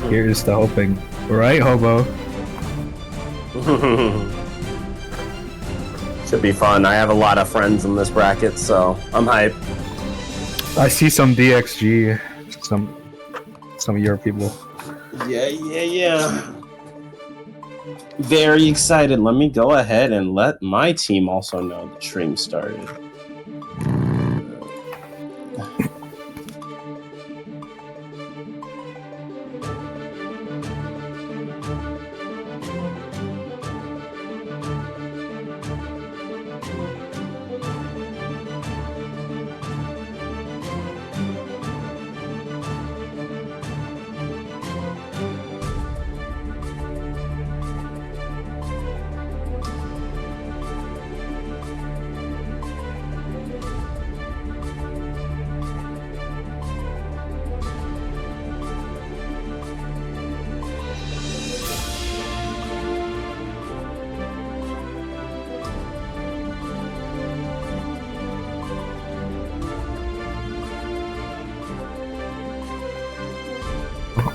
Here's the hoping. Right, Hobo? Should be fun. I have a lot of friends in this bracket, so I'm hyped. I see some DXG, some of your people. Yeah. Very excited. Let me go ahead and let my team also know the stream started.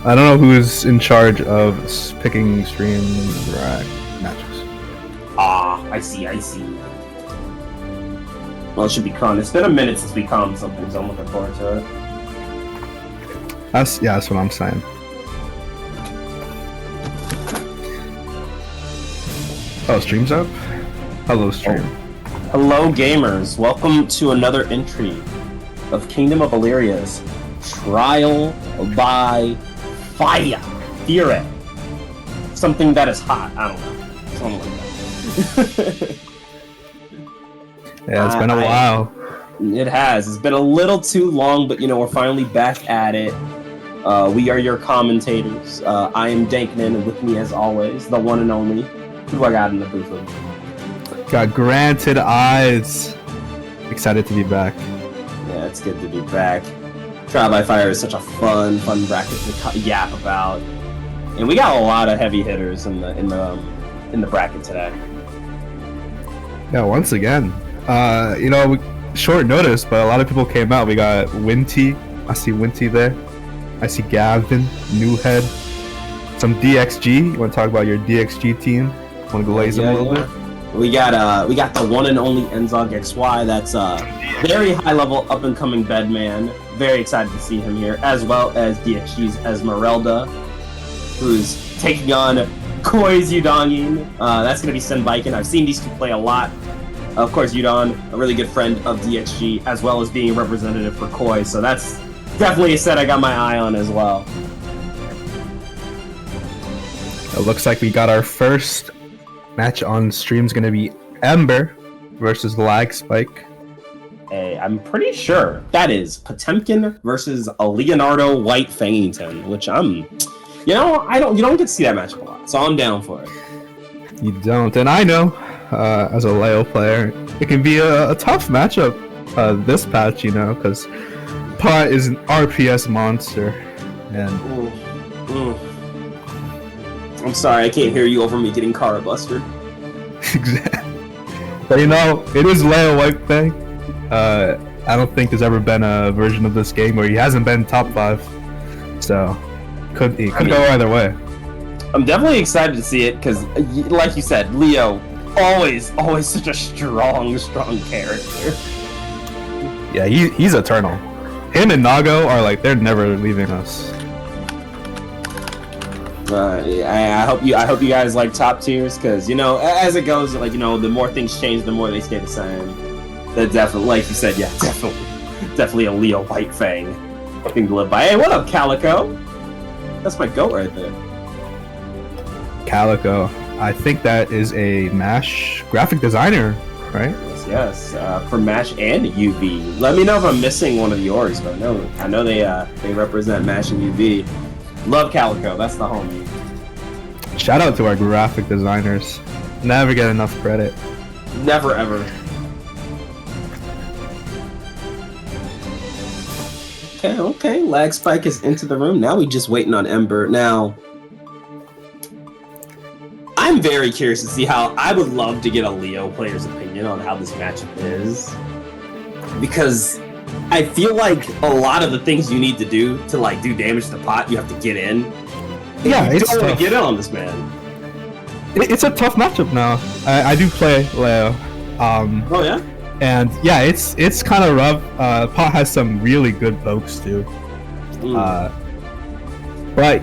I don't know who's in charge of picking stream matches. I see. Well, it should be Con. It's been a minute since we con something, so I'm looking forward to it. That's what I'm saying. Oh, stream's up? Hello, stream. Hello, gamers. Welcome to another entry of Kingdom of Illyria's Trial by Fire. Fear it. Something that is hot. I don't know. Something like that. Yeah, it's been a while. It has. It's been a little too long, but we're finally back at it. We are your commentators. I am Dankman, and with me, as always, the one and only. Who do I got in the booth with? Got Granted Eyes. Excited to be back. Yeah, it's good to be back. Trial by Fire is such a fun bracket to yap about, and we got a lot of heavy hitters in the bracket today. Yeah, once again, short notice, but a lot of people came out. We got Winty. I see Winty there. I see Gavin, Newhead, some DXG. You want to talk about your DXG team? Want to glaze them a little bit? We got the one and only EnzogXY. That's very high level up and coming Bedman. Very excited to see him here, as well as DXG's Ezmarelda, who's taking on Koi's Udongin. That's gonna be Sen Biken. I've seen these two play a lot. Of course, Udon, a really good friend of DXG, as well as being a representative for Koi. So that's definitely a set I got my eye on as well. It looks like we got our first match on stream is going to be Ember versus Lagspike. Hey, I'm pretty sure that is Potemkin versus a Leonardo Whitefang, which you don't get to see that matchup a lot, so I'm down for it. You don't, and I know, as a Leo player, it can be a tough matchup this patch, because Pot is an RPS monster, and I'm sorry, I can't hear you over me getting car busted. Exactly. But it is Leo Whitefang. I don't think there's ever been a version of this game where he hasn't been top 5. So could go either way. I'm definitely excited to see it because, like you said, Leo always such a strong character. Yeah, he's eternal. Him and Nago are they're never leaving us. I hope you guys like top tiers because as it goes, the more things change, the more they stay the same. That definitely, like you said, definitely a Leo Whitefang thing to live by. Hey, what up, Calico? That's my goat right there. Calico, I think that is a MASH graphic designer, right? Yes, for MASH and UV. Let me know if I'm missing one of yours, but I know they represent MASH and UV. Love Calico, that's the homie. Shout out to our graphic designers. Never get enough credit. Never ever. Okay. Lagspike is into the room. Now we just waiting on Ember. Now, I'm very curious to see how. I would love to get a Leo player's opinion on how this matchup is, because I feel like a lot of the things you need to do to do damage to Pot, you have to get in. Yeah, you it's don't want tough. to get in on this man. It's a tough matchup now. I do play Leo. Oh yeah. And yeah, it's kind of rough. Pot has some really good pokes too. But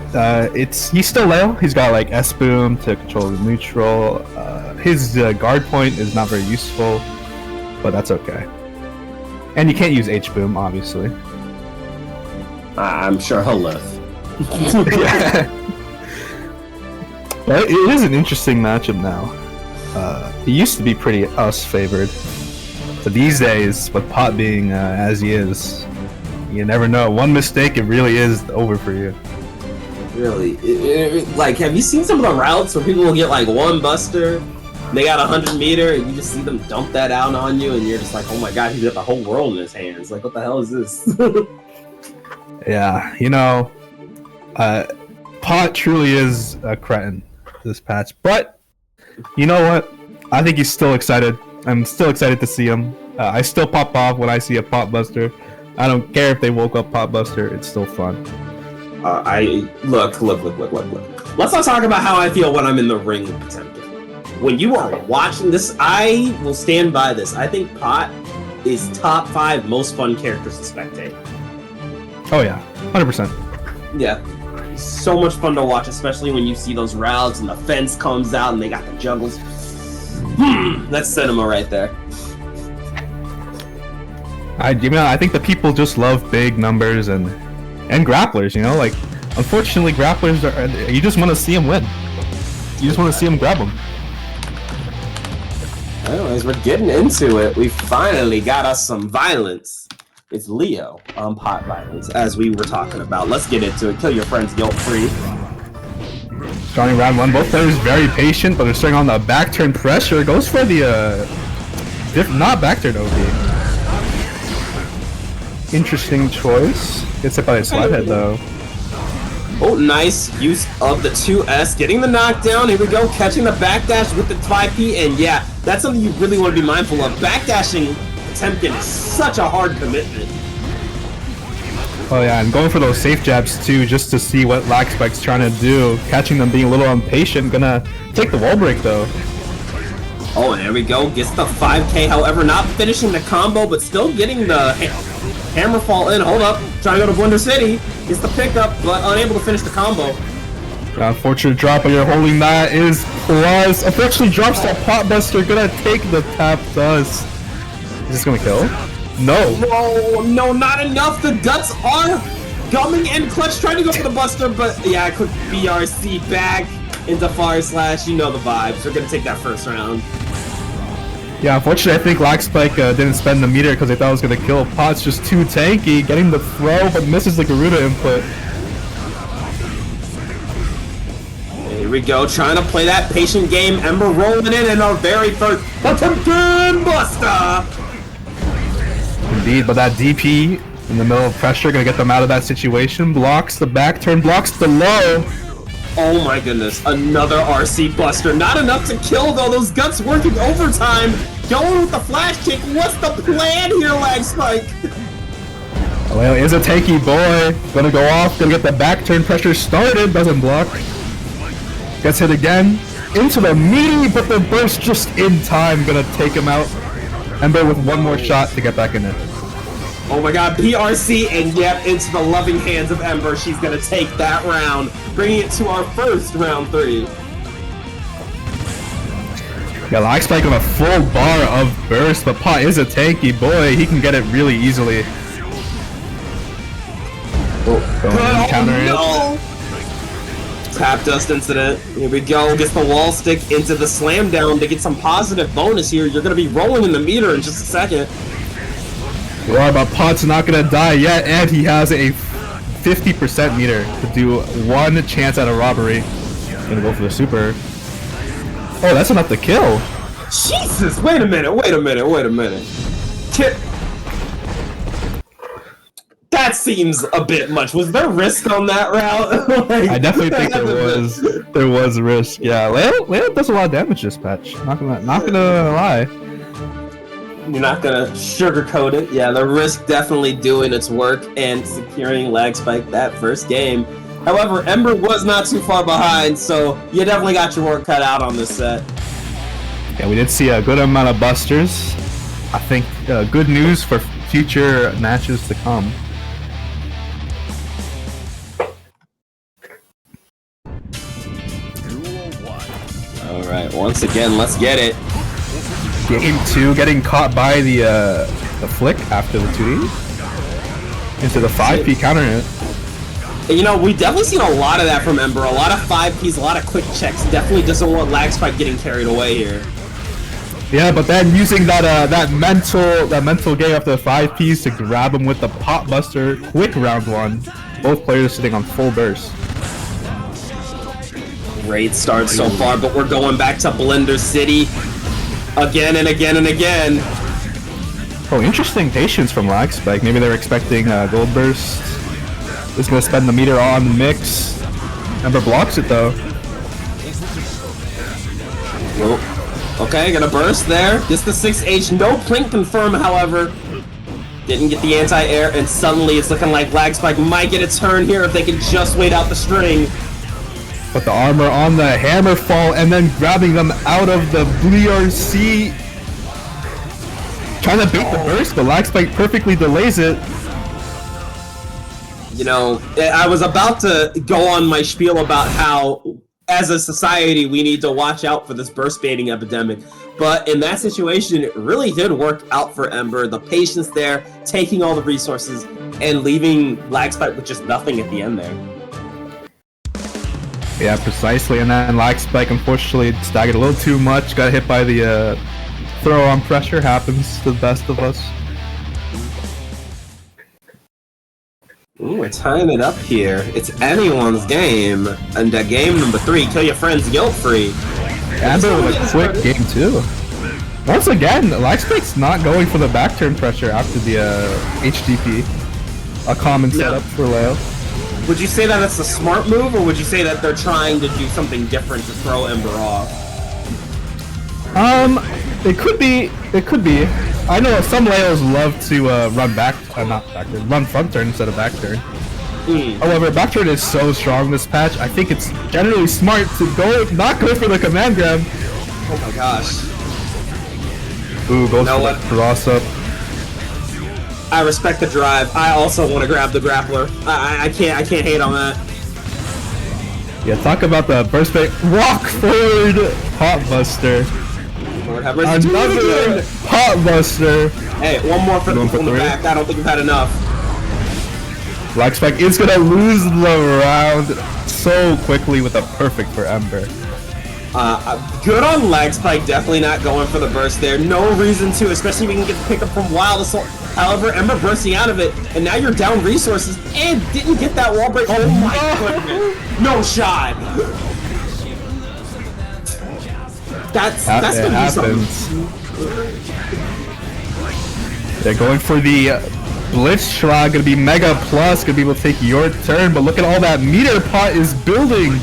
he's still Leo. He's got like S boom to control the neutral. His guard point is not very useful, but that's okay. And you can't use H boom, obviously. I'm sure he'll live. Yeah. But it is an interesting matchup now. He used to be pretty us favored, but these days, with Pot being as he is, you never know. One mistake, it really is over for you. Really? Like, have you seen some of the routes where people will get like one buster, they got 100 meter, and you just see them dump that out on you, and you're just like, oh my god, he's got the whole world in his hands. Like, what the hell is this? Yeah, you know, Pot truly is a cretin this patch, but you know what? I think he's still excited. I'm still excited to see him. I still pop off when I see a Pot Buster. I don't care if they woke up Pot Buster. It's still fun. Look. Let's not talk about how I feel when I'm in the ring with Potemkin. When you are watching this, I will stand by this. I think Pot is top 5 most fun characters to spectate. Oh yeah, 100%. Yeah. So much fun to watch, especially when you see those routes and the fence comes out and they got the juggles. That's cinema right there. I think the people just love big numbers and grapplers, you know? Like, unfortunately, grapplers you just want to see them win. You just want to see them grab them. Anyways, we're getting into it. We finally got us some violence. It's Leo on Pot violence, as we were talking about. Let's get into it. Kill your friends guilt-free. Starting round 1, both players very patient, but they're starting on the back turn pressure. Goes for the not back turn OB. Interesting choice. Gets hit by a slide head though. Oh, nice use of the 2S, getting the knockdown. Here we go, catching the backdash with the 5P, and yeah, that's something you really want to be mindful of. Backdashing Potemkin is such a hard commitment. Oh yeah, and going for those safe jabs too, just to see what Lagspike's trying to do. Catching them being a little impatient, gonna take the wall break though. Oh, and there we go, gets the 5K, however, not finishing the combo, but still getting the hammer fall in. Hold up, trying to go to Blender City, gets the pickup, but unable to finish the combo. Unfortunate drop, but you're holding that is plus. Unfortunately drops that Pot Buster, gonna take the tap dust. Is this gonna kill? No. No, not enough. The guts are gumming and Clutch trying to go for the Buster, but yeah, quick BRC back into Fire Slash. You know the vibes. They're gonna take that first round. Yeah, unfortunately, I think Lagspike didn't spend the meter because they thought it was gonna kill. Pot's just too tanky, getting the throw, but misses the Garuda input. Here we go, trying to play that patient game. Ember rolling in our very first Potemkin Buster. Indeed, but that DP in the middle of pressure, gonna get them out of that situation. Blocks the back turn, blocks the low. Oh my goodness, another RC Buster. Not enough to kill though, those guts working overtime. Going with the flash kick, what's the plan here, Lagspike? Well, is a tanky boy. Gonna go off, gonna get the back turn pressure started, doesn't block. Gets hit again. Into the meaty, but the burst just in time, gonna take him out. Ember with one more shot to get back in it. Oh my god, PRC, and yep, into the loving hands of Ember. She's gonna take that round, bringing it to our first round 3. Yeah, Lagspike on a full bar of burst, but Pot is a tanky boy. He can get it really easily. Counter it. Tap dust incident. Here we go. Gets the wall stick into the slam down to get some positive bonus here. You're gonna be rolling in the meter in just a second. Right, but Pot's not gonna die yet, and he has a 50% meter to do one chance at a robbery. Gonna go for the super. Oh, that's enough to kill. Jesus! Wait a minute. That seems a bit much. Was there risk on that route? I definitely think there was risk. Yeah, Leo does a lot of damage this patch. Not gonna lie. You're not gonna sugarcoat it. Yeah, the risk definitely doing its work and securing Lagspike that first game. However, Ember was not too far behind, so you definitely got your work cut out on this set. Yeah, we did see a good amount of busters. I think good news for future matches to come. Alright, once again, let's get it. Game 2 getting caught by the flick after the 2D. Into the 5P counter hit. You know, we definitely seen a lot of that from Ember. A lot of 5Ps, a lot of quick checks. Definitely doesn't want Lagspike getting carried away here. Yeah, but then using that mental game after the 5Ps to grab him with the Pot Buster quick round 1. Both players sitting on full burst. Great start so far, but we're going back to Blender City again and again and again. Oh, interesting patience from Lagspike. Maybe they're expecting Gold Burst. Just gonna spend the meter on the mix. Ember blocks it though. Whoa. Okay, gonna burst there. Gets the 6H. No Plink confirm, however. Didn't get the anti-air, and suddenly it's looking like Lagspike might get a turn here if they can just wait out the string. Put the armor on the hammer fall and then grabbing them out of the BRC. Trying to bait the burst, but Lagspike perfectly delays it. You know, I was about to go on my spiel about how, as a society, we need to watch out for this burst baiting epidemic. But in that situation, it really did work out for Ember. The patience there, taking all the resources, and leaving Lagspike with just nothing at the end there. Yeah, precisely. And then Lagspike, unfortunately, staggered a little too much. Got hit by the throw on pressure. Happens to the best of us. Ooh, we're tying it up here. It's anyone's game. And game number 3, kill your friends guilt-free. Ember with a quick game too. Once again, Lagspike's not going for the back turn pressure after the HDP. A common setup for Leo. Would you say that it's a smart move, or would you say that they're trying to do something different to throw Ember off? It could be. It could be. I know some Leos love to run run front turn instead of back turn. However, back turn is so strong this patch. I think it's generally smart to not go for the command grab. Oh my gosh. Ooh, goes for the cross up. I respect the drive. I also want to grab the grappler. I can't hate on that. Yeah, talk about the burst bait. Walk forward Pot Buster. Another Pot Buster. Hey, one more for the back. I don't think we've had enough. Lagspike is gonna lose the round so quickly with a perfect for Ember. Good on Lagspike, definitely not going for the burst there. No reason to, especially if we can get the pickup from Wild Assault. However, Ember bursting out of it, and now you're down resources, and didn't get that wall break. Oh my goodness. No shot. That's gonna be something. They're going for the Blitz Shroud, gonna be Mega Plus, gonna be able to take your turn, but look at all that meter Pot is building.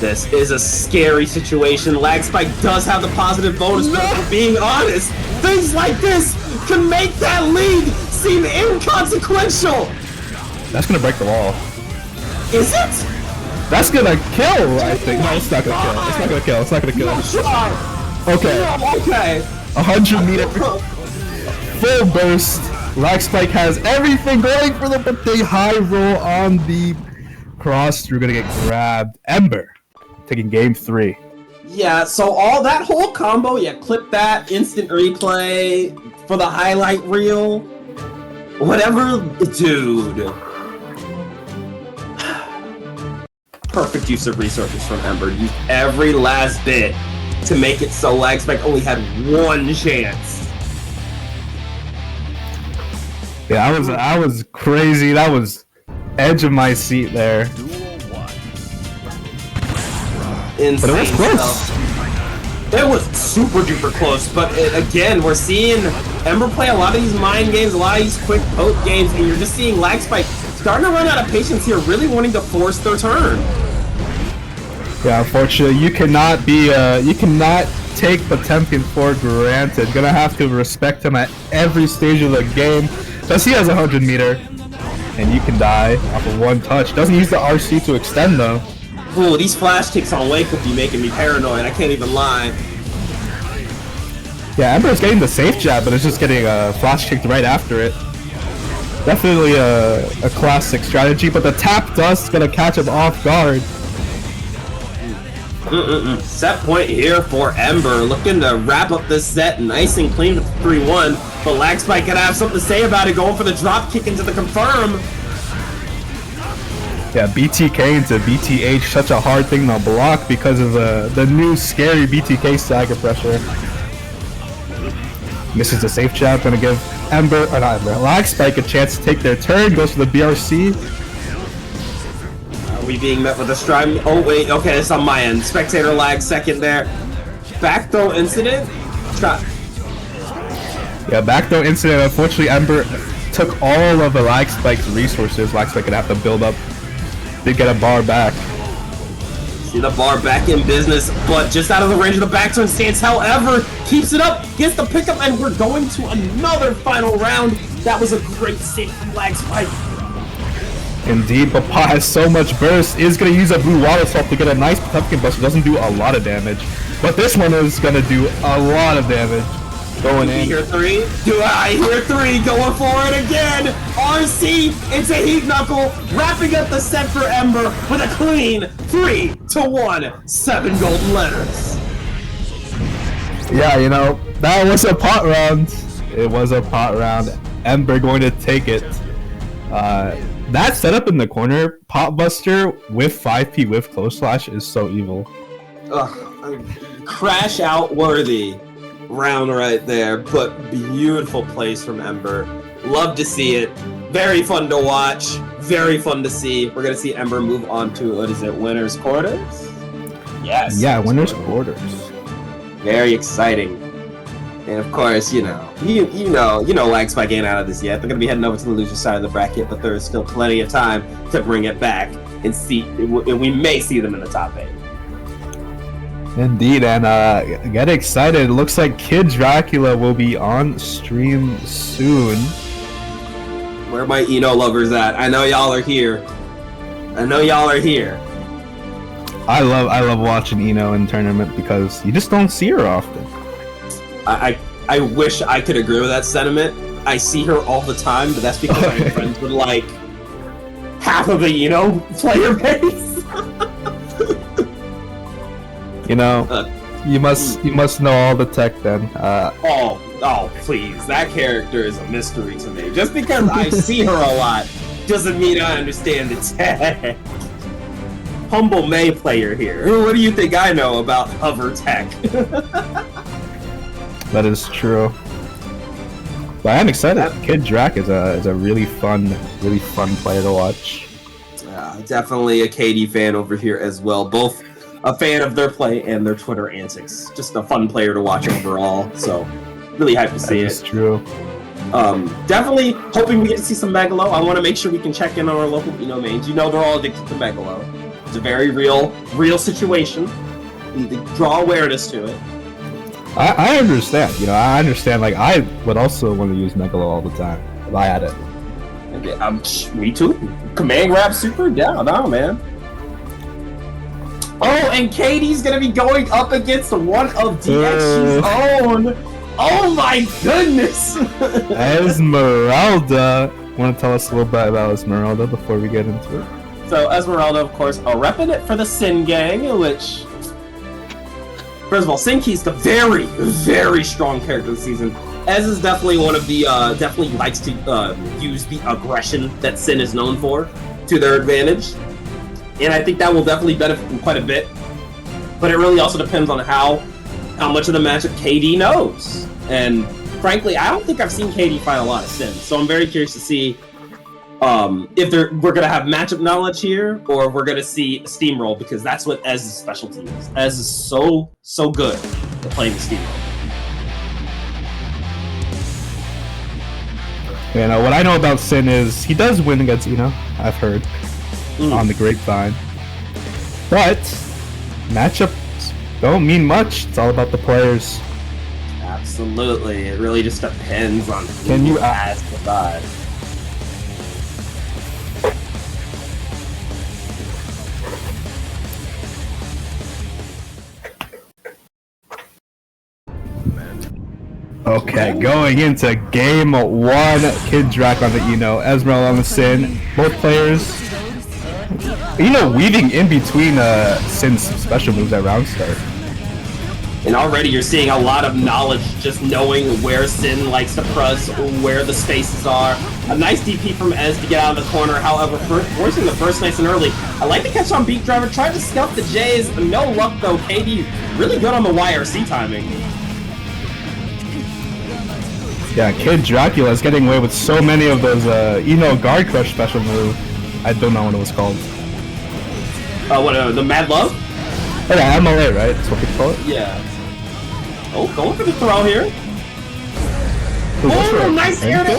This is a scary situation. Lagspike does have the positive bonus, but for being honest, things like this can make that lead seem inconsequential. That's gonna break the wall. Is it? That's gonna kill, I think. No, it's not gonna kill. It's not gonna kill. It's not gonna kill. Okay. Okay. 100 meter full burst. Lagspike has everything going for them, but they high roll on the cross through. Gonna get grabbed. Ember taking game 3. Yeah, so all that whole combo, yeah, clip that, instant replay for the highlight reel. Whatever, dude. Perfect use of resources from Ember. Used every last bit to make it so Lagspike only had one chance. Yeah, I was crazy. That was edge of my seat there. Insane. But it was close. It was super duper close, but again, we're seeing Ember play a lot of these mind games, a lot of these quick poke games, and you're just seeing Lagspike starting to run out of patience here, really wanting to force their turn. Yeah, unfortunately, you cannot take Potemkin for granted. Gonna have to respect him at every stage of the game. Plus, he has 100 meter. and you can die off of one touch. Doesn't use the RC to extend though. Ooh, these flash kicks on Wake Up be making me paranoid. I can't even lie. Yeah, Ember is getting the safe jab, but it's just getting flash kicked right after it. Definitely a classic strategy, but the tap dust is gonna catch him off guard. Set point here for Ember, looking to wrap up this set nice and clean with 3-1. But Lagspike gonna have something to say about it, going for the drop kick into the confirm. Yeah, BTK into BTH, such a hard thing to block because of the new scary BTK stagger pressure. Misses the safe jab, gonna give Lagspike a chance to take their turn, goes for the BRC. We being met with a stride. Oh wait, okay, it's on my end. Spectator lag second there. Back throw incident. Yeah, back throw incident. Unfortunately, Ember took all of the Lagspike's resources. Lagspike gonna have to build up to get a bar back. See the bar back in business, but just out of the range of the back turn stance. However, keeps it up, gets the pickup, and we're going to another final round. That was a great save from Lagspike. Indeed, but Pot has so much burst, is going to use a blue water salt to get a nice Potemkin bust. It doesn't do a lot of damage, but this one is going to do a lot of damage. Going in. Hear three? Do I hear three? Going for it again! RC into Heat Knuckle, wrapping up the set for Ember with a clean 3-1, 7 golden letters. Yeah, you know, that was a pot round. It was a pot round. Ember going to take it. That setup in the corner, Pot Buster with 5p with close slash is so evil. Ugh, crash out worthy round right there, but beautiful plays from Ember. Love to see it. Very fun to watch. Very fun to see. We're gonna see Ember move on to, what is it, winners quarters? Yes. Yeah, winners quarters. Very exciting. And of course, you know Lagspike ain't out of this yet. They're gonna be heading over to the loser side of the bracket, but there is still plenty of time to bring it back and see. We may see them in the top 8. Indeed, and get excited. It looks like KidDracula will be on stream soon. Where are my Eno lovers at? I know y'all are here. I love watching Eno in tournament because you just don't see her often. I wish I could agree with that sentiment. I see her all the time, but that's because I'm friends with like half of the player base. You must know all the tech then. Oh, please! That character is a mystery to me. Just because I see her a lot doesn't mean I understand the tech. Humble May player here. What do you think I know about hover tech? That is true. But I am excited. KidDrac is a really fun player to watch. Definitely a KD fan over here as well. Both a fan of their play and their Twitter antics. Just a fun player to watch overall. So really hyped to see it. That's true. Definitely hoping we get to see some Megalo. I want to make sure we can check in on our local mains. They're all addicted to Megalo. It's a very real situation. We need to draw awareness to it. I understand. I understand. Like, I would also want to use Megalo all the time if I had it. Okay, me too. Command grab super? Yeah, no, man. Oh, and Katie's gonna be going up against one of DXY's own. Oh my goodness! Ezmarelda. Want to tell us a little bit about Ezmarelda before we get into it? So Ezmarelda, of course, repping it for the Sin Gang, which... First of all, Sinki's the very, very strong character this season. Ez is definitely one of the, definitely likes to use the aggression that Sin is known for to their advantage. And I think that will definitely benefit them quite a bit. But it really also depends on how much of the matchup KD knows. And frankly, I don't think I've seen KD fight a lot of Sin. So I'm very curious to see if we're going to have matchup knowledge here, or if we're going to see steamroll, because that's what Ez's specialty is. Ez is so good at playing the steamroll. What I know about Sin is he does win against I've heard on the grapevine. But matchups don't mean much. It's all about the players. Absolutely. It really just depends on who has the vibe. Okay, going into game 1, KidDracula on the Ezmarelda on the Sin. Both players, weaving in between Sin's special moves at round start. And already you're seeing a lot of knowledge, just knowing where Sin likes to press, where the spaces are. A nice DP from Ez to get out of the corner, however, forcing the burst nice and early. I like to catch on Beat Driver, tried to scuff the J's, no luck though. KD really good on the YRC timing. Yeah, KidDracula is getting away with so many of those, Guard Crush special move. I don't know what it was called. The Mad Love? Oh yeah, MLA, right? That's what people call it? Yeah. Oh, going for the throw here. Oh, nice air to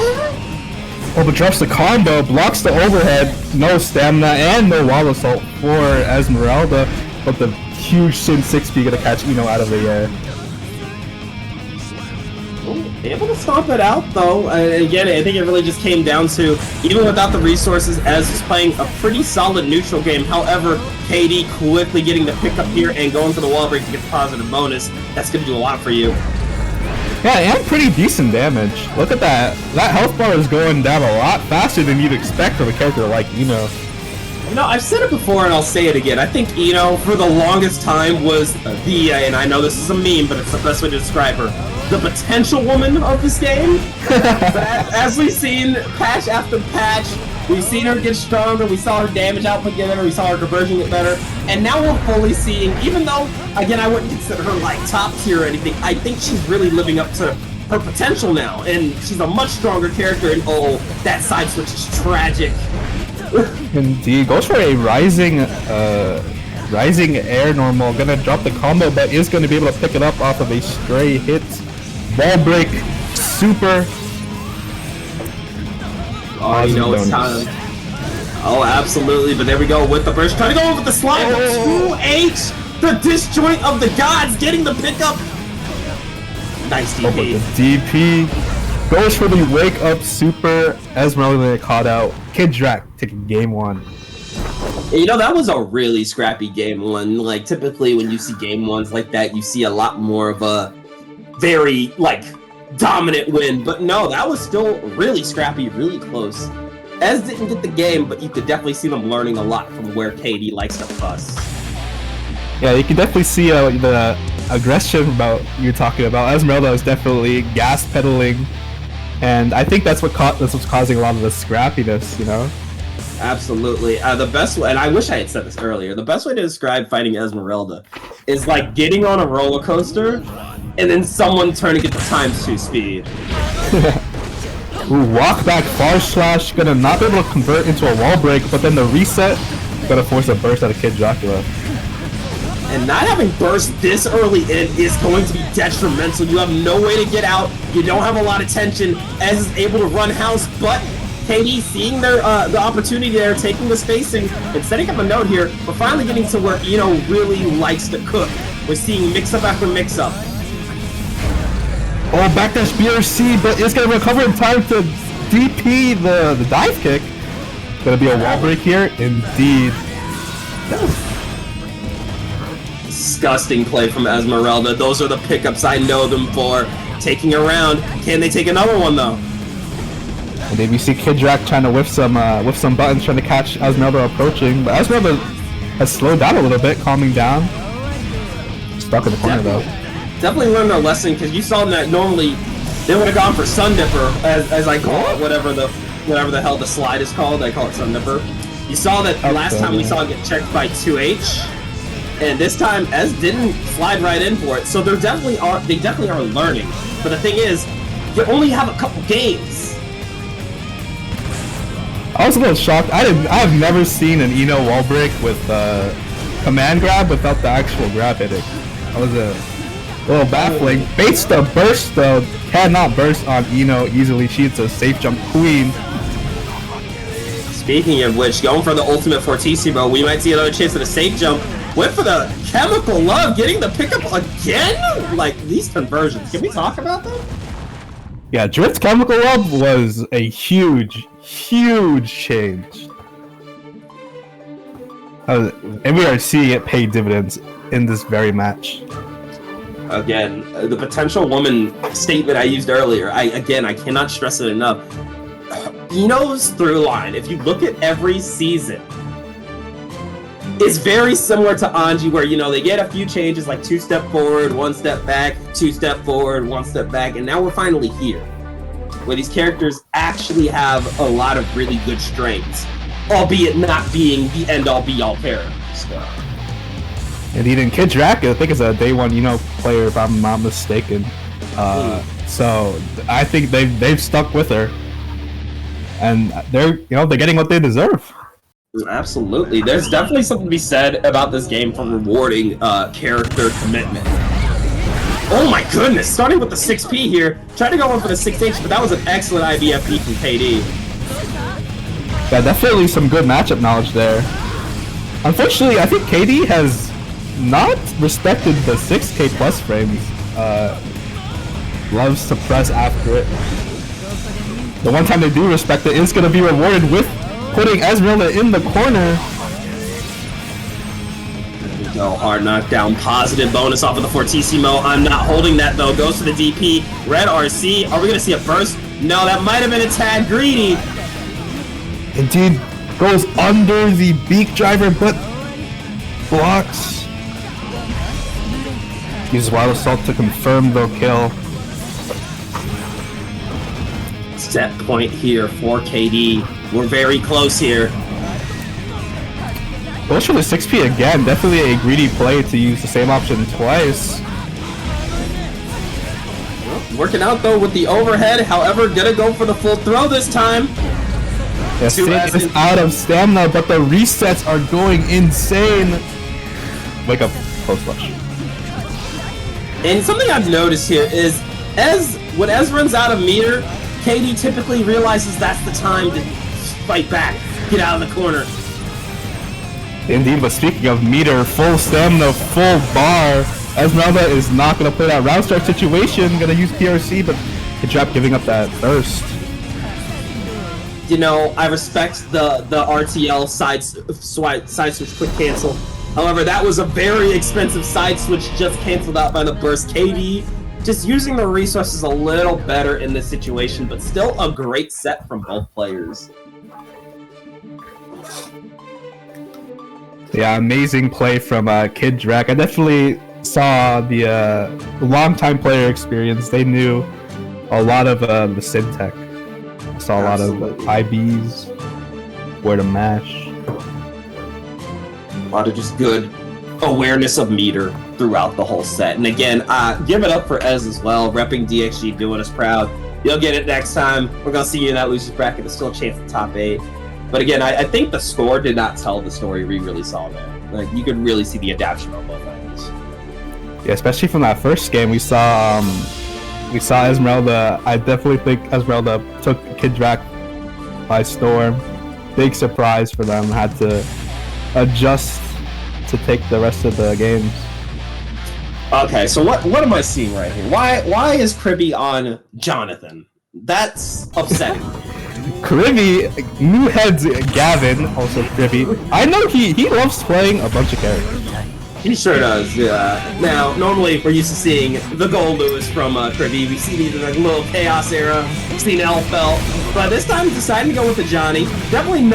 Oh, but drops the combo, blocks the overhead, no stamina, and no wall assault for Ezmarelda. But the huge Sin 6P gonna catch out of the air. Able to stomp it out though. Again, I think it really just came down to, even without the resources, Ez is playing a pretty solid neutral game. However, KD quickly getting the pickup here and going for the wall break to get the positive bonus. That's going to do a lot for you. Yeah, and pretty decent damage. Look at that. That health bar is going down a lot faster than you'd expect from a character like Eno. I've said it before and I'll say it again. I think Eno, for the longest time, was the, and I know this is a meme, but it's the best way to describe her, the potential woman of this game. As we've seen patch after patch, we've seen her get stronger, we saw her damage output get better, we saw her conversion get better, and now we're fully seeing, even though, again, I wouldn't consider her like top tier or anything, I think she's really living up to her potential now, and she's a much stronger character, and oh, that side switch is tragic. Indeed, goes for a rising air normal, gonna drop the combo, but is gonna be able to pick it up off of a stray hit. Ball break, super. Oh, it's time. Oh, absolutely, but there we go with the burst, trying to go over the slide, 2H, the disjoint of the gods, getting the pickup. Nice DP. Oh, but the DP goes for the wake up super. Ezmarelda caught out. KidDrac taking game 1. That was a really scrappy game 1. Like, typically when you see game 1s like that, you see a lot more of a very, dominant win. But no, that was still really scrappy, really close. Ez didn't get the game, but you could definitely see them learning a lot from where KD likes to fuss. Yeah, you can definitely see the aggression you're talking about. Ezmarelda is definitely gas pedaling. And I think that's what's causing a lot of the scrappiness, Absolutely. The best way, and I wish I had said this earlier, the best way to describe fighting Ezmarelda is like getting on a roller coaster and then someone turning it to ×2 speed. Ooh, walk back far slash, gonna not be able to convert into a wall break, but then the reset, gonna force a burst out of KidDracula. And not having burst this early in is going to be detrimental. You have no way to get out. You don't have a lot of tension. Ez is able to run house, but KD seeing the opportunity there, taking the spacing, and setting up a note here. We're finally getting to where Eno really likes to cook. We're seeing mix-up after mix-up. Oh, backdash BRC, but it's gonna recover in time to DP the dive kick. Gonna be a wall break here, indeed. Disgusting play from Ezmarelda. Those are the pickups I know them for. Taking a round. Can they take another one though? And then we see KidDrac trying to whiff some buttons, trying to catch Ezmarelda approaching, but Ezmarelda has slowed down a little bit, calming down. Stuck in the corner though. Definitely learned their lesson, because you saw that normally they would have gone for Sun Dipper, as I call it, whatever the hell the slide is called. I call it Sun Dipper. You saw that last time we saw it get checked by 2H, and this time Ez didn't slide right in for it. So they definitely are learning. But the thing is, you only have a couple games. I was a little shocked. I've never seen an Eno wall break with command grab without the actual grab hitting. That was a little baffling. Baits the burst though, cannot burst on Eno easily. She's a safe jump queen. Speaking of which, going for the ultimate Fortissimo, we might see another chance at a safe jump. Went for the chemical love, getting the pickup again? Like, these conversions, can we talk about them? Yeah, Drift's chemical love was a huge change. And we are seeing it pay dividends in this very match. Again, the potential woman statement I used earlier, I cannot stress it enough. Ino's through line, if you look at every season, is very similar to Anji, where, you know, they get a few changes, like 2 step forward, 1 step back, 2 step forward, 1 step back, and now we're finally here, where these characters actually have a lot of really good strengths, albeit not being the end-all be-all characters. So. And even KidDracula, I think, is a day one player, if I'm not mistaken. So I think they've stuck with her, and they're getting what they deserve. Absolutely, there's definitely something to be said about this game for rewarding character commitment. Oh my goodness! Starting with the 6P here, tried to go in for the 6H, but that was an excellent IBFP from KD. Yeah, definitely some good matchup knowledge there. Unfortunately, I think KD has not respected the 6K plus frames. Loves to press after it. The one time they do respect it is going to be rewarded with putting Ezmarelda in the corner. There we go, hard knockdown, positive bonus off of the Fortissimo. I'm not holding that though, goes to the DP. Red RC, are we going to see a burst? No, that might have been a tad greedy. Indeed, goes under the beak driver, but blocks. Uses Wild Assault to confirm the kill. Set point here for KD. We're very close here. Goes for the 6P again. Definitely a greedy play to use the same option twice. Well, working out though with the overhead. However, gonna go for the full throw this time. Yeah, Sid is out of stamina, but the resets are going insane. Wake up, close flush. And something I've noticed here is, when Ez runs out of meter, KD typically realizes that's the time to fight back, get out of the corner. Indeed, but speaking of meter, full stamina, full bar, Ezmarelda is not going to play that round start situation, going to use PRC, but KidDracula giving up that burst. You know, I respect the RTL side switch quick cancel. However, that was a very expensive side switch just canceled out by the burst. KD just using the resources a little better in this situation, but still a great set from both players. Yeah, amazing play from KidDracula. I definitely saw the longtime player experience. They knew a lot of the syntech. I saw a lot of IBs, where to mash. A lot of just good awareness of meter throughout the whole set. And again, give it up for Ez as well, repping DXG, doing us proud. You'll get it next time. We're going to see you in that losers bracket. There's still a chance at top 8. But again, I think the score did not tell the story we really saw there. Like, you could really see the adaptation on both ends. Yeah, especially from that first game, we saw Ezmarelda. I definitely think Ezmarelda took KidDracula by storm. Big surprise for them. Had to adjust to take the rest of the games. Okay, so what am I seeing right here? Why is Kribby on Jonathan? That's upsetting. Kribby, new heads Gavin, also Kribby. I know he loves playing a bunch of characters. He sure does, yeah. Now, normally we're used to seeing the gold Lewis from Kribby. We've seen either the little Chaos era, we've seen Elfelt, but this time deciding to go with the Johnny. Definitely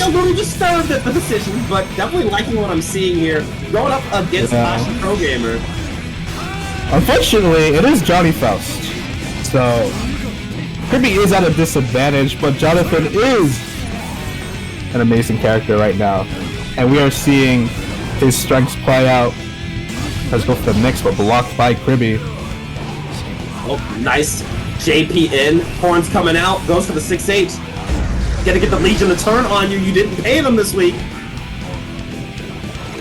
a little disturbed at the decision, but definitely liking what I'm seeing here. Going up against Ashiprogamer. Unfortunately, it is Johnny Faust. So, Kribby is at a disadvantage, but Jonathan is an amazing character right now. And we are seeing his strengths play out. Let's go for the mix, but blocked by Kribby. Oh, nice JP in. Horns coming out, goes for the 6-8. Gotta get the Legion to turn on you. You didn't pay them this week.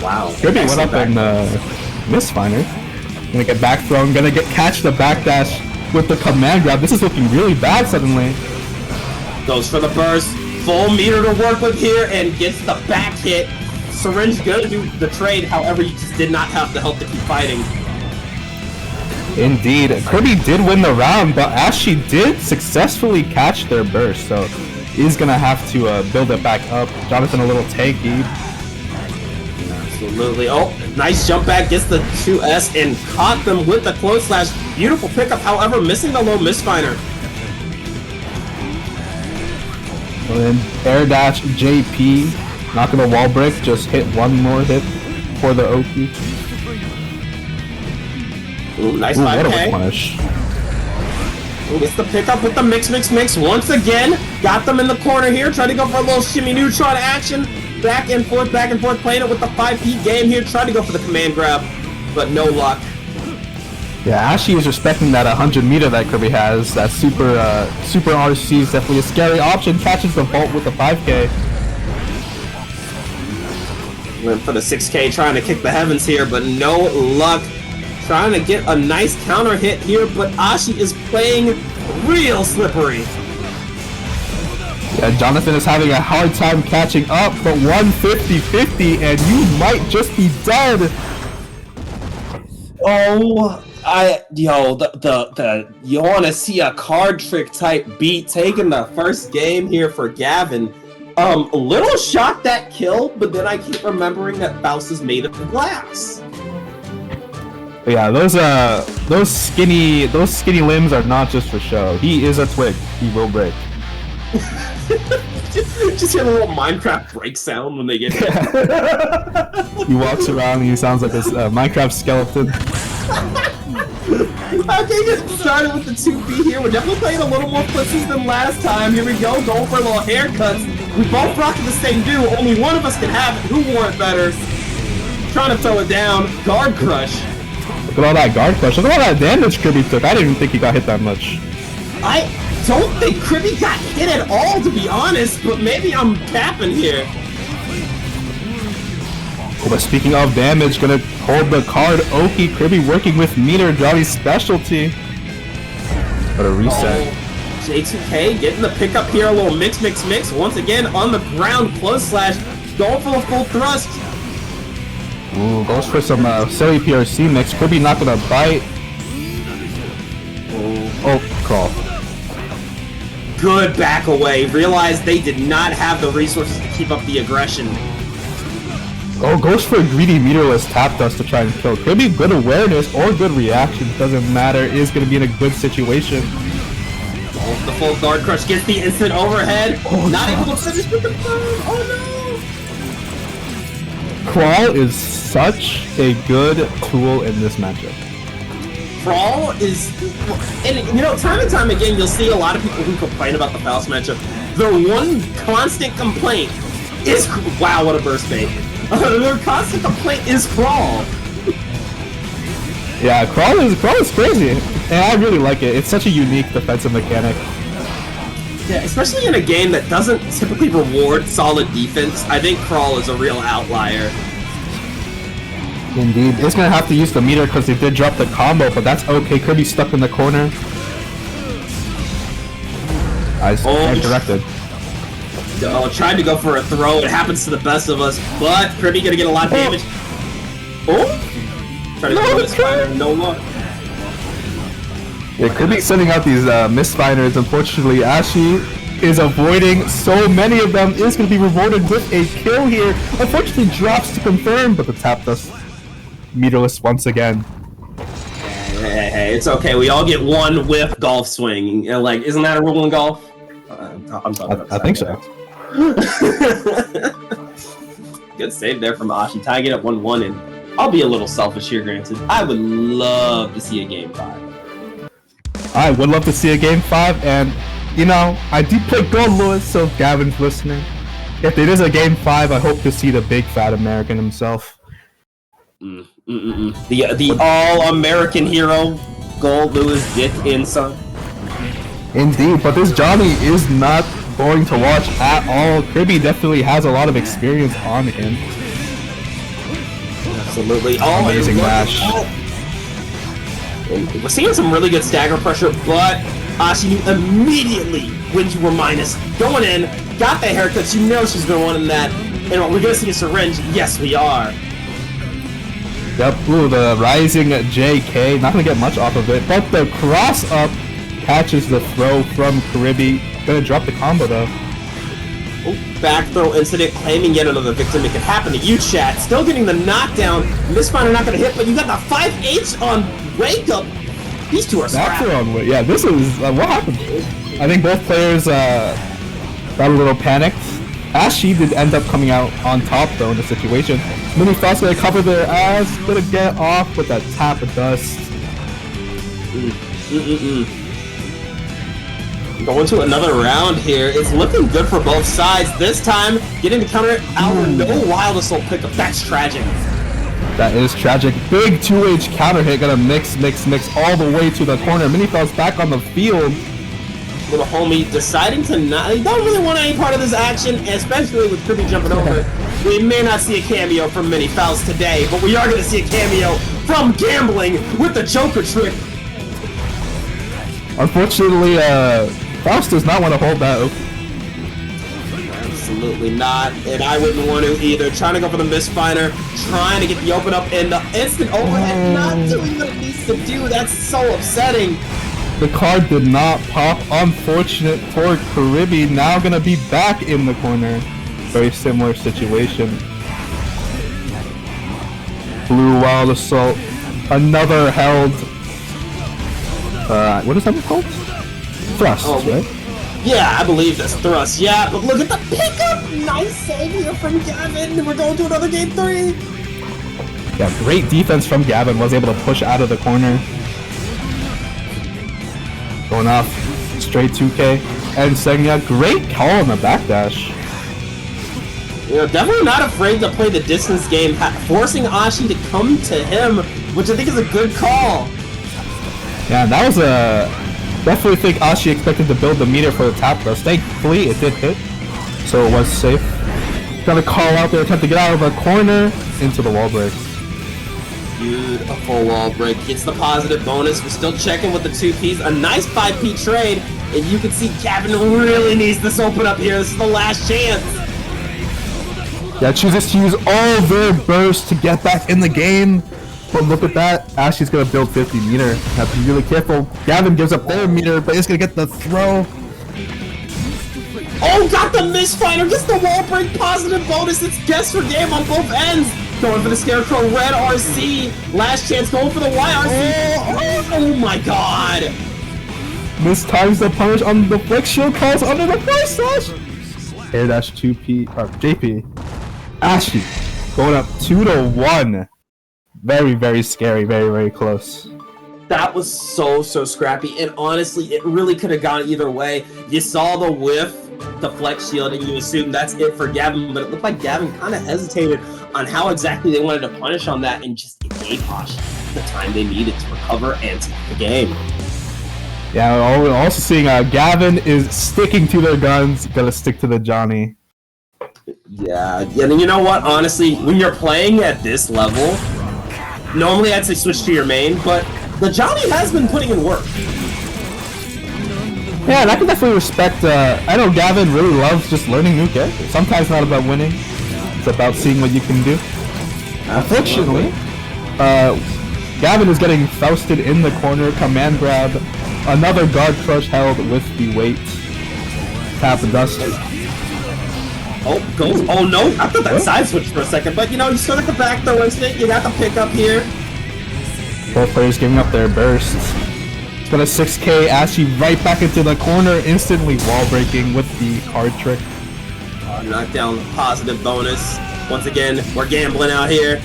Wow. Kribby went up and misfiner. Gonna get back thrown. Gonna catch the backdash with the command grab. This is looking really bad suddenly. Goes for the burst. Full meter to work with here and gets the back hit. Syringe gonna do the trade. However, you just did not have the help to keep fighting. Indeed. Kribby did win the round, but Ashy did successfully catch their burst. So he's gonna have to build it back up. Jonathan a little tanky. Absolutely. Oh, nice jump back, gets the 2S and caught them with the close slash. Beautiful pickup, however, missing the low misfire. And then air dash JP, not gonna wall break, just hit one more hit for the Oki. Ooh, nice Ooh, 5K. what a punish. Gets the pickup with the mix once again. Got them in the corner here. Trying to go for a little shimmy neutron action. Back and forth, playing it with the 5P game here. Trying to go for the command grab, but no luck. Yeah, Ashy is respecting that 100 meter that Kirby has. That super RC is definitely a scary option. Catches the vault with the 5K. Went for the 6K, trying to kick the heavens here, but no luck. Trying to get a nice counter hit here, but Ashi is playing real slippery. Yeah, Jonathan is having a hard time catching up, but 150-50, and you might just be dead. Oh, you want to see a card trick type beat taking the first game here for Gavin. A little shocked that kill, but then I keep remembering that Faust is made of glass. Yeah, those skinny limbs are not just for show. He is a twig. He will break. just hear a little Minecraft break sound when they get hit. He walks around and he sounds like a Minecraft skeleton. Okay, get started with the 2B here. We're definitely playing a little more pussies than last time. Here we go, going for a little haircuts. We both rocking the same do. Only one of us can have it. Who wore it better? Trying to throw it down. Guard crush. Look at all that guard crush. Look at all that damage Kirby took. I didn't even think he got hit that much. I don't think Kirby got hit at all, to be honest, but maybe I'm capping here. Oh, but speaking of damage, gonna hold the card. Oki, Kirby working with meter, Johnny's specialty. But a reset. Oh, J2K getting the pickup here, a little mix. Once again, on the ground, close slash, going for a full thrust. Ooh, goes for some silly PRC mix. Kirby not gonna bite. Oh, crawl. Good back away. Realized they did not have the resources to keep up the aggression. Oh, goes for a greedy meterless tap dust to try and kill. Kirby, good awareness or good reaction, doesn't matter, is gonna be in a good situation. Oh, the full guard crush gets the instant overhead. Oh, not able to finish with the burn. Oh no! Crawl is such a good tool in this matchup. Crawl is, and you know, time and time again, you'll see a lot of people who complain about the Faust matchup. Their one constant complaint is, wow, what a burst bait. Their constant complaint is Crawl. Yeah, Crawl is crazy, and I really like it. It's such a unique defensive mechanic. Yeah, especially in a game that doesn't typically reward solid defense. I think Crawl is a real outlier. Indeed. It's gonna have to use the meter because they did drop the combo, but that's okay. Kirby's stuck in the corner. I directed. Oh, tried to go for a throw. It happens to the best of us, but Kirby gonna get a lot of damage. Oh! Trying to throw this fire, no luck. Yeah, Kirby's sending out these misfinders. Unfortunately, Ashi is avoiding so many of them. Is going to be rewarded with a kill here. Unfortunately, drops to confirm, but the tap dust meterless once again. Hey, it's okay. We all get one whiff golf swing. You know, like, isn't that a rule in golf? I think so. Good save there from Ashi. Tying it at 1-1, and I'll be a little selfish here, granted. I would love to see a game 5. I would love to see a game 5, and you know, I do play Gold Lewis, so if Gavin's listening, if it is a game 5, I hope to see the big fat American himself. The all-American hero, Gold Lewis Dick Inson. Indeed, but this Johnny is not boring to watch at all. Kirby definitely has a lot of experience on him. Absolutely. Amazing mash. We're seeing some really good stagger pressure, but Ashi immediately wins you were minus. Going in, got the haircuts, you know she's been wanting that. And we're gonna see a syringe. Yes, we are. Yep, ooh, the rising JK, not gonna get much off of it, but the cross up catches the throw from Kirby. Gonna drop the combo though. Back throw incident, claiming yet another victim. It could happen to you, chat. Still getting the knockdown. Misfire not going to hit, but you got the 5H on Wake Up. These two are scrapping. Yeah, this is what happened. I think both players got a little panicked. Ashy did end up coming out on top though in the situation. Mini Faust gonna cover their ass, gonna get off with that tap of dust. Going to another round here. It's looking good for both sides. This time, getting the counter out with no Wild Assault pickup. That's tragic. That is tragic. Big 2H counter hit, gonna mix all the way to the corner. Mini Faust back on the field. Little homie deciding to not, he don't really want any part of this action, especially with Kirby jumping over. We may not see a cameo from Mini Faust today, but we are going to see a cameo from Gambling with the Joker trick. Unfortunately, Faust does not want to hold that open. Absolutely not, and I wouldn't want to either. Trying to go for the Misfire, trying to get the open up, and the instant overhead, not doing what it needs to do. That's so upsetting. The card did not pop. Unfortunate for Caribbean. Now gonna be back in the corner. Very similar situation. Blue Wild Assault. Another held. What is that called? Thrust, right? Yeah, I believe that's Thrust. Yeah, but look at the pickup. Nice save here from Gavin. We're going to another game 3. Yeah, great defense from Gavin. Was able to push out of the corner. Going off straight 2K. And Senya, great call on the backdash. You know, definitely not afraid to play the distance game, forcing Ashi to come to him, which I think is a good call. Yeah, that was a... Definitely think Ashi expected to build the meter for the tap thrust. Thankfully, it did hit, so it was safe. Gonna call out there, attempt to get out of the corner into the wall break. Beautiful wall break. Gets the positive bonus. We're still checking with the 2Ps. A nice 5P trade. And you can see Gavin really needs this open up here. This is the last chance. Yeah, chooses to use all their bursts to get back in the game. But look at that. Ashley's going to build 50 meter. Have to be really careful. Gavin gives up their meter, but he's going to get the throw. Oh, got the Misfire. Gets the wall break positive bonus. It's guess for game on both ends. Going for the Scarecrow Red RC. Last chance going for the YRC. Oh my god. Mistimes the punish on the flick shield, calls under the force slash. Air dash 2P, JP. Ashley going up 2-1. Very, very scary. Very, very close. That was so scrappy. And honestly, it really could have gone either way. You saw the whiff, the flex shield, and you assumed that's it for Gavin. But it looked like Gavin kind of hesitated on how exactly they wanted to punish on that, and just gave Ashi the time they needed to recover and take the game. Yeah, we're also seeing Gavin is sticking to their guns, gonna stick to the Johnny. Yeah, and you know what? Honestly, when you're playing at this level, normally I'd say switch to your main, but the Johnny has been putting in work. Yeah, and I can definitely respect, I know Gavin really loves just learning new characters. Sometimes not about winning, it's about seeing what you can do. Unfortunately, Gavin is getting Fausted in the corner, command grab, another guard crush held with the weight. Tap and dust. Oh, goes, oh no, I thought that side switched for a second, but you know, you still got the back throw instant, you got the pickup here. Both players giving up their bursts. It's got a 6K, Ashy right back into the corner, instantly wall breaking with the card trick. Knockdown positive bonus. Once again, we're gambling out here.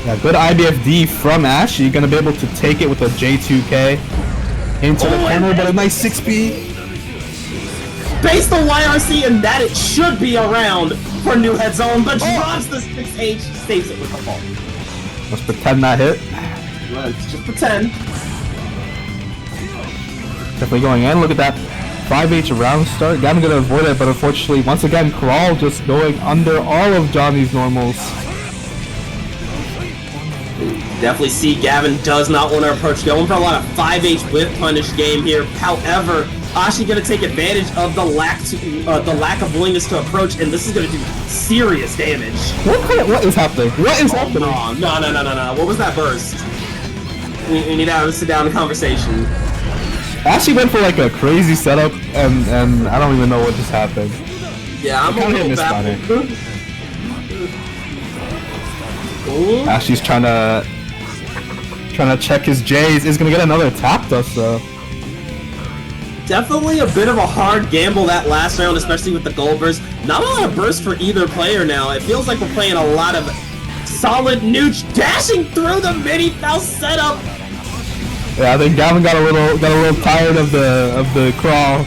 Yeah, good IBFD from Ashy, gonna be able to take it with a J2K into the corner, but a nice 6P. Base the YRC, and that it should be around for New Head Zone, but drops the 6H, saves it with the fall. Let's pretend that hit. Let's just pretend. Definitely going in. Look at that 5H round start. Gavin gonna avoid it, but unfortunately, once again, Crawl just going under all of Johnny's normals. Definitely see Gavin does not want to approach. Going for a lot of 5H whip punish game here. However, Ashi gonna take advantage of the lack of willingness to approach, and this is gonna do serious damage. What is happening? What is happening? No. What was that burst? We need to have a sit-down conversation. Ashi went for like a crazy setup, and I don't even know what just happened. Yeah, I'm a little baffled. Ashley's trying to check his J's. Is gonna get another tap dust though. Definitely a bit of a hard gamble that last round, especially with the gold burst. Not a lot of burst for either player now. It feels like we're playing a lot of solid nooch dashing through the mini Faust setup. Yeah, I think Gavin got a little tired of the crawl.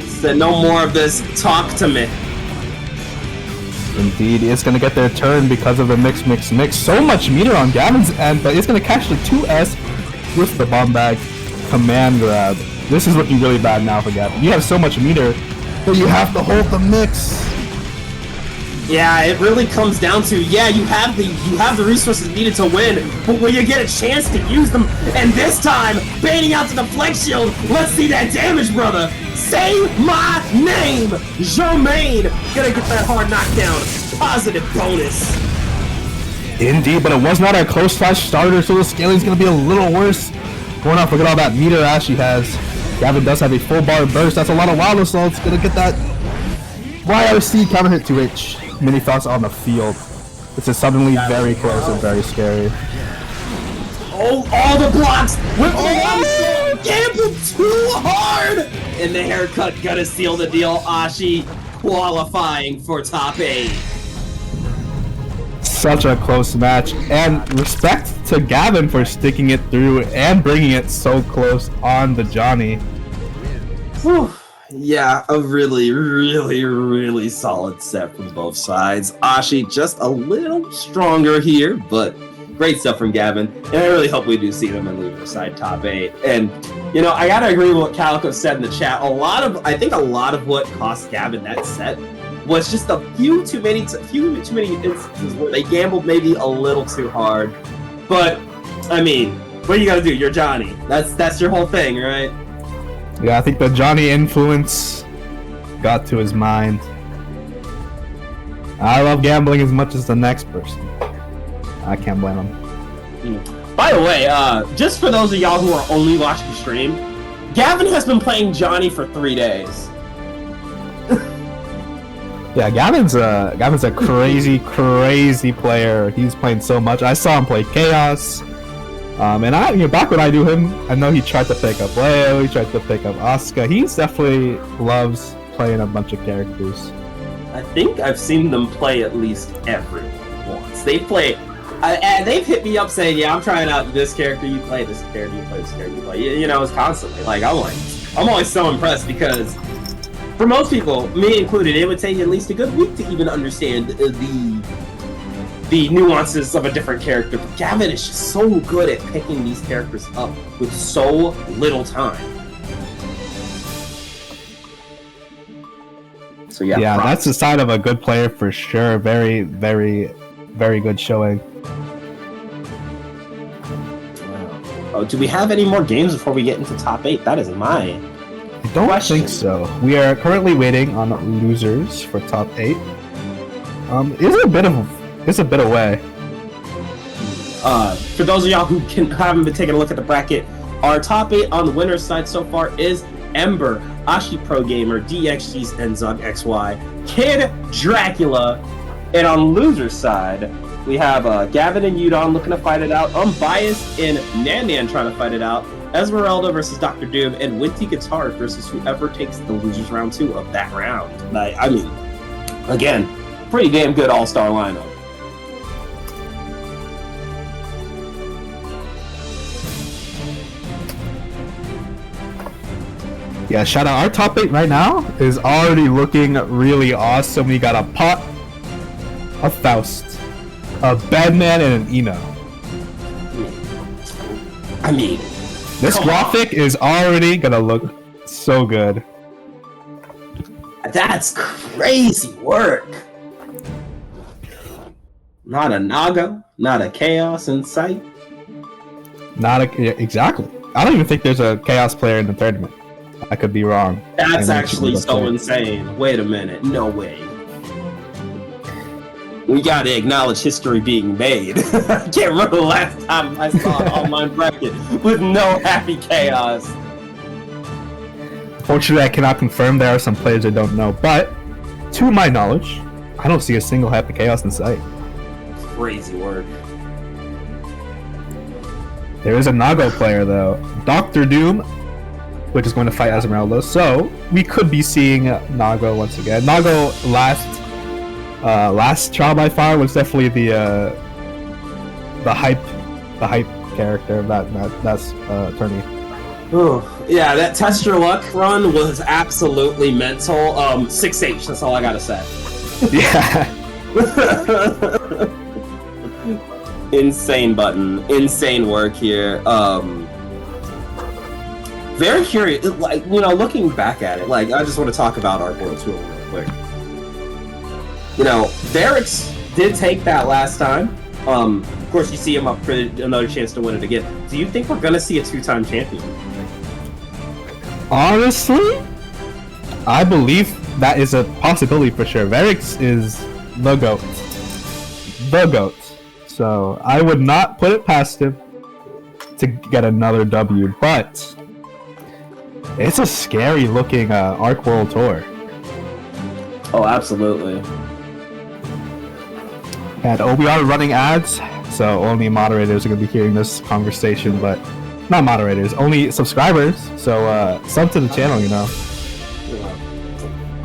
Said no more of this. Talk to me. Indeed, it's gonna get their turn because of the mix. So much meter on Gavin's end, but it's gonna catch the 2S with the bomb bag command grab. This is looking really bad now for Gavin. You have so much meter, but you have to hold the mix. Yeah, it really comes down to, yeah, you have the resources needed to win, but will you get a chance to use them? And this time, baiting out to the flex shield. Let's see that damage, brother. Say my name, Jermaine. Gonna get that hard knockdown. Positive bonus. Indeed, but it was not a close flash starter, so the scaling's gonna be a little worse. Going off, look at all that meter Ashy has. Gavin does have a full bar burst. That's a lot of wild assaults. Gonna get that YRC counter hit 2H. Mini Faust on the field. This is suddenly very close and very scary. Oh, all the blocks with the gambled too hard! And the haircut gonna seal the deal. Ashi qualifying for top 8. Such a close match, and respect to Gavin for sticking it through and bringing it so close on the Johnny. Whew. Yeah, a really solid set from both sides. Ashi just a little stronger here, but great stuff from Gavin. And I really hope we do see them in loser side top 8. And you know, I gotta agree with what Calico said in the chat. I think a lot of what cost Gavin that set was just a few too many instances where they gambled maybe a little too hard. But I mean, what you gotta do? You're Johnny. That's your whole thing, right? Yeah, I think the Johnny influence got to his mind. I love gambling as much as the next person. I can't blame him. By the way, just for those of y'all who are only watching the stream, Gavin has been playing Johnny for 3 days. Yeah, Gavin's a crazy player. He's playing so much. I saw him play Chaos. And back when I knew him, I know he tried to pick up Leo, he tried to pick up Asuka. He definitely loves playing a bunch of characters. I think I've seen them play at least everyone once. They play, and they've hit me up saying, "Yeah, I'm trying out this character. You play this character. You play this character. You play." You know, it's constantly like I'm always so impressed because for most people, me included, it would take at least a good week to even understand the nuances of a different character. But Gavin is just so good at picking these characters up with so little time. So yeah, that's the sign of a good player for sure. Very good showing. Oh, do we have any more games before we get into top 8? That is my I don't think so. We are currently waiting on losers for top 8. It's a bit away. For those of y'all who haven't been taking a look at the bracket, our top 8 on the winner's side so far is Ember, Ashiprogamer, DXG's EnzogXY, KidDracula, and on loser's side, we have Gavin and Udon looking to fight it out, Unbiased and NanNan trying to fight it out, Ezmarelda versus DrDoom, and Winty Guitar versus whoever takes the losers round 2 of that round. I mean, again, pretty damn good all-star lineup. Yeah, shout out. Our top 8 right now is already looking really awesome. We got a Pot, a Faust, a Bedman, and an Eno. I mean, this graphic is already gonna look so good. That's crazy work. Not a Naga, not a Chaos in sight. Exactly. I don't even think there's a Chaos player in the tournament. I could be wrong. That's actually so insane. Wait a minute. No way. We gotta acknowledge history being made. I can't remember the last time I saw an online bracket with no happy Chaos. Fortunately, I cannot confirm. There are some players I don't know, but to my knowledge, I don't see a single Happy Chaos in sight. Crazy work. There is a Nago player though, DrDoom, which is going to fight Ezmarelda. So we could be seeing Nago once again. Nago last trial by fire was definitely the hype character of that's tourney. Ooh, yeah, that test your luck run was absolutely mental. 6H, that's all I gotta say. Yeah. Insane button, insane work here. Very curious, like, you know, looking back at it, like, I just want to talk about Arc World 2 real quick. You know, Varix did take that last time. Of course, you see him up for another chance to win it again. Do you think we're gonna see a 2-time champion? Honestly, I believe that is a possibility for sure. Varix is the GOAT. The GOAT. So I would not put it past him to get another W, but it's a scary looking Arc World Tour. Oh, absolutely. And we are running ads, so only moderators are going to be hearing this conversation, but not moderators, only subscribers. So sub to the channel, you know.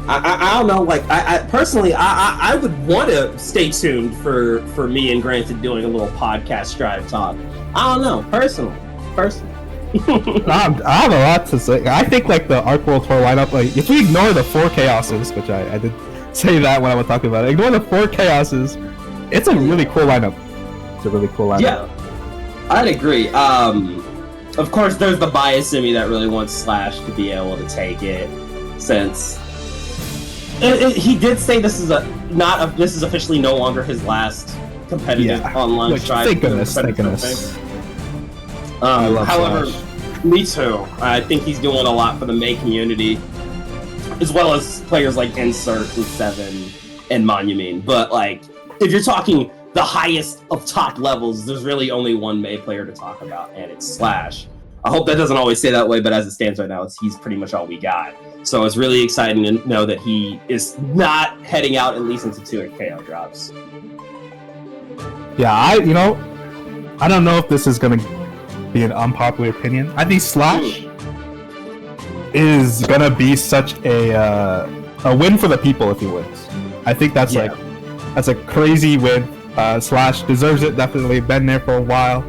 I don't know, like, I personally, I would want to stay tuned for me and Granted doing a little podcast drive talk. I don't know, personally. I have a lot to say. I think, like, the Arc World Tour lineup, like, if we ignore the 4 Chaoses, which I did say that when I was talking about it, ignore the 4 Chaoses, it's a really cool lineup. It's a really cool lineup. Yeah, I'd agree. Of course, there's the bias in me that really wants Slash to be able to take it, since he did say this is this is officially no longer his last competitive online strive. Thank goodness. However, Slash. Me too. I think he's doing a lot for the May community, as well as players like Insert and Seven and Monument. But, like, if you're talking the highest of top levels, there's really only one May player to talk about, and it's Slash. I hope that doesn't always stay that way, but as it stands right now, he's pretty much all we got. So it's really exciting to know that he is not heading out at least into 2 KO drops. Yeah, I don't know if this is gonna be an unpopular opinion. I think Slash is gonna be such a win for the people if he wins. I think that's that's a crazy win. Slash deserves it, definitely. Been there for a while.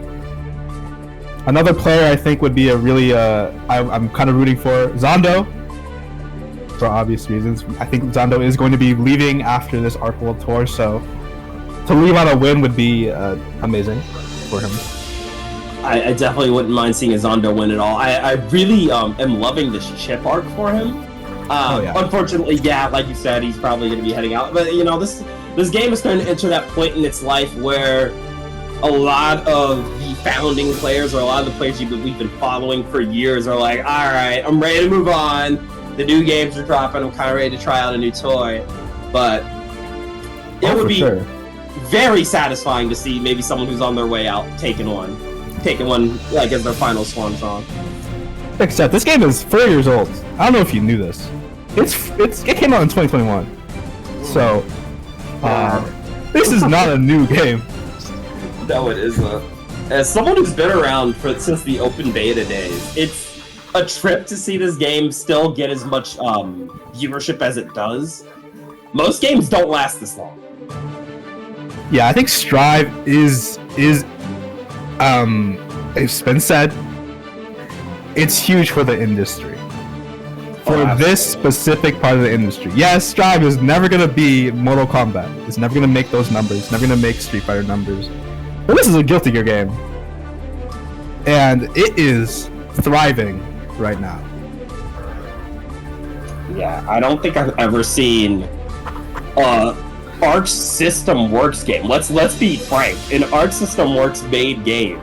Another player I think would be a really I'm kind of rooting for Zondo, for obvious reasons. I think Zondo is going to be leaving after this Arc World Tour, so to leave on a win would be amazing for him. I definitely wouldn't mind seeing a Zondo win at all. I really am loving this chip arc for him. Unfortunately, like you said, he's probably going to be heading out. But, you know, this game is starting to enter that point in its life where a lot of the founding players, or a lot of the players we've been following for years, are like, all right, I'm ready to move on. The new games are dropping. I'm kind of ready to try out a new toy. But it would be very satisfying to see maybe someone who's on their way out taking one like as their final swan song. Except this game is 4 years old. I don't know if you knew this. It came out in 2021. So this is not a new game. No, it isn't. As someone who's been around since the open beta days, it's a trip to see this game still get as much viewership as it does. Most games don't last this long. Yeah, I think Strive is it's been said, it's huge for the industry. For this specific part of the industry. Yes, Strive is never gonna be Mortal Kombat. It's never gonna make those numbers. It's never gonna make Street Fighter numbers. But this is a Guilty Gear game. And it is thriving right now. Yeah, I don't think I've ever seen Arc System Works game. Let's be frank. An Arc System Works made game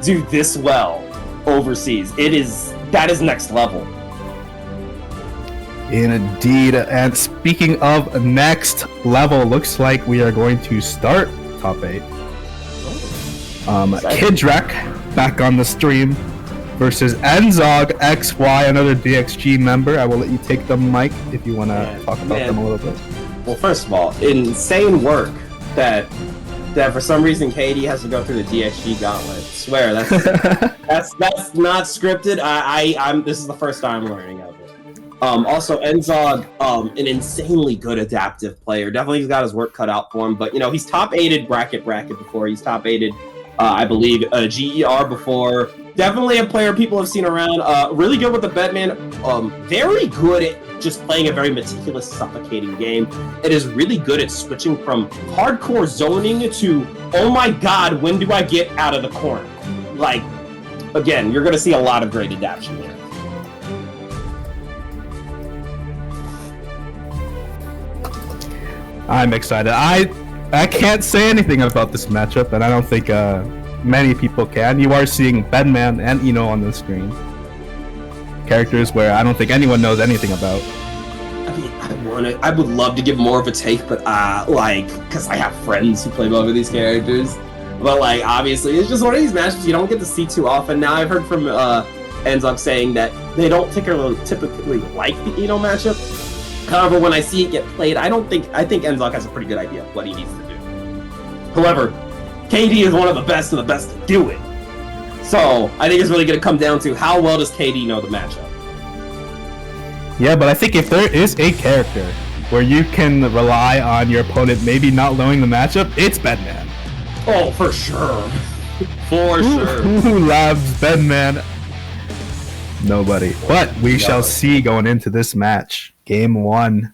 do this well overseas. That is next level. Indeed. And speaking of next level, looks like we are going to start top 8. KidDracula back on the stream versus EnzogXY, another DXG member. I will let you take the mic if you want to talk about them a little bit. Well, first of all, insane work that for some reason KD has to go through the DXG gauntlet. I swear that's not scripted. This is the first time I'm learning of it. Also, Enzog, an insanely good adaptive player. Definitely he's got his work cut out for him. But, you know, he's top-aided bracket before. He's top-aided, I believe, GER before. Definitely a player people have seen around. Really good with the Bedman. Very good at just playing a very meticulous, suffocating game. It is really good at switching from hardcore zoning to, oh my god, when do I get out of the corner? Like, again, you're going to see a lot of great adaptation here. I'm excited. I can't say anything about this matchup, and I don't think many people can. You are seeing Bedman and Eno on the screen. Characters where I don't think anyone knows anything about. I mean, I would love to give more of a take, but like, because I have friends who play both of these characters. But like, obviously, it's just one of these matches you don't get to see too often. Now I've heard from Enzog saying that they don't typically like the Eno matchup. However, when I see it get played, I think Enzog has a pretty good idea of what he needs to do. However, KD is one of the best to do it. So I think it's really going to come down to how well does KD know the matchup. Yeah, but I think if there is a character where you can rely on your opponent maybe not knowing the matchup, it's Bedman. Oh, for sure. For sure. Who loves Bedman? Nobody. But we shall see going into this match. Game 1.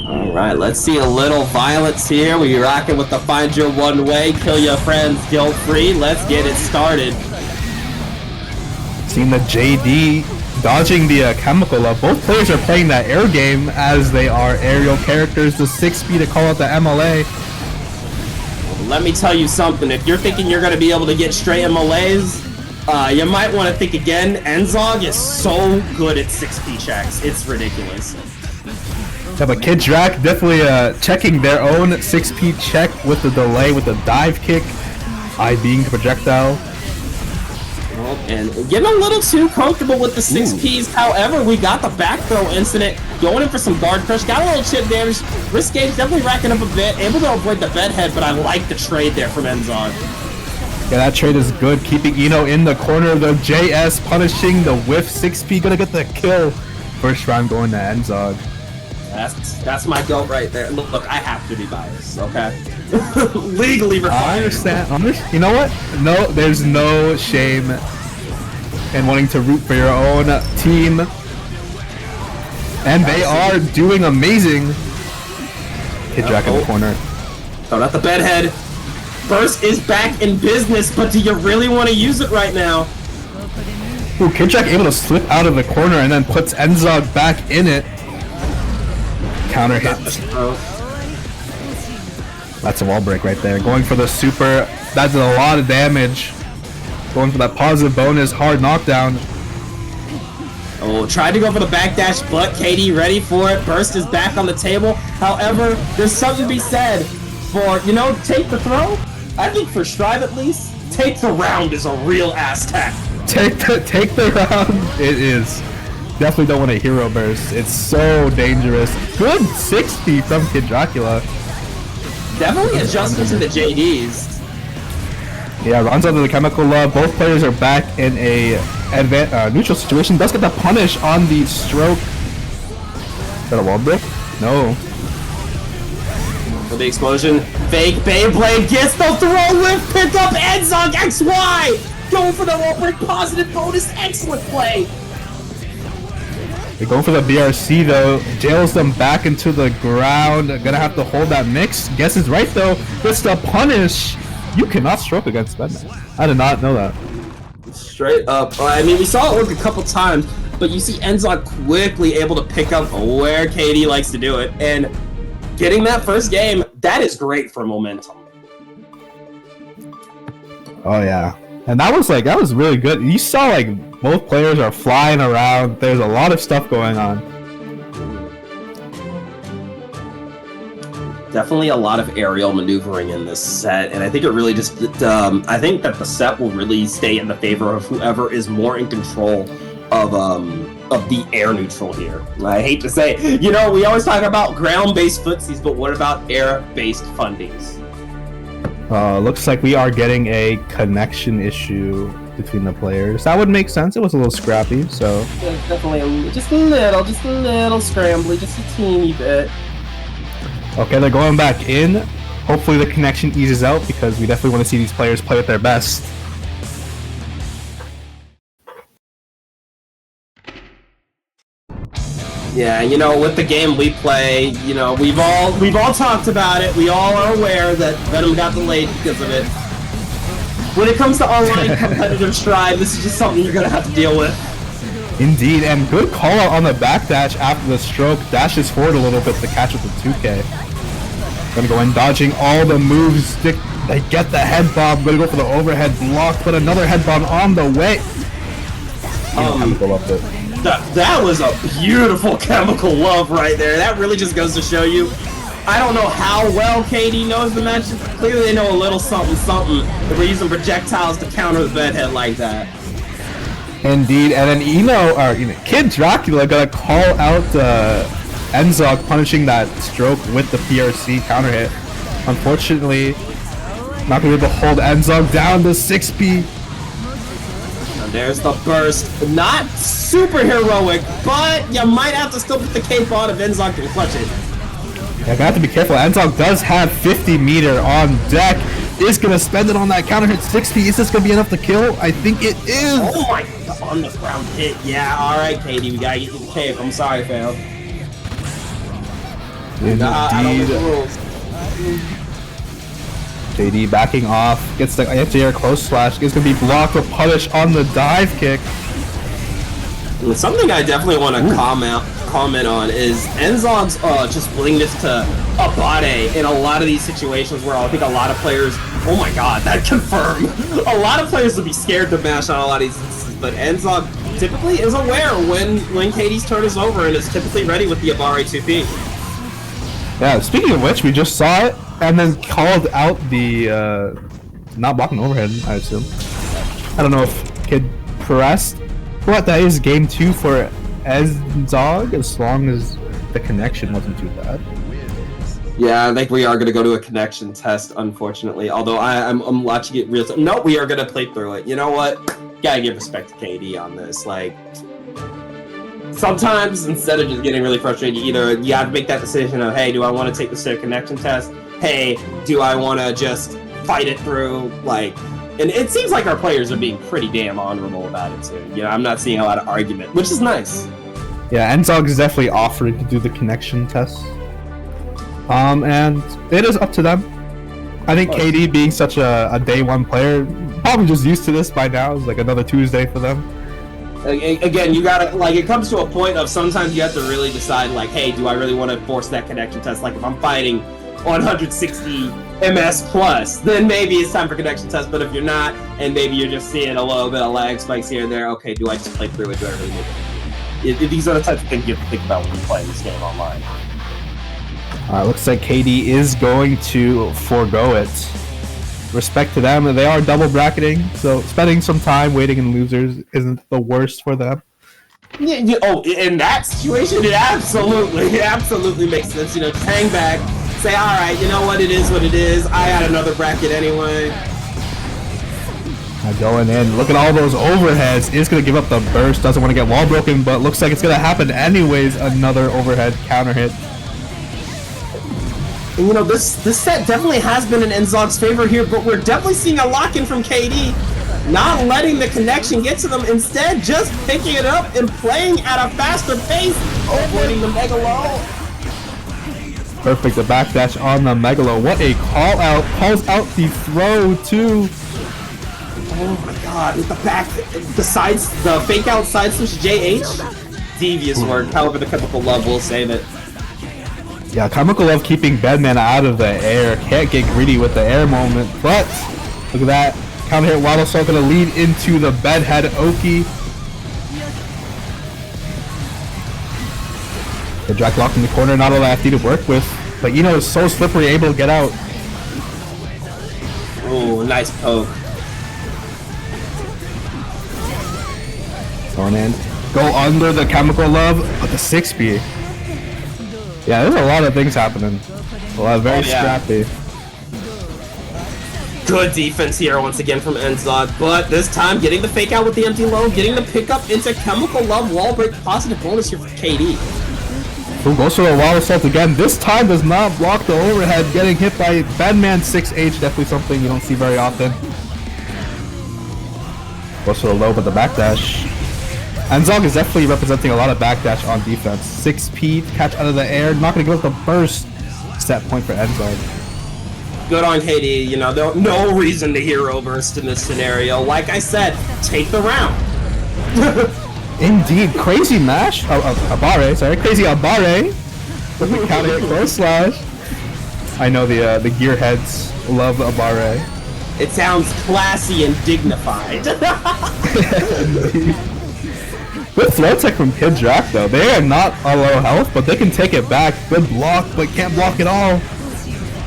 Alright, let's see a little violence here. We rocking with the find your one way, kill your friends guilt-free. Let's get it started. Seeing the JD dodging the chemical love. Both players are playing that air game as they are aerial characters. The 6B to call out the MLA. Let me tell you something. If you're thinking you're going to be able to get straight MLAs, you might want to think again. Enzog is so good at 6P checks. It's ridiculous. Yeah, but KidDracula definitely checking their own 6P check with the delay with the dive kick, IBing the projectile. Well, and getting a little too comfortable with the 6Ps. However, we got the back throw incident, going in for some guard crush, got a little chip damage. Wrist gauge definitely racking up a bit, able to avoid the bed head, but I like the trade there from Enzog. Yeah, that trade is good, keeping Eno in the corner of the JS, punishing the whiff. 6P gonna get the kill. First round going to Enzog. That's my goat right there. Look, I have to be biased, okay? Legally required. I understand. You know what? No, there's no shame in wanting to root for your own team. And they are doing amazing. KidDracula in the corner. Oh, not the bedhead. Burst is back in business, but do you really want to use it right now? Ooh, KidDracula able to slip out of the corner and then puts Enzog back in it. Counter hit. That's a wall break right there. Going for the super. That's a lot of damage. Going for that positive bonus. Hard knockdown. Oh, tried to go for the backdash, but KD ready for it. Burst is back on the table. However, there's something to be said for, you know, take the throw. I think for Strive at least, take the round is a real ass tack. Take the round. It is. Definitely don't want a hero burst. It's so dangerous. Good 60 from KidDracula. Definitely adjusting to the JDs. Yeah, runs onto the chemical love. Both players are back in a neutral situation. Does get the punish on the stroke. Is that a wall break? No. For the explosion, fake Beyblade gets the throw lift, pick up EnzogXY! Going for the wall break, positive bonus, excellent play! They're going for the BRC though, jails them back into the ground. Gonna have to hold that mix. Guess is right though. It's the punish. You cannot stroke against Bedman. I did not know that. Straight up. I mean, we saw it work a couple times, but you see Enzog quickly able to pick up where KD likes to do it, and getting that first game, that is great for momentum. Oh yeah. And that was really good. You saw like both players are flying around. There's a lot of stuff going on. Definitely a lot of aerial maneuvering in this set, and I think it really just, I think that the set will really stay in the favor of whoever is more in control of of the air neutral here. I hate to say it. You know, we always talk about ground-based footsies, but what about air-based fundies? Looks like we are getting a connection issue between the players. That would make sense. It was a little scrappy, so... Yeah, definitely just a little scrambly, just a teeny bit. Okay, they're going back in. Hopefully the connection eases out, because we definitely want to see these players play at their best. Yeah, you know, with the game we play, you know, we've all talked about it. We all are aware that Venom got delayed because of it. When it comes to online competitive Strive, this is just something you're gonna have to deal with. Indeed, and good call out on the backdash after the stroke. Dashes forward a little bit to catch with the 2K. Gonna go in dodging all the moves. They get the head bomb. Gonna go for the overhead block, but another head bomb on the way. That was a beautiful chemical love right there. That really just goes to show you. I don't know how well KD knows the match. Clearly they know a little something that we're using projectiles to counter the bedhead like that. Indeed, and then KidDracula gonna call out Enzog punishing that stroke with the PRC counter hit. Unfortunately, not gonna be able to hold Enzog down to 6P. And there's the burst. Not super heroic, but you might have to still put the cape on if Enzog can clutch it. Yeah, gotta have to be careful. Enzog does have 50 meter on deck. Is gonna spend it on that counter hit 6P. Is this gonna be enough to kill? I think it is. Oh my god, on the ground hit. Yeah, alright, KD, we gotta get you the cape. I'm sorry, fam. Indeed. I don't make the rules. JD backing off, gets the anti-air close slash, is going to be blocked with punish on the dive kick. Something I definitely want to comment on is Enzog's just willingness to abate in a lot of these situations where I think a lot of players, oh my god, that confirmed. A lot of players would be scared to mash on a lot of these instances, but Enzog typically is aware when KD's turn is over and is typically ready with the Abare 2P. Yeah, speaking of which, we just saw it and then called out the not blocking overhead, I assume. I don't know if Kid pressed, but that is game 2 for Enzog, as long as the connection wasn't too bad. Yeah, I think we are going to go to a connection test, unfortunately. Although I'm watching it real time. No, we are going to play through it. You know what? Gotta give respect to KD on this. Like, sometimes instead of just getting really frustrated, either you have to make that decision of, hey, do I want to take the connection test? Hey, do I want to just fight it through? Like, and it seems like our players are being pretty damn honorable about it too. You know, I'm not seeing a lot of argument, which is nice. Yeah, Enzog is definitely offering to do the connection test. And it is up to them. I think KD, being such a day one player, probably just used to this by now. It's like another Tuesday for them. Again, you gotta, like, it comes to a point of sometimes you have to really decide, like, hey, do I really want to force that connection test? Like, if I'm fighting 160 MS plus, then maybe it's time for connection test. But if you're not, and maybe you're just seeing a little bit of lag spikes here and there, okay, do I just play through it? Do I really make it? These are the types of things you have to think about when you're playing this game online. Looks like KD is going to forego it. Respect to them, they are double bracketing, so spending some time waiting in losers isn't the worst for them. Yeah, oh, in that situation, it absolutely makes sense. You know, just hang back, say, all right, you know what, it is what it is. I had another bracket anyway. Going in, look at all those overheads. Is going to give up the burst, doesn't want to get wall broken, but looks like it's going to happen anyways. Another overhead counter hit. And, you know, this set definitely has been in Enzog's favor here, but we're definitely seeing a lock-in from KD, not letting the connection get to them, instead just picking it up and playing at a faster pace, avoiding the Megalo. Perfect, the backdash on the Megalo. What a call out, calls out the throw too. Oh my god, with the back, the fake out side switch JH. Devious work, however the chemical love will save it. Yeah, Chemical Love keeping Bedman out of the air. Can't get greedy with the air moment, but look at that. Counter hit Waddle Salt going to lead into the bedhead Oki. The Drac locked in the corner, not a lot to work with. But Eno is so slippery, able to get out. Oh, nice poke. Going in. Go under the chemical love, but the 6B. Yeah, there's a lot of things happening. A lot of very scrappy. Good defense here once again from Enzog, but this time getting the fake out with the empty low, getting the pickup into chemical love wall break, positive bonus here for KD. Who goes for a wall assault again. This time does not block the overhead. Getting hit by Bedman 6H, definitely something you don't see very often. Goes for the low, but the backdash. Enzog is definitely representing a lot of backdash on defense. 6P, catch out of the air, not gonna give up the burst. Set point for Enzog. Good on KD, you know, no reason to hero burst in this scenario. Like I said, take the round. Indeed, crazy mash. Abare, sorry, crazy Abare with the counter hit cross slash. I know the gearheads love Abare. It sounds classy and dignified. Good throw tech from KidDracula though. They are not a low health, but they can take it back. Good block, but can't block it all.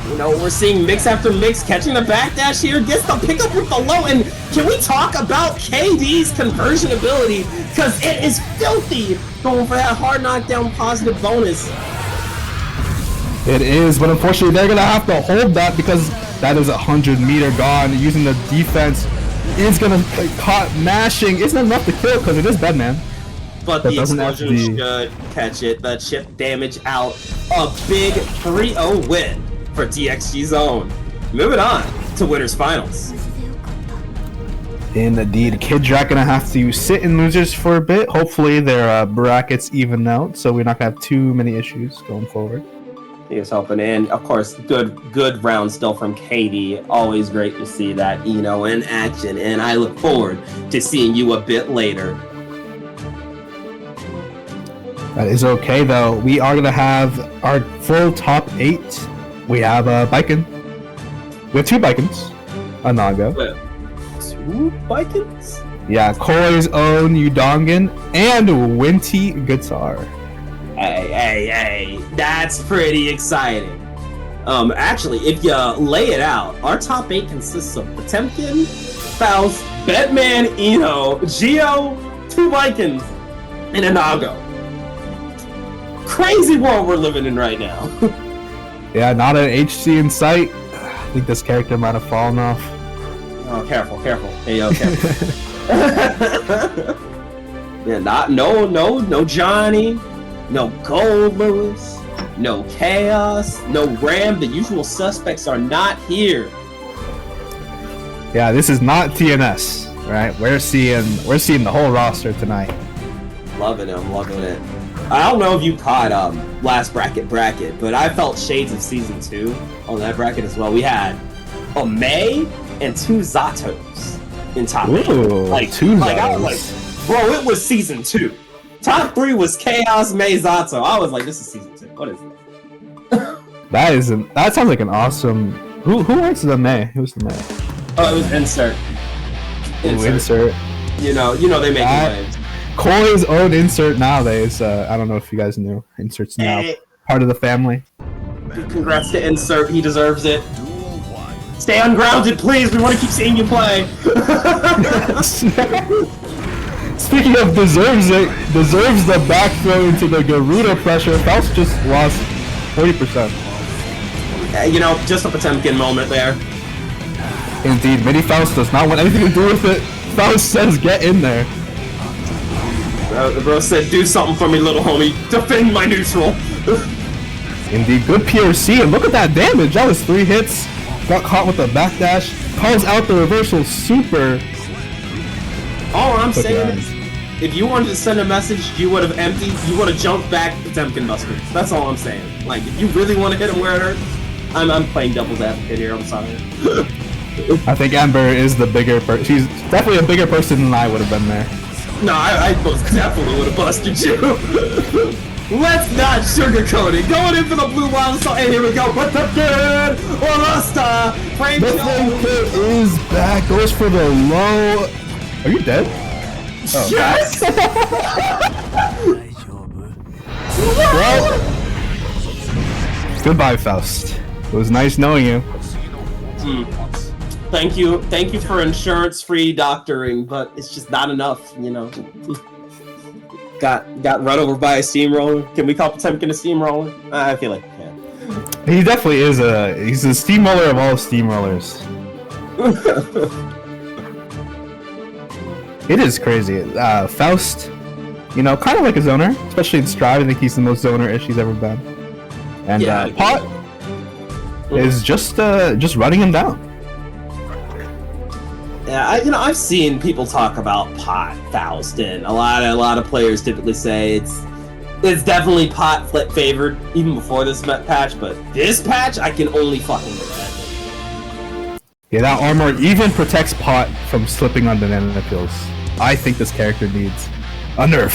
You know, we're seeing mix after mix, catching the backdash here, gets the pickup with the low, and can we talk about KD's conversion ability? Because it is filthy going for that hard knockdown positive bonus. It is, but unfortunately they're gonna have to hold that because that is 100-meter gone. Using the defense is gonna caught mashing. Isn't enough to kill because it is Bedman. But the explosion should catch it. The chip damage out. A big 3-0 win for DXG's own. Moving on to winners finals. Indeed, KidDracula gonna have to sit in losers for a bit. Hopefully their brackets even out, so we're not gonna have too many issues going forward. He is helping, and of course, good round still from KD. Always great to see that, you know, in action, and I look forward to seeing you a bit later. That is okay though. We are gonna have our full top 8. We have Biken. We have 2 Bikens. A Naga. Wait, 2 Bikens? Yeah, Koi's own Udongan and Winty Guitar. Hey, that's pretty exciting. Actually, if you lay it out, our top 8 consists of Potemkin, Faust, Bedman, Eno, Geo, 2 Vikings, and a Nago. Crazy world we're living in right now. Yeah, not an HC in sight. I think this character might have fallen off. Oh, careful. Hey, yo, careful. Yeah, no Johnny. No Gold Lewis, no Chaos, no Ram. The usual suspects are not here. Yeah, this is not TNS, right? We're seeing the whole roster tonight. Loving it. I don't know if you caught last bracket, but I felt shades of season 2 on that bracket as well. We had a May and 2 Zatos in top 8. Like 2 Zatos. I was like, bro, it was season 2. Top 3 was Chaos, May, Zato. I was like, this is season 2. What is this? That sounds like an awesome. Who writes the May? Who's the May? Oh, it was Insert. Insert. You know they make waves. Koi's own Insert nowadays. I don't know if you guys knew. Insert's now part of the family. Congrats to Insert. He deserves it. Stay ungrounded, please. We want to keep seeing you play. Speaking of deserves the back throw into the Garuda pressure. Faust just lost 40%. You know, just a Potemkin moment there. Indeed, Mini Faust does not want anything to do with it. Faust says, get in there. The bro said, do something for me, little homie. Defend my neutral. Indeed, good PRC, and look at that damage. That was 3 hits. Got caught with a backdash. Calls out the reversal super. All I'm saying is, if you wanted to send a message, you would have jumped back Potemkin Busters. That's all I'm saying. Like, if you really want to hit him where it hurts, I'm playing devil's advocate here, I'm sorry. I think Ember is the bigger person. She's definitely a bigger person than I would have been there. No, I most definitely would have busted you. Let's not sugarcoat it. Going in for the blue wild assault, and here we go. Potemkin or Rasta. The flame kit is back. Goes for the low. Are you dead? Oh. Yes! Well, goodbye, Faust. It was nice knowing you. Thank you for insurance-free doctoring, but it's just not enough, you know. got run over by a steamroller. Can we call Potemkin a steamroller? I feel like we can. He definitely is he's a steamroller of all steamrollers. It is crazy. Faust, you know, kind of like a zoner, especially in Stride. I think he's the most zoner-ish he's ever been. And Pot is just running him down. Yeah, I've seen people talk about Pot Faust, and a lot of players typically say it's definitely Pot flip favored even before this patch, but this patch I can only fucking defend it. Yeah, that armor even protects Pot from slipping on banana peels. I think this character needs a nerf.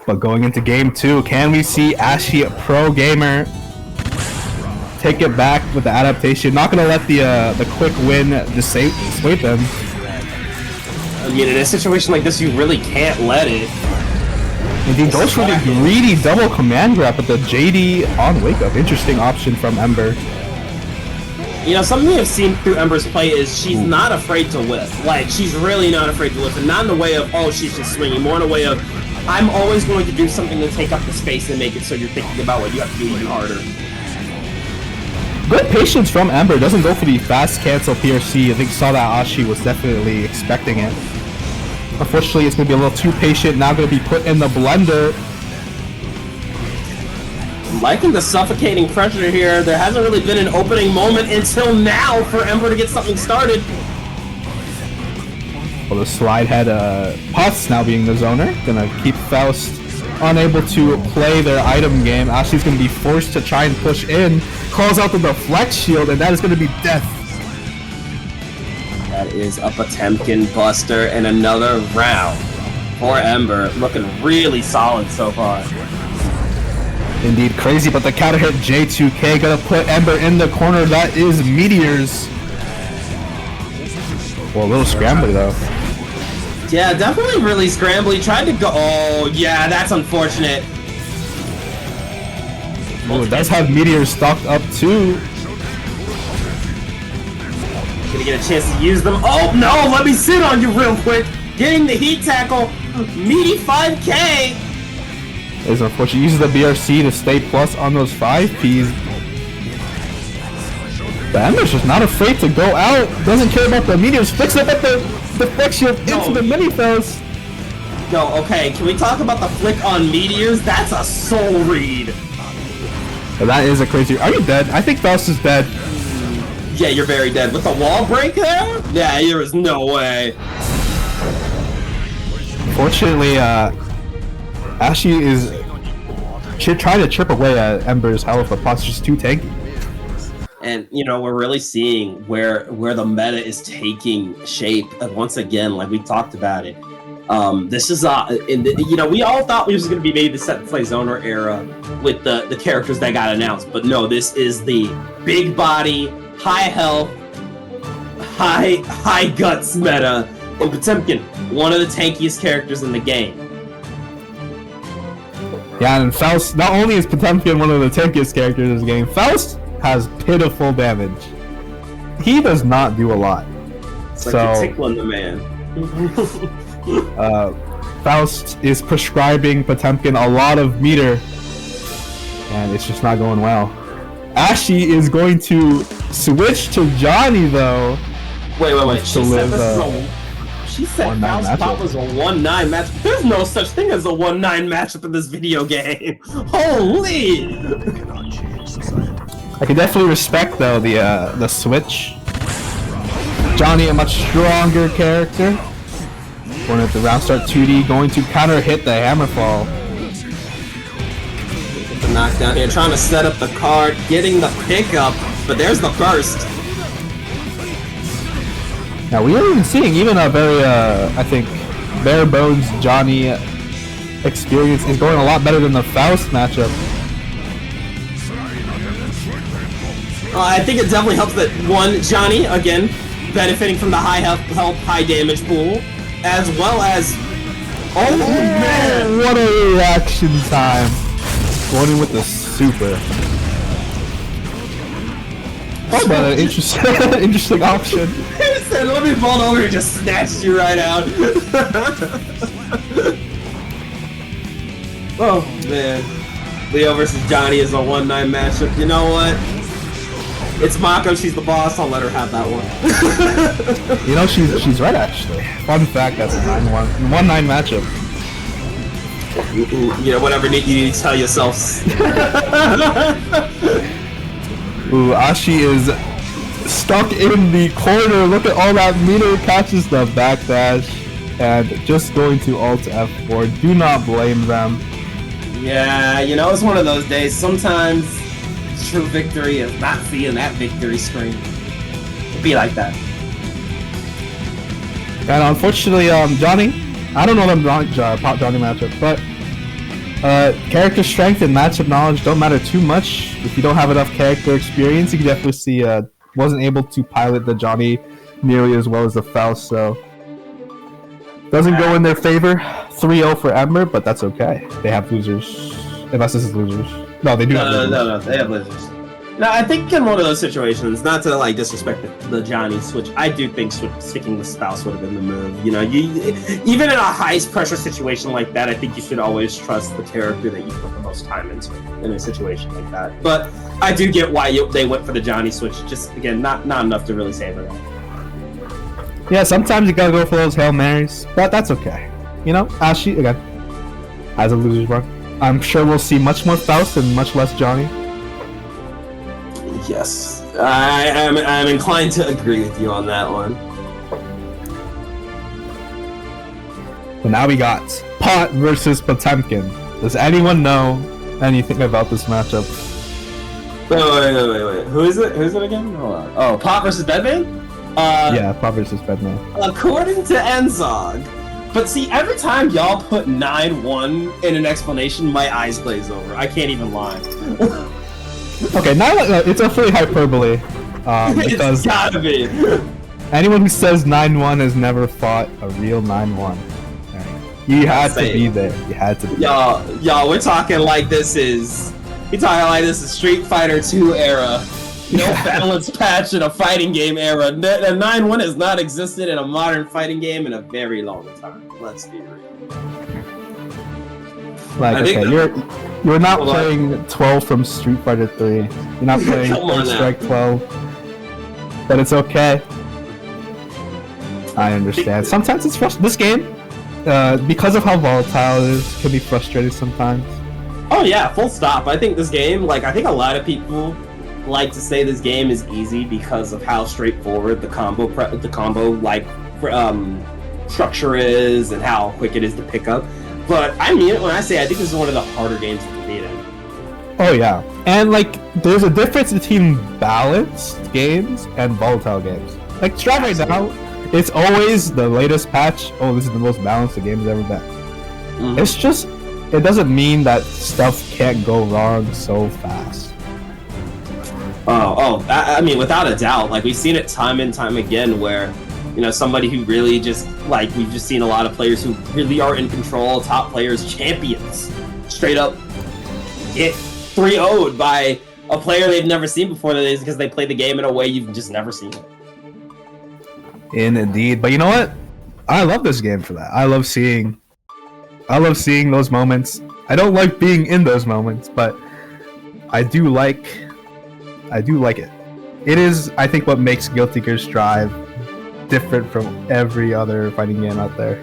But going into game 2, can we see Ashiprogamer take it back with the adaptation? Not gonna let the quick win dissuade them. I mean, in a situation like this, you really can't let it. Indeed, goes for the greedy double command grab with the JD on wake up. Interesting option from Ember. You know, something I've seen through Ember's play is she's not afraid to whiff. Like, she's really not afraid to whiff, and not in the way of, oh, she's just swinging, more in a way of, I'm always going to do something to take up the space and make it so you're thinking about what you have to do even harder. Good patience from Ember. Doesn't go for the fast cancel PRC. I think saw that Ashi was definitely expecting it. Unfortunately, it's going to be a little too patient. Now going to be put in the blender. I'm liking the suffocating pressure here. There hasn't really been an opening moment until now for Ember to get something started. Well, the slide head Pots now being the zoner. Going to keep Faust unable to play their item game. Ashi's going to be forced to try and push in. Calls out the deflect shield, and that is going to be death. That is a Potemkin buster and another round for Ember. Looking really solid so far. Indeed, crazy, but the counter hit J2K gonna put Ember in the corner. That is Meteors. Well, a little scrambly though. Yeah, definitely really scrambly. Tried to go. Oh, yeah, that's unfortunate. Oh, it does have Meteors stocked up too. Gonna get a chance to use them. Oh no, let me sit on you real quick. Getting the heat tackle. Meaty 5K. Is unfortunate. Uses the BRC to stay plus on those 5Ps. But Ember's just not afraid to go out. Doesn't care about the Meteors. Flicks up at the flick shield into the mini Faust. No, okay. Can we talk about the flick on Meteors? That's a soul read. But that is a crazy. Are you dead? I think Faust is dead. Yeah, you're very dead. With the wall break there? Yeah, there is no way. Fortunately, Ashi is trying to chip away at Ember's health, but Pot's just too tanky. And, you know, we're really seeing where the meta is taking shape. And once again, like we talked about it, this is, you know, we all thought we was going to be maybe the set play zoner era with the characters that got announced. But no, this is the big body, high health, high guts meta. And Potemkin, one of the tankiest characters in the game. Yeah, and Faust, not only is Potemkin one of the tankiest characters in this game, Faust has pitiful damage. He does not do a lot. It's like you're tickling the man. Faust is prescribing Potemkin a lot of meter, and it's just not going well. Ashi is going to switch to Johnny though. Wait. She said Faust Pop was a 1-9 match. There's no such thing as a 1-9 matchup in this video game. Holy! I can definitely respect though the switch. Johnny, a much stronger character. Going at the round start 2D, going to counter hit the hammerfall. Get the knockdown here, trying to set up the card, getting the pickup, but there's the burst. Now we are even seeing even a very, I think, bare bones Johnny experience is going a lot better than the Faust matchup. I think it definitely helps that one, Johnny, again, benefiting from the high health, high damage pool, as well as, oh man, what a reaction time! Going in with the super. Oh, but an interesting, interesting option. He said, let me vault over and just snatched you right out. Oh, man. Leo versus Johnny is a 1-9 matchup. You know what? It's Mako, she's the boss, I'll let her have that one. You know, she's right, actually. Fun fact, that's a 9-1. 1-9 matchup. You know, whatever you need to tell yourselves. Ooh, Ashi is stuck in the corner. Look at all that meter catches the backdash. And just going to ult F4. Do not blame them. Yeah, you know, it's one of those days. Sometimes true victory is not seeing that victory screen. It'd be like that. And unfortunately, Johnny, I don't know them Pop Johnny matchup, but character strength and matchup knowledge don't matter too much. If you don't have enough character experience, you can definitely see wasn't able to pilot the Johnny nearly as well as the Faust, so doesn't go in their favor. 3-0 for Ember, but that's okay. They have losers. Unless this is losers. No, they do have losers. No, they have losers. No, I think in one of those situations, not to like disrespect the Johnny switch, I do think sticking with Faust would have been the move. You know, even in a high pressure situation like that, I think you should always trust the character that you put the most time into in a situation like that. But I do get why they went for the Johnny switch. Just again, not enough to really save it. Yeah, sometimes you gotta go for those Hail Marys, but that's okay. You know, Ashi again has a loser's run. I'm sure we'll see much more Faust and much less Johnny. Yes, I'm inclined to agree with you on that one. But now we got Pot versus Potemkin. Does anyone know anything about this matchup? Wait. Who is it? Who's it again? Hold on. Oh, Pot versus Bedman? Yeah, Pot versus Bedman. According to Enzog. But see, every time y'all put 9-1 in an explanation, my eyes glaze over. I can't even lie. Okay, it's a fully hyperbole. Because it's gotta be. Anyone who says 9-1 has never fought a real 9-1. You had to be there. You had to be. Y'all, we're talking like this is. You're talking like this is Street Fighter 2 era. No balance patch in a fighting game era. A 9-1 has not existed in a modern fighting game in a very long time. Let's be real. Like, okay, you're not playing 12 from Street Fighter 3. You're not playing Third Strike 12. But it's okay. I understand. Sometimes it's frustrating. This game, because of how volatile it is, can be frustrating sometimes. Oh yeah, full stop. I think this game, I think a lot of people like to say this game is easy because of how straightforward the combo structure is and how quick it is to pick up. But I mean it when I say I think this is one of the harder games to compete in. Oh yeah, and there's a difference between balanced games and volatile games. Like Strive right now, it's always the latest patch. Oh, this is the most balanced the game's ever been. Mm-hmm. It's just, it doesn't mean that stuff can't go wrong so fast. I mean, without a doubt, we've seen it time and time again where, you know, somebody who really just, we've just seen a lot of players who really are in control, top players, champions, straight up get 3-0'd by a player they've never seen before because they play the game in a way you've just never seen it. Indeed, but you know what? I love this game for that. I love seeing those moments. I don't like being in those moments, but I do like it. It is, I think, what makes Guilty Gear Strive different from every other fighting game out there.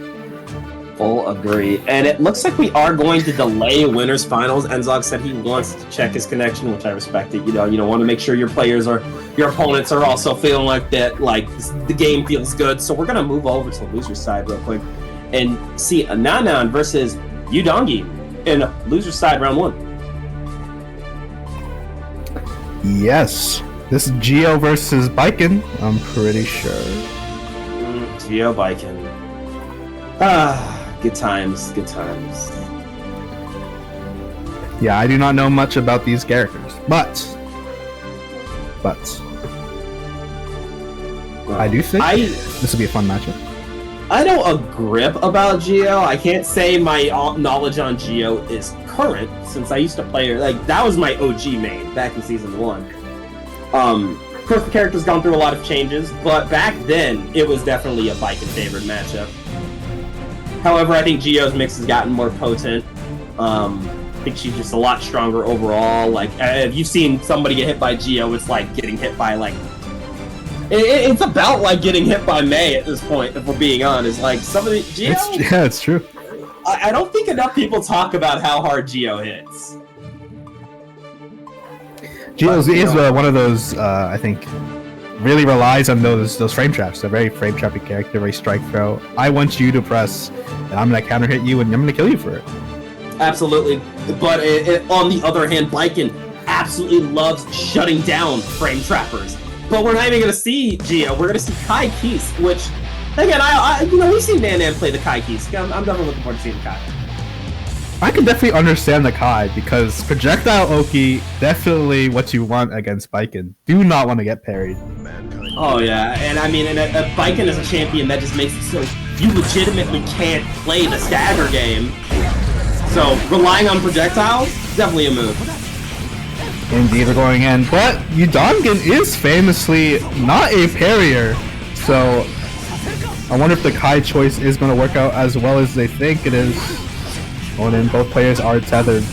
Full agree. And it looks like we are going to delay Winners Finals. Enzog said he wants to check his connection, which I respect it. You want to make sure your opponents are also feeling like that, the game feels good. So we're going to move over to the loser's side real quick and see a NanNan versus Udongi in loser's side round 1. Yes. This is Geo versus Biken, I'm pretty sure. Geo Biken. Good times. Yeah, I do not know much about these characters, but I do think this will be a fun matchup. I know a grip about Geo. I can't say my knowledge on Geo is current since I used to play her. That was my OG main back in season 1. course, the character's gone through a lot of changes, but back then, it was definitely a Viking-favored matchup. However, I think Gio's mix has gotten more potent. I think she's just a lot stronger overall. Like, if you've seen somebody get hit by Gio, it's like getting hit by, like... It's about like getting hit by May at this point, if we're being honest. Like, some of the... Gio... Yeah, it's true. I don't think enough people talk about how hard Gio hits. Gio is one of those, I think, really relies on those frame traps. They're very frame trappy character, very strike throw. I want you to press, and I'm going to counter hit you, and I'm going to kill you for it. Absolutely. But on the other hand, Viking absolutely loves shutting down frame trappers. But we're not even going to see Gio. We're going to see Kai Kiske, which, again, we've seen NanNan play the Kai Kiske. I'm definitely looking forward to seeing the Kai. I can definitely understand the Kai, because projectile Oki, definitely what you want against Viking. Do not want to get parried. Oh yeah, and I mean, a Viking is a champion that just makes it so you legitimately can't play the stagger game. So, relying on projectiles, definitely a move. Indeed, we're going in, but Udongan is famously not a parrier, so I wonder if the Kai choice is going to work out as well as they think it is. Going in, both players are tethered.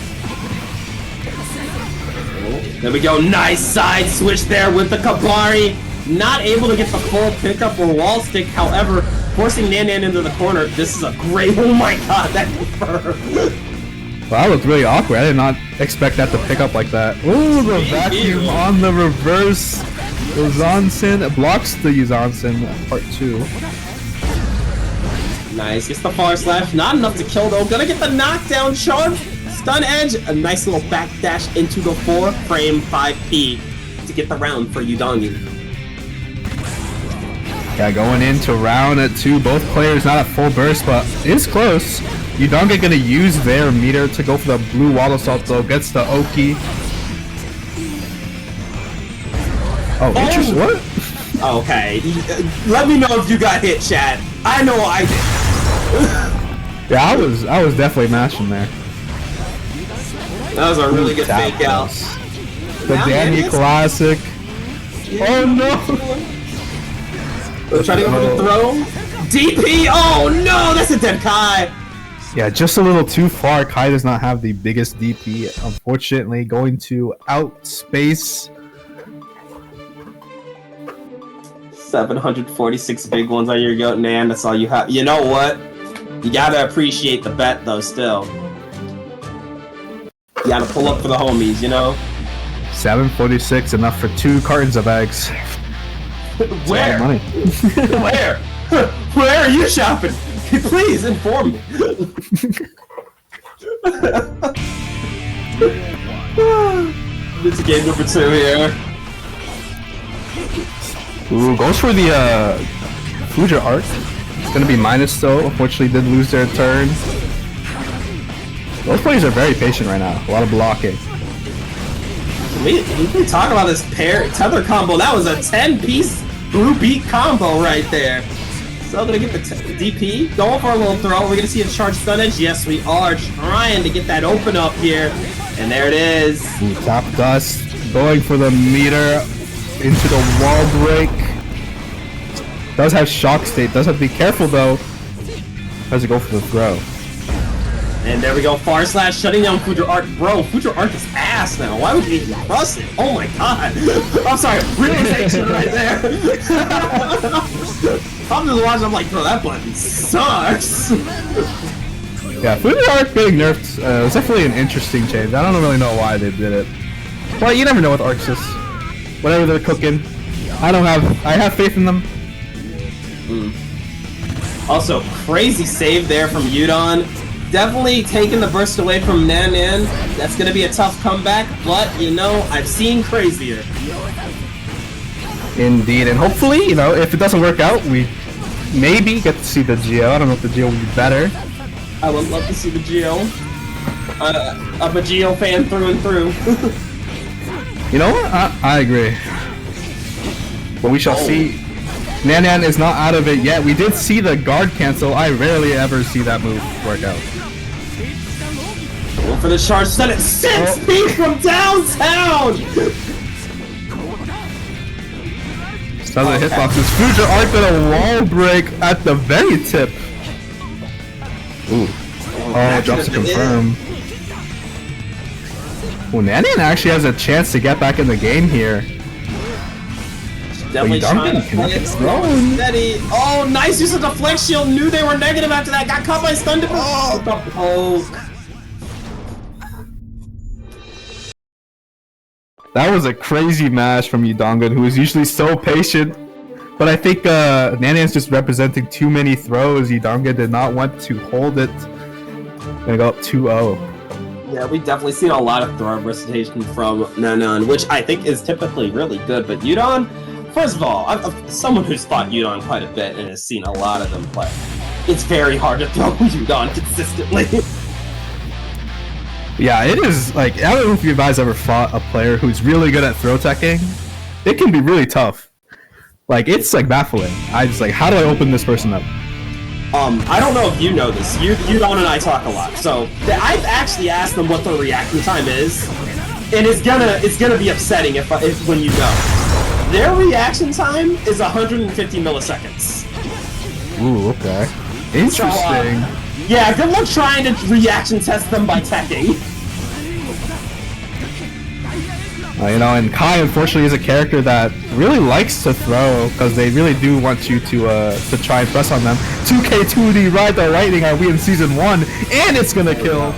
There we go, nice side switch there with the Kabari. Not able to get the full pickup or wall stick, however, forcing NanNan into the corner. This is a great, oh my god, that confirmed. Well, that looked really awkward. I did not expect that to pick up like that. Ooh, the vacuum on the reverse. Uzansen blocks the Uzansen part 2. Nice, gets the forward slash. Not enough to kill though. Gonna get the knockdown charge. Stun edge. A nice little backdash into the 4-frame 5P to get the round for Udongan. Yeah, going into round 2. Both players not at full burst, but it's close. Udongan gonna use their meter to go for the blue wall assault though. Gets the Oki. Oh, interesting. What? Okay. Let me know if you got hit, chat. I know I did. Yeah, I was definitely matching there. That was a really good fake out. The Danny classic. Oh no! Trying to go for the throw. DP! Oh no! That's a dead Kai! Yeah, just a little too far. Kai does not have the biggest DP, unfortunately. Going to outspace. 746 big ones on your goat, Nan. That's all you have. You know what? You gotta appreciate the bet, though, still. You gotta pull up for the homies, you know? 746, enough for 2 cartons of eggs. Where? Money. Where? Where are you shopping? Please inform me. It's game number 2 here. Ooh, goes for the Fuja arc. It's gonna be minus though. Unfortunately, did lose their turn. Those players are very patient right now. A lot of blocking. We talk about this pair tether combo. That was a 10-piece blue beat combo right there. So gonna get the DP. Going for a little throw. We're gonna see a charge stun edge. Yes, we are trying to get that open up here. And there it is. Ooh, top dust. Going for the meter. Into the wall break. Does have shock state. Does have to be careful though. Has to go for the throw. And there we go. Far slash shutting down Fuja Arc. Bro, Fuja Arc is ass now. Why would you even cross it? Oh my god. I'm sorry. Realization right there. I'm just watching. I'm like, bro, that button sucks. Yeah, Fuja Arc getting nerfed. It was definitely an interesting change. I don't really know why they did it. Well, you never know with Arxis. Whatever they're cooking, I have faith in them. Also, crazy save there from Udon. Definitely taking the burst away from NanNan. That's gonna be a tough comeback, but you know, I've seen crazier. Indeed, and hopefully, you know, if it doesn't work out, we maybe get to see the Geo. I don't know if the Geo will be better. I would love to see the Geo. I'm a Geo fan through and through. You know what? I agree. But we shall see. NanNan is not out of it yet. We did see the guard cancel. I rarely ever see that move work out. Go for the charge, set it 6 feet from downtown! Doesn't hitboxes. Future Arc did a wall break at the very tip. Ooh. Oh, drops to confirm. Well, NanNan actually has a chance to get back in the game here. Definitely trying to play it steady. Oh, nice use of the flex shield. Knew they were negative after that. Got caught by stun. Oh, the poke. That was a crazy mash from Udongan, who is usually so patient. But I think NanNan's just representing too many throws. Udongan did not want to hold it. Gonna go up 2-0. Yeah, we've definitely seen a lot of throw recitation from NanNan, which I think is typically really good. But Udon, first of all, I'm someone who's fought Udon quite a bit and has seen a lot of them play. It's very hard to throw Udon consistently. Yeah, it is, like, I don't know if you guys ever fought a player who's really good at throw teching. It can be really tough. Like, it's, like, baffling. I just, like, how do I open this person up? I don't know if you know this. Udon and I talk a lot. So, I've actually asked them what their reaction time is. And it's gonna be upsetting if when you know. Their reaction time is 150 milliseconds. Ooh, okay. Interesting. So, yeah, good luck trying to reaction test them by teching. You know, and Kai unfortunately is a character that really likes to throw because they really do want you to try and press on them. 2K2D Ride the Lightning are we in Season 1, and it's gonna kill.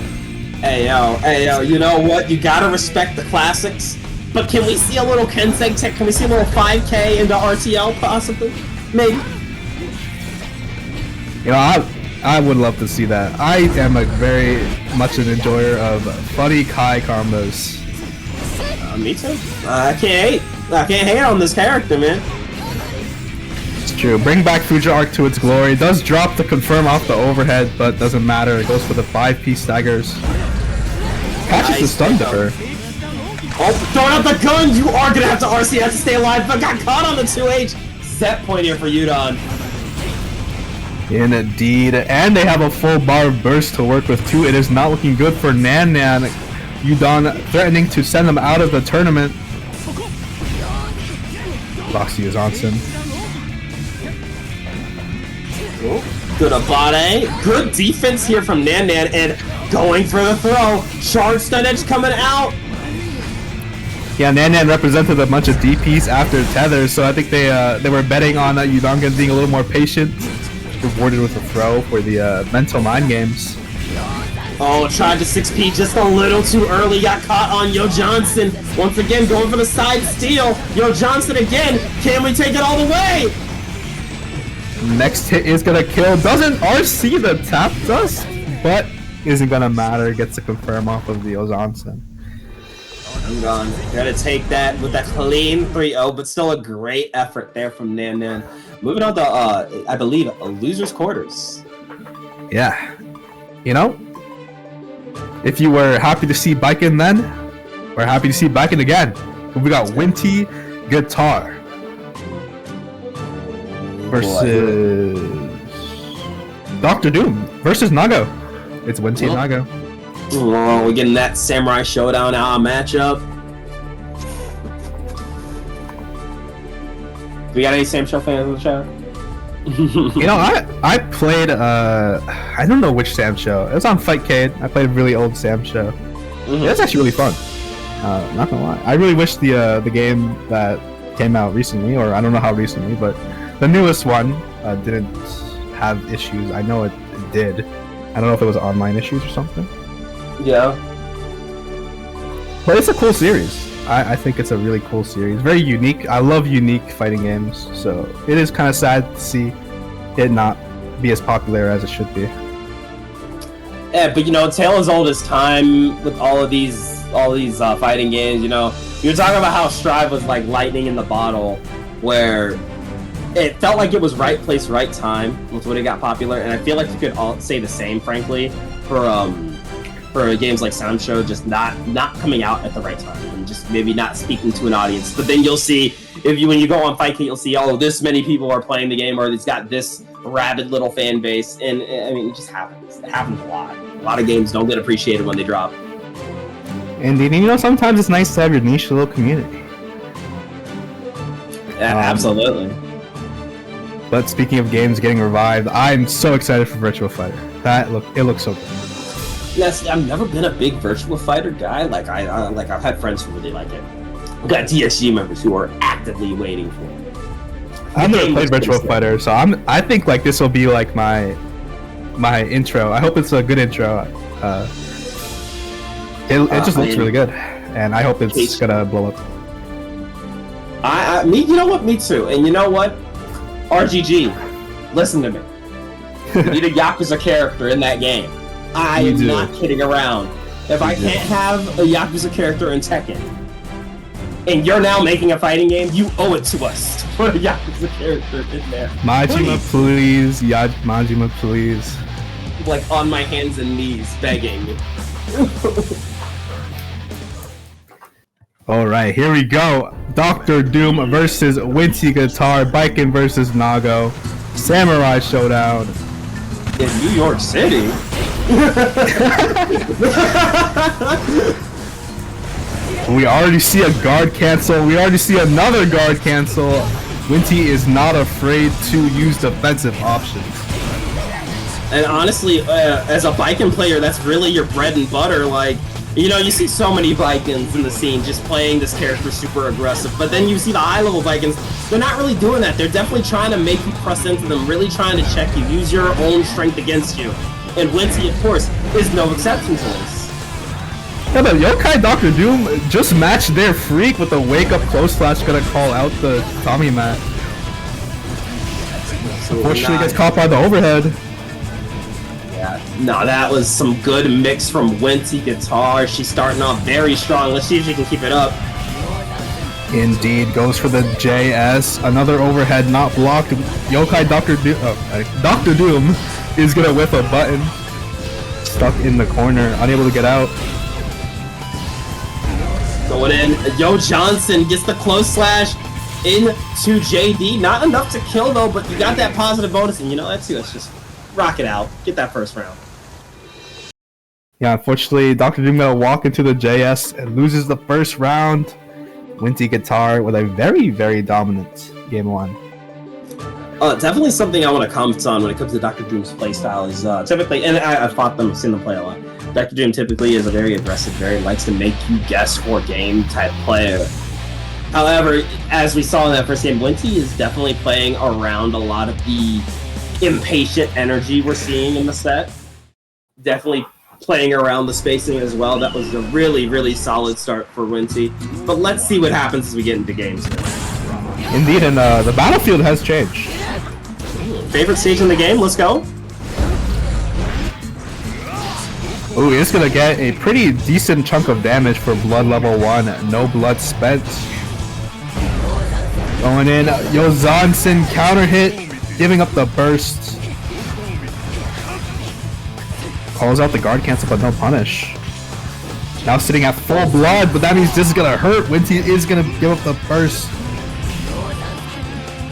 Hey yo, you know what? You gotta respect the classics. But can we see a little Kensei tech? Can we see a little 5K into RTL possibly? Maybe. You know, I would love to see that. I am a very much an enjoyer of funny Kai combos. Me too. I can't hate on this character, man. It's true. Bring back Future Arc to its glory. It does drop the confirm off the overhead, but doesn't matter. It goes for the 5-piece staggers. Catches the stun dipper. Oh, throwing out the gun! You are gonna have to RC to stay alive, but got caught on the 2H. Set point here for Udon. Indeed, and they have a full bar of burst to work with too. It is not looking good for NanNan. Udon threatening to send them out of the tournament. Lucasio is on sim. Good Abate. Good defense here from NanNan and going for the throw. Charge stun edge coming out. Yeah, NanNan represented a bunch of DPs after tethers, so I think they were betting on Udongan being a little more patient. Rewarded with a throw for the mental mind games. Oh, tried to 6P just a little too early. Got caught on Yo Johnson. Once again, going for the side steal. Yo Johnson again. Can we take it all the way? Next hit is gonna kill. Doesn't RC the tap dust, but isn't gonna matter. Gets a confirm off of the Johnson. I'm gone. Gotta take that with that clean 3-0, but still a great effort there from NanNan. Moving on to, I believe, a loser's quarters. Yeah. You know, if you were happy to see Biken then, we're happy to see Biken again. We got Winty Guitar versus DrDoom versus Nago. It's Winty and Nago. Oh, we're getting that Samurai Showdown matchup. We got any Sam Show fans in the chat? You know, I played I don't know which Sam Show. It was on Fightcade. I played a really old Sam Show. It was actually really fun. Not gonna lie. I really wish the game that came out recently, or I don't know how recently, but the newest one didn't have issues. I know it did. I don't know if it was online issues or something. Yeah. But it's a cool series. I think it's a really cool series. Very unique. I love unique fighting games, so it is kind of sad to see it not be as popular as it should be. Yeah, but you know, tale as old as time with all these fighting games. You know, you're talking about how Strive was like lightning in the bottle, where it felt like it was right place, right time was when it got popular, and I feel like you could all say the same, frankly, for games like Sound Show, just not coming out at the right time and just maybe not speaking to an audience. But then you'll see, when you go on Fightcade, you'll see, oh, this many people are playing the game, or it's got this rabid little fan base, and I mean, it just happens. It happens a lot. A lot of games don't get appreciated when they drop. And you know, sometimes it's nice to have your niche little community. Absolutely. But speaking of games getting revived, I'm so excited for Virtua Fighter. It looks so good. Yes, I've never been a big Virtua Fighter guy. Like I've had friends who really like it. I've got DSG members who are actively waiting for it. I've never played Virtua Fighter, so I think like this will be like my intro. I hope it's a good intro. It just looks really good, and I hope it's gonna blow up. You know what? Me too. And you know what? RGG, listen to me. You need a Yakuza character in that game. I am not kidding around. If I can't have a Yakuza character in Tekken, and you're now making a fighting game, you owe it to us to put a Yakuza character in there. Majima, please. Majima, please. Like on my hands and knees, begging. Alright, here we go. DrDoom versus Winty Guitar, Biken versus Nago. Samurai Showdown. In New York City? We already see a guard cancel. We already see another guard cancel. Winty is not afraid to use defensive options. And honestly, as a Biken player, that's really your bread and butter. Like, you know, you see so many Bikens in the scene just playing this character super aggressive, but then you see the high-level Bikens, they're not really doing that. They're definitely trying to make you press into them, really trying to check you, use your own strength against you. And Winty, of course, is no exception to this. Yeah, but Yokai DrDoom just matched their freak with a wake-up close slash gonna call out the Tommy mat. Unfortunately, gets caught by the overhead. Yeah, no, that was some good mix from Winty Guitar. She's starting off very strong. Let's see if she can keep it up. Indeed, goes for the JS. Another overhead not blocked. Yokai DrDoom is gonna whip a button. Stuck in the corner, unable to get out. Going in, Yo Johnson gets the close slash into JD. Not enough to kill though, but you got that positive bonus, and you know that's just rock it out. Get that first round. Yeah, unfortunately, DrDoom gonna walk into the JS and loses the first round. Winty Guitar with a very, very dominant game one. Definitely something I want to comment on when it comes to DrDoom's playstyle is typically, and I've fought them, seen them play a lot. DrDoom typically is a very aggressive, very likes to make you guess for game type player. However, as we saw in that first game, Winty is definitely playing around a lot of the impatient energy we're seeing in the set. Definitely playing around the spacing as well. That was a really, really solid start for Winty. But let's see what happens as we get into games. Indeed, and the battlefield has changed. Favorite stage in the game? Let's go. Ooh, he's gonna get a pretty decent chunk of damage for blood level 1. No blood spent. Going in, Yo Johnson counter hit, giving up the burst. Calls out the guard cancel, but no punish. Now sitting at full blood, but that means this is gonna hurt. Winty is gonna give up the burst.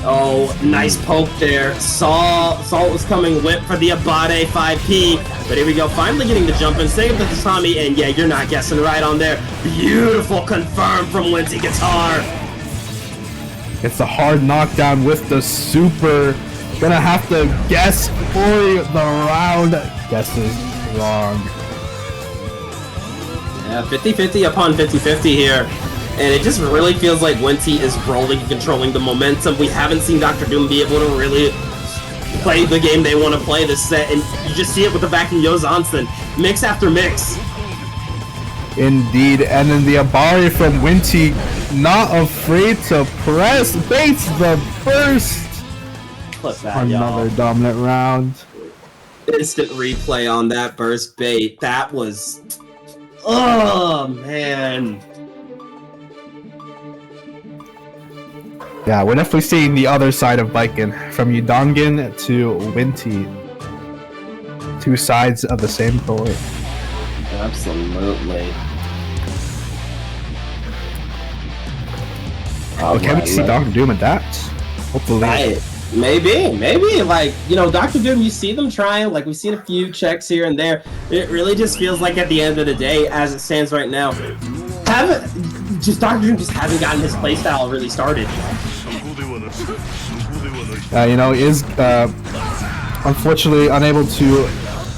Oh, nice poke there. Saw it was coming, whip for the Abade 5P. But here we go, finally getting the jump in, save the Tatami, and yeah, you're not guessing right on there. Beautiful confirm from Winty Guitar. It's a hard knockdown with the super. Gonna have to guess for the round. Guesses wrong. Yeah, 50-50 upon 50-50 here. And it just really feels like Winty is rolling and controlling the momentum. We haven't seen DrDoom be able to really play the game they want to play this set, and you just see it with the back in Yo Johnson. Mix after mix. Indeed, and then the Abari from Winty, not afraid to press, baits the burst. Clip that, another dominant round. Instant replay on that burst bait. That was... Oh, man. Yeah, we're definitely seeing the other side of Biken, from Udongan to Winty. Two sides of the same coin. Absolutely. Can we see DrDoom adapt? Hopefully. Maybe. Like, you know, DrDoom, you see them trying. Like, we've seen a few checks here and there. It really just feels like at the end of the day, as it stands right now, DrDoom just hasn't gotten his playstyle really started. You know, is unfortunately unable to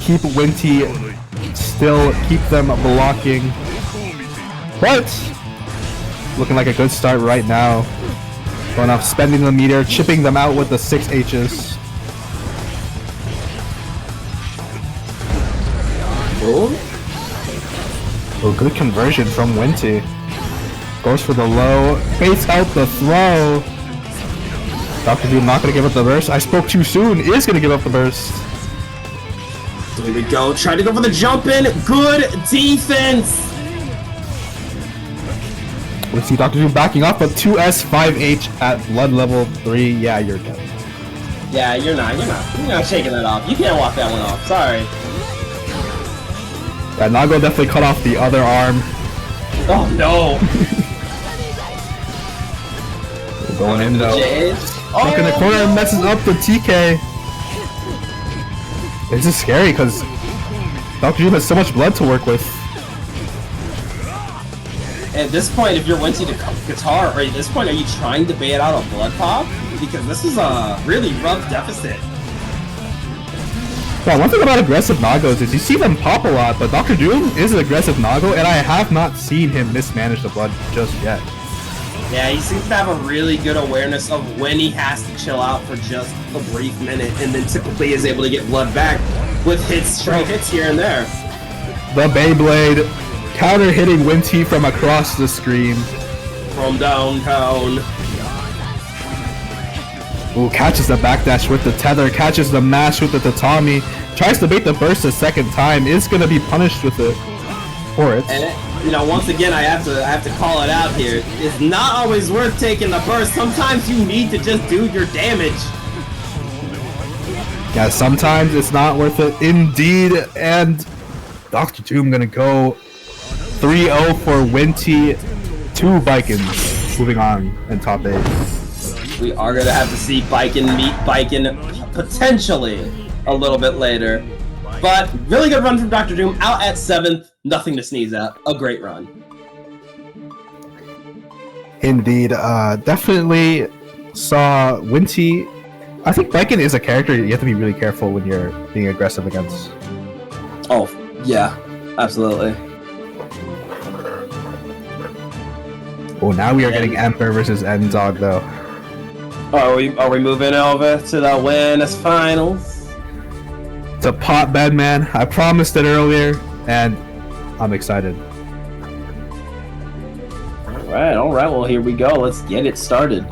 keep Winty, still keep them blocking. But looking like a good start right now. Going off, spending the meter, chipping them out with the 6 H's. Oh, good conversion from Winty. Goes for the low, baits out the throw. DrDoom not gonna give up the burst. I spoke too soon. Is gonna give up the burst. There we go. Try to go for the jump in. Good defense. We see DrDoom backing up, but 2S 5H at blood level 3. Yeah, you're dead. Yeah, you're not shaking that off. You can't walk that one off. Sorry. Yeah, Nago definitely cut off the other arm. Oh no. We're going in though. Look in the corner and messes up the TK. This is scary because DrDoom has so much blood to work with. At this point, if you're Winty to guitar, or at this point, are you trying to bait out a blood pop? Because this is a really rough deficit. Yeah, one thing about aggressive Nagos is you see them pop a lot, but DrDoom is an aggressive Nago, and I have not seen him mismanage the blood just yet. Yeah, he seems to have a really good awareness of when he has to chill out for just a brief minute, and then typically is able to get blood back with stray hits here and there. The Beyblade counter hitting Winty from across the screen. From downtown. Ooh, catches the backdash with the tether, catches the mash with the tatami, tries to bait the burst a second time, is gonna be punished with it. For it. And you know, once again, I have to call it out here. It's not always worth taking the burst. Sometimes you need to just do your damage. Yeah, sometimes it's not worth it indeed, and DrDoom gonna go 3-0 for Winty, 2 Bikins moving on in top 8. We are gonna have to see Bikin meet Bikin potentially a little bit later. But really good run from DrDoom, out at 7th, nothing to sneeze at. A great run. Indeed, definitely saw Winty. I think Bikin is a character you have to be really careful when you're being aggressive against. Oh, yeah, absolutely. Oh, now we are getting Ember versus Enzog though. Are we moving over to the winners finals? To Pot Bedman. I promised it earlier, and I'm excited. All right. Well, here we go. Let's get it started.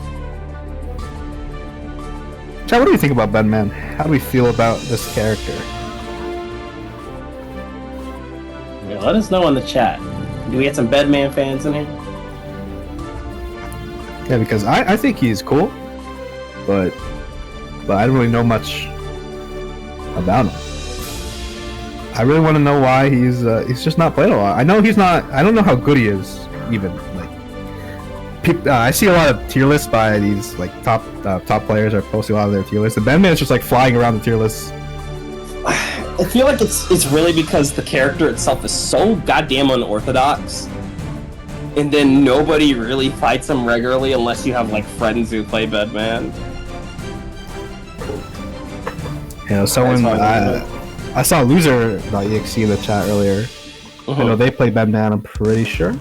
Chad, what do you think about Bedman? How do we feel about this character? Yeah, let us know in the chat. Do we get some Bedman fans in here? Yeah, because I think he's cool, but I don't really know much about him. I really want to know why he's just not played a lot. I know he's not. I don't know how good he is even. Like, I see a lot of tier lists by these like top players are posting a lot of their tier lists, and Bedman is just like flying around the tier lists. I feel like it's really because the character itself is so goddamn unorthodox, and then nobody really fights him regularly unless you have like friends who play Bedman. You know, someone I saw Loser.exe in the chat earlier. I know they play Bedman, I'm pretty sure.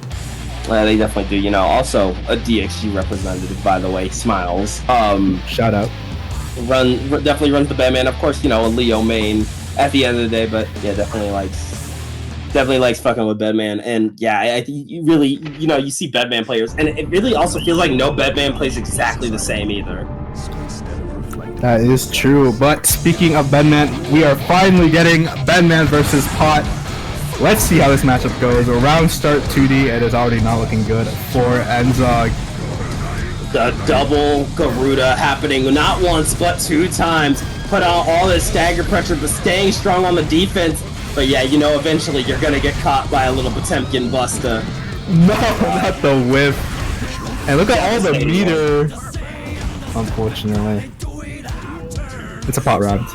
Yeah, they definitely do. You know, also a DXG representative, by the way, Smiles. Shout out. Definitely runs the Bedman. Of course, you know, a Leo main at the end of the day, but yeah, definitely likes fucking with Bedman. And yeah, I think you really, you know, you see Bedman players, and it really also feels like no Bedman plays exactly the same either. That is true, but speaking of Bedman, we are finally getting Bedman versus Pot. Let's see how this matchup goes. A round start 2D, it is already not looking good for Enzog. The double Garuda happening not once, but 2 times. Put out all this stagger pressure, but staying strong on the defense. But yeah, you know, eventually you're gonna get caught by a little Potemkin buster. No, not the whiff. And look at all the meter. Unfortunately. It's a pot round.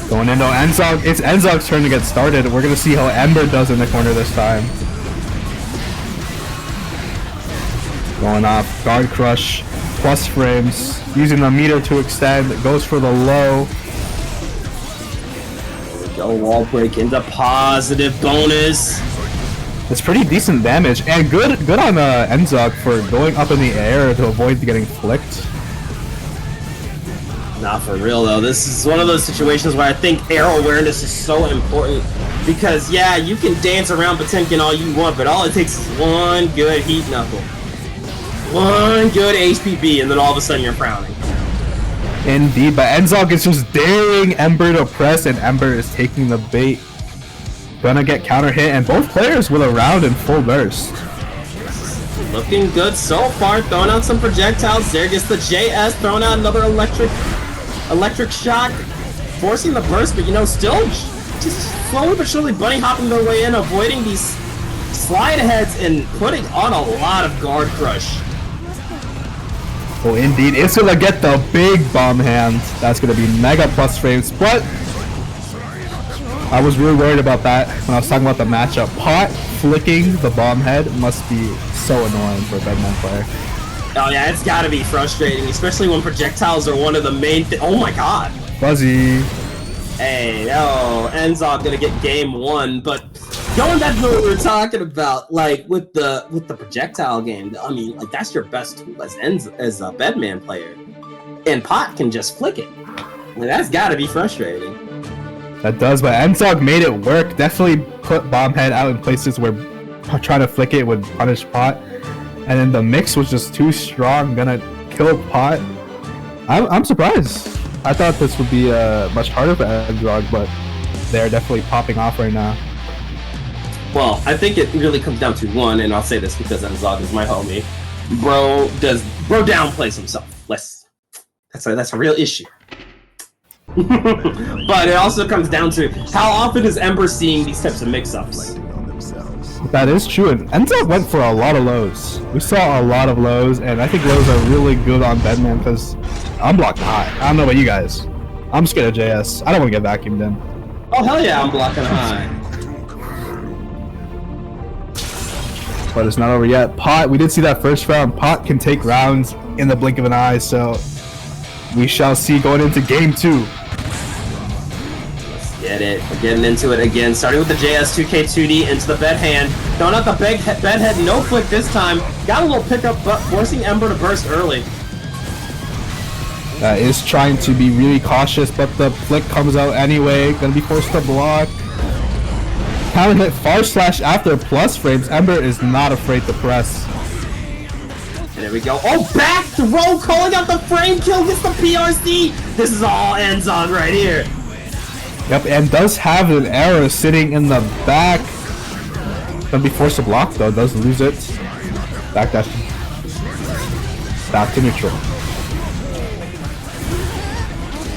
Going into Enzog. It's Enzog's turn to get started. We're gonna see how Ember does in the corner this time. Going off, guard crush, plus frames, using the meter to extend, goes for the low. There we go, wall break into positive bonus. It's pretty decent damage, and good on Enzog for going up in the air to avoid getting flicked. Not for real though, this is one of those situations where I think air awareness is so important. Because yeah, you can dance around Potemkin all you want, but all it takes is one good heat knuckle. One good HPB, and then all of a sudden you're frowning. Indeed, but Enzog is just daring Ember to press, and Ember is taking the bait. Gonna get counter hit, and both players with a round in full burst. Looking good so far, throwing out some projectiles. There gets the JS, throwing out another electric shock, forcing the burst, but you know, still just slowly but surely bunny hopping their way in, avoiding these slide heads and putting on a lot of guard crush. Oh, indeed, it's gonna get the big bomb hand. That's gonna be mega plus frames, but I was really worried about that when I was talking about the matchup. Pot flicking the bomb head must be so annoying for a Bedman player. Oh yeah, it's gotta be frustrating, especially when projectiles are one of the main oh my god! Fuzzy. Hey, yo, Enzog gonna get game one, but going back to what we were talking about, like with the projectile game, I mean, like that's your best tool as a Bedman player, and Pot can just flick it. Like, that's gotta be frustrating. That does, but Enzog made it work. Definitely put bomb head out in places where trying to flick it would punish Pot, and then the mix was just too strong, gonna kill Pot. I'm surprised. I thought this would be much harder for Enzog, but they're definitely popping off right now. Well, I think it really comes down to one, and I'll say this because Enzog is my homie. Bro downplays himself. That's a real issue. But it also comes down to how often is Ember seeing these types of mix-ups? That is true, and Enzog went for a lot of lows. We saw a lot of lows, and I think lows are really good on Bedman because I'm blocking high. I don't know about you guys. I'm scared of JS. I don't want to get vacuumed in. Oh hell yeah, I'm blocking high. But it's not over yet. Pot, we did see that first round. Pot can take rounds in the blink of an eye, so we shall see going into game 2. Get it. We're getting into it again. Starting with the JS2K2D into the bed hand. Throwing out the bed head. No flick this time. Got a little pickup, but forcing Ember to burst early. Is trying to be really cautious, but the flick comes out anyway. Gonna be forced to block. Counter hit far slash after plus frames. Ember is not afraid to press. And there we go. Oh, back throw, calling out the frame kill, gets the PRC. This is all Enzog right here. Yep, and does have an arrow sitting in the back. Gonna be forced to block though, does lose it. Back dash. Back to neutral.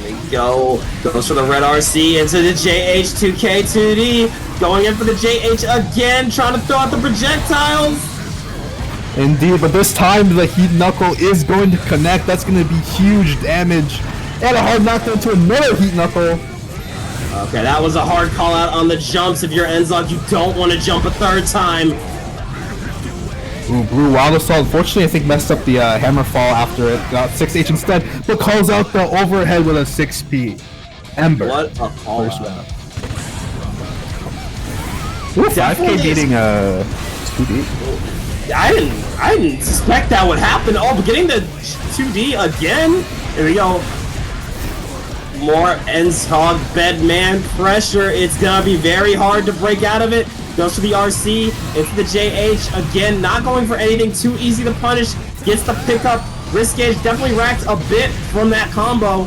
There we go. Goes for the red RC into the JH2K2D. Going in for the JH again, trying to throw out the projectiles. Indeed, but this time the heat knuckle is going to connect. That's going to be huge damage. And a hard knockdown to another heat knuckle. Okay, that was a hard call out on the jumps. If you're Enzog, you don't want to jump a third time. Ooh, Blue Wild Assault, unfortunately I think messed up the hammer fall after it. Got 6H instead, but calls out the overhead with a 6P. Ember. What a call First out. round. Ooh, 5K beating 2D. I didn't suspect that would happen. Oh, but getting the 2D again? There we go. More Enzog Bedman pressure. It's gonna be very hard to break out of it. Goes to the RC, into the JH. Again, not going for anything too easy to punish. Gets the pickup. Wrist gauge definitely racked a bit from that combo.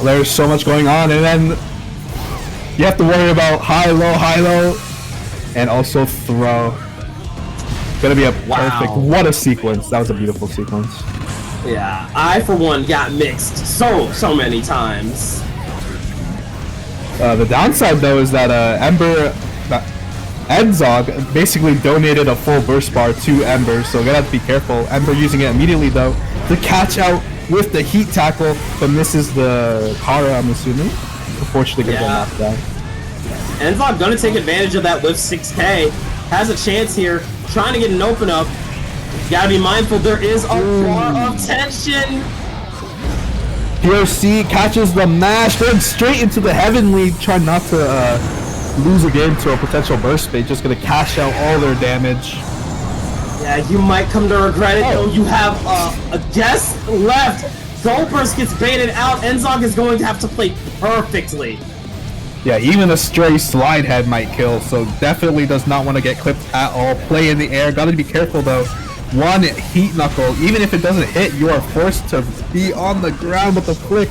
There's so much going on, and then you have to worry about high, low, and also throw. Gonna be a perfect, what a sequence. That was a beautiful sequence. Yeah, I for one got mixed so many times. The downside though is that Enzog basically donated a full burst bar to Ember, so we gotta have to be careful. Ember using it immediately though to catch out with the heat tackle, but misses the Kara, I'm assuming. Unfortunately, gonna get knocked down. Enzog gonna take advantage of that with 6K. Has a chance here, trying to get an open up. You gotta be mindful, there is a bar of tension. POC catches the mash, going straight into the heavenly, trying not to lose a game to a potential burst bait, just gonna cash out all their damage. Yeah, you might come to regret it though. You have a guest left. Goldburst gets baited out. Enzog is going to have to play perfectly. Yeah, even a stray slide head might kill, so definitely does not want to get clipped at all. Play in the air, gotta be careful though. One heat knuckle, even if it doesn't hit, you are forced to be on the ground with a flick.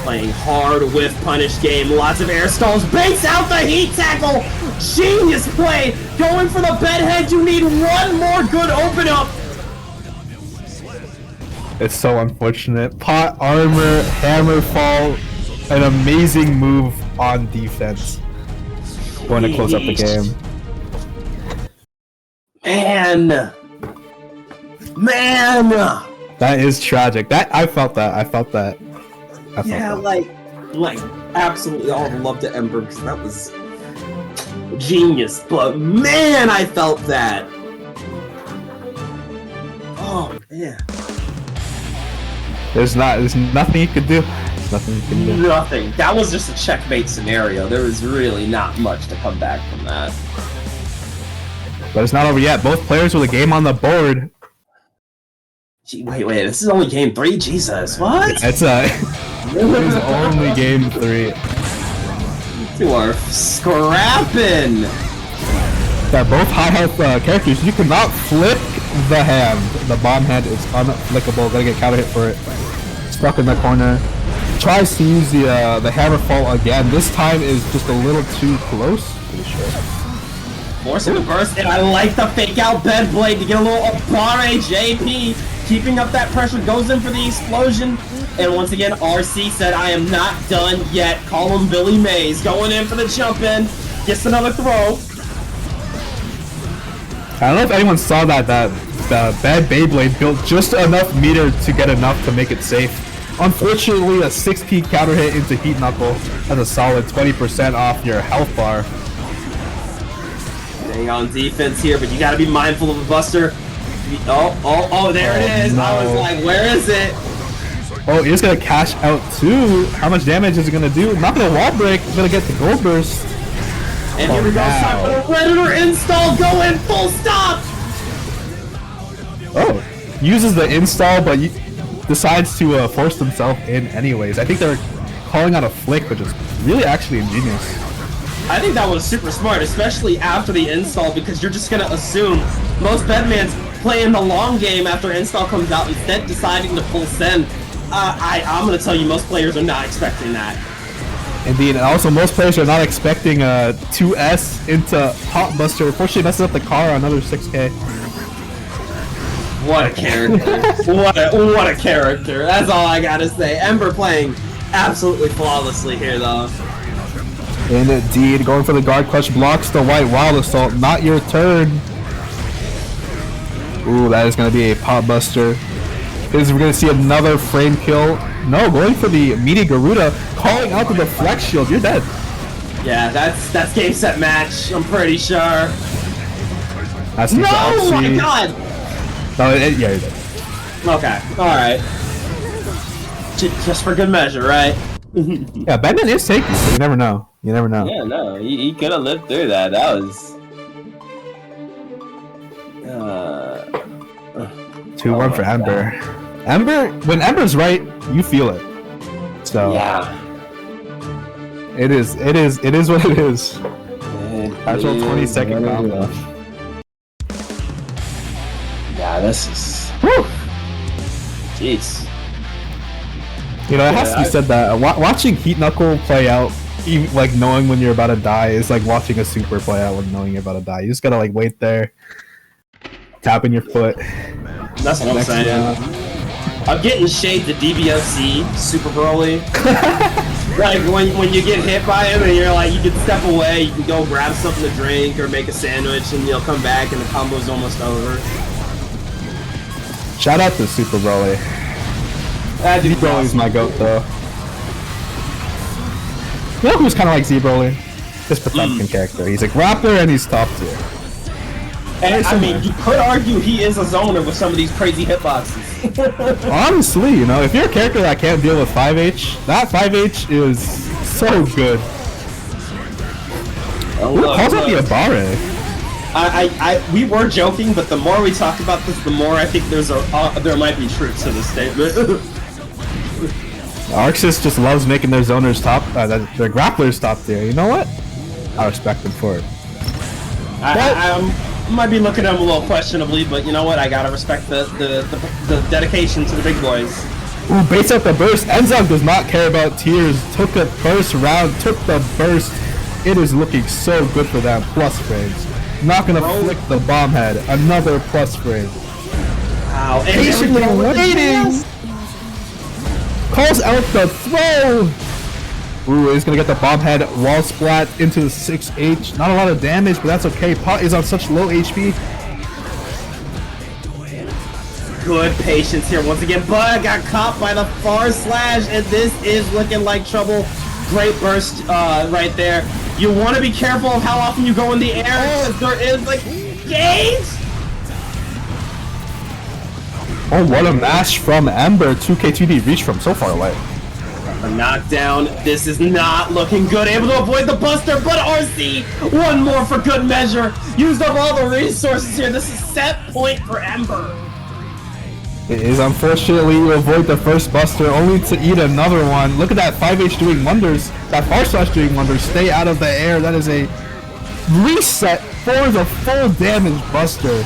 Playing hard with punish game, lots of air stalls, baits out the heat tackle. Genius play, going for the bedhead. You need one more good open up. It's so unfortunate. Pot armor, hammer fall, an amazing move on defense. Going to close up the game. Man! That is tragic. I felt that. Yeah, like absolutely all the love to Ember because that was genius. But man, I felt that. Oh man. There's nothing you could do. Nothing you can do. Nothing. That was just a checkmate scenario. There was really not much to come back from that. But it's not over yet. Both players with a game on the board. Gee, wait. This is only game 3? Jesus, what? It's only game 3. You are scrapping. They're both high health characters. You cannot flick the hand. The bomb hand is unflickable. Gotta get counter hit for it. Stuck in the corner. Tries to use the hammer fall again. This time is just a little too close. Pretty sure. Forcing the burst, and I like the fake out bed blade to get a little Abare JP. Keeping up that pressure, goes in for the explosion. And once again, RC said, I am not done yet. Call him Billy Mays. Going in for the jump in. Gets another throw. I don't know if anyone saw that the bad Beyblade built just enough meter to get enough to make it safe. Unfortunately, a 6P counter hit into Heat Knuckle has a solid 20% off your health bar. Staying on defense here, but you gotta be mindful of the buster. Oh, there it is. No. I was like, where is it? Oh, he's gonna cash out too. How much damage is it gonna do? Not gonna wall break, it's gonna get the gold burst. And here we go, time for the Predator install, go in, full stop! Oh, uses the install, but decides to force himself in anyways. I think they're calling out a flick, which is really actually ingenious. I think that was super smart, especially after the install, because you're just gonna assume most Bedmans play in the long game after install comes out, instead deciding to full send. I'm gonna tell you, most players are not expecting that. Indeed, and also most players are not expecting 2S into Hot Buster. Unfortunately, messes up the car on another 6K. What a character! what a character! That's all I gotta say. Ember playing absolutely flawlessly here, though. Indeed, going for the guard clutch, blocks the white wild assault. Not your turn. Ooh, that is gonna be a Pot Buster. We're gonna see another frame kill. No, going for the meaty Garuda, calling out the deflect shield. You're dead. Yeah, that's game set match. I'm pretty sure. That's no, oh my god! No, yeah, you're dead. Okay, all right. Just for good measure, right? Yeah, Bedman is taking, so you never know. You never know. Yeah, no, he could have lived through that. That was 2-1 for Ember. God. Ember, when Ember's right, you feel it. So yeah, it is what it is. Actual 20-second combo. Yeah, this is. Whew. Jeez. You know, it has to be said that watching Heat Knuckle play out, even like knowing when you're about to die, is like watching a super play out when knowing you're about to die. You just gotta like wait there, tapping your foot. That's what I'm saying. I'm getting shade to DBFC Super Broly. Like when you get hit by him and you're like, you can step away, you can go grab something to drink or make a sandwich, and you'll come back and the combo's almost over. Shout out to Super Broly. Z-Broly's my goat though. You know who's kind of like Z-Broly? This Potemkin character. He's a grappler and he's top tier. And I mean, you could argue he is a zoner with some of these crazy hitboxes. Honestly, you know, if you're a character that can't deal with 5H, that 5H is so good. Oh, Who calls out the Abare? We were joking, but the more we talk about this, the more I think there might be truth to this statement. Arxis just loves making their zoners top, their grapplers top tier. You know what? I respect them for it. I might be looking at him a little questionably, but you know what? I gotta respect the dedication to the big boys. Ooh, baits out the burst. Enzog does not care about tiers. Took the first round, took the burst. It is looking so good for them. Plus frames. Not gonna flick the bomb head. Another plus frame. Wow. Patiently waiting. Calls out the throw. Ooh, he's gonna get the bomb head wall splat into the 6H. Not a lot of damage, but that's okay. Pot is on such low HP. Good patience here once again, but got caught by the far slash, and this is looking like trouble. Great burst right there. You want to be careful of how often you go in the air, because there is like gauge. Oh, what a mash from Ember. 2K2D reach from so far away. A knockdown. This is not looking good. Able to avoid the buster, but RC, one more for good measure. Used up all the resources here. This is set point for Ember. It is unfortunately you avoid the first buster only to eat another one. Look at that 5H doing wonders. That far slash doing wonders. Stay out of the air. That is a reset for the full damage buster.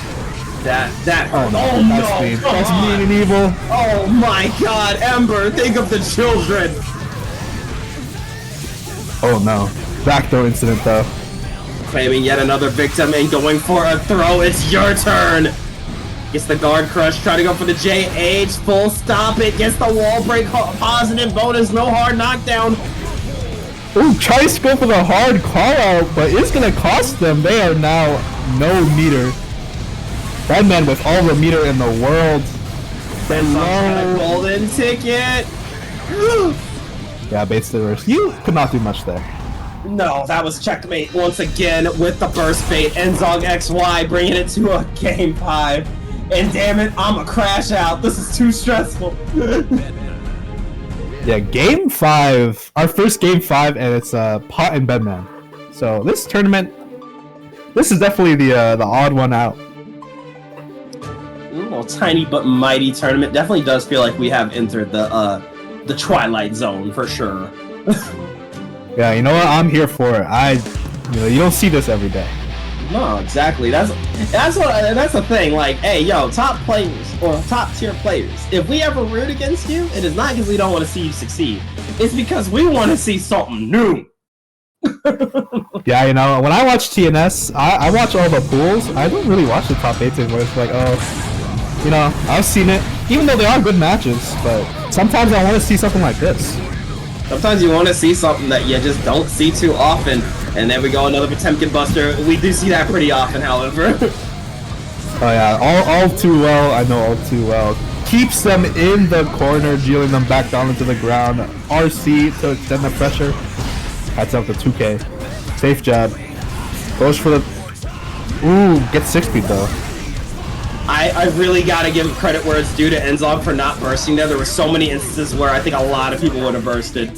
That hurt. Oh no, that's mean. That's mean and evil. Oh my god, Ember, think of the children. Oh no. Backdoor incident though. Claiming yet another victim and going for a throw. It's your turn. Gets the guard crush, try to go for the JH, full stop it, gets the wall break, positive bonus, no hard knockdown. Ooh, tries to go for the hard call out, but it's gonna cost them. They are now no meter. Bedman with all the meter in the world. Hello. Golden ticket. Yeah, baits the reverse. You could not do much there. No, that was checkmate once again with the burst bait. EnzogXY bringing it to a game 5. And damn it, I'm a crash out. This is too stressful. Yeah, game 5. Our first game 5, and it's Pot and Bedman. So this tournament, this is definitely the odd one out. Well, tiny but mighty tournament. Definitely does feel like we have entered the Twilight Zone for sure. Yeah, you know what? I'm here for it. You don't see this every day. No, exactly. That's the thing. Like, hey, yo, top players or top tier players. If we ever root against you, it is not because we don't want to see you succeed. It's because we want to see something new. Yeah, you know, when I watch TNS, I watch all the pools. I don't really watch the top 8 where it's like, oh, you know, I've seen it. Even though they are good matches, but sometimes I want to see something like this. Sometimes you want to see something that you just don't see too often. And there we go, another Potemkin buster. We do see that pretty often, however. Oh yeah, all too well. I know all too well. Keeps them in the corner, dealing them back down into the ground. RC to extend the pressure. That's up to 2K. Safe jab. Goes for the... Ooh, gets 6 speed though. I really gotta give credit where it's due to Enzog for not bursting there. There were so many instances where I think a lot of people would have bursted.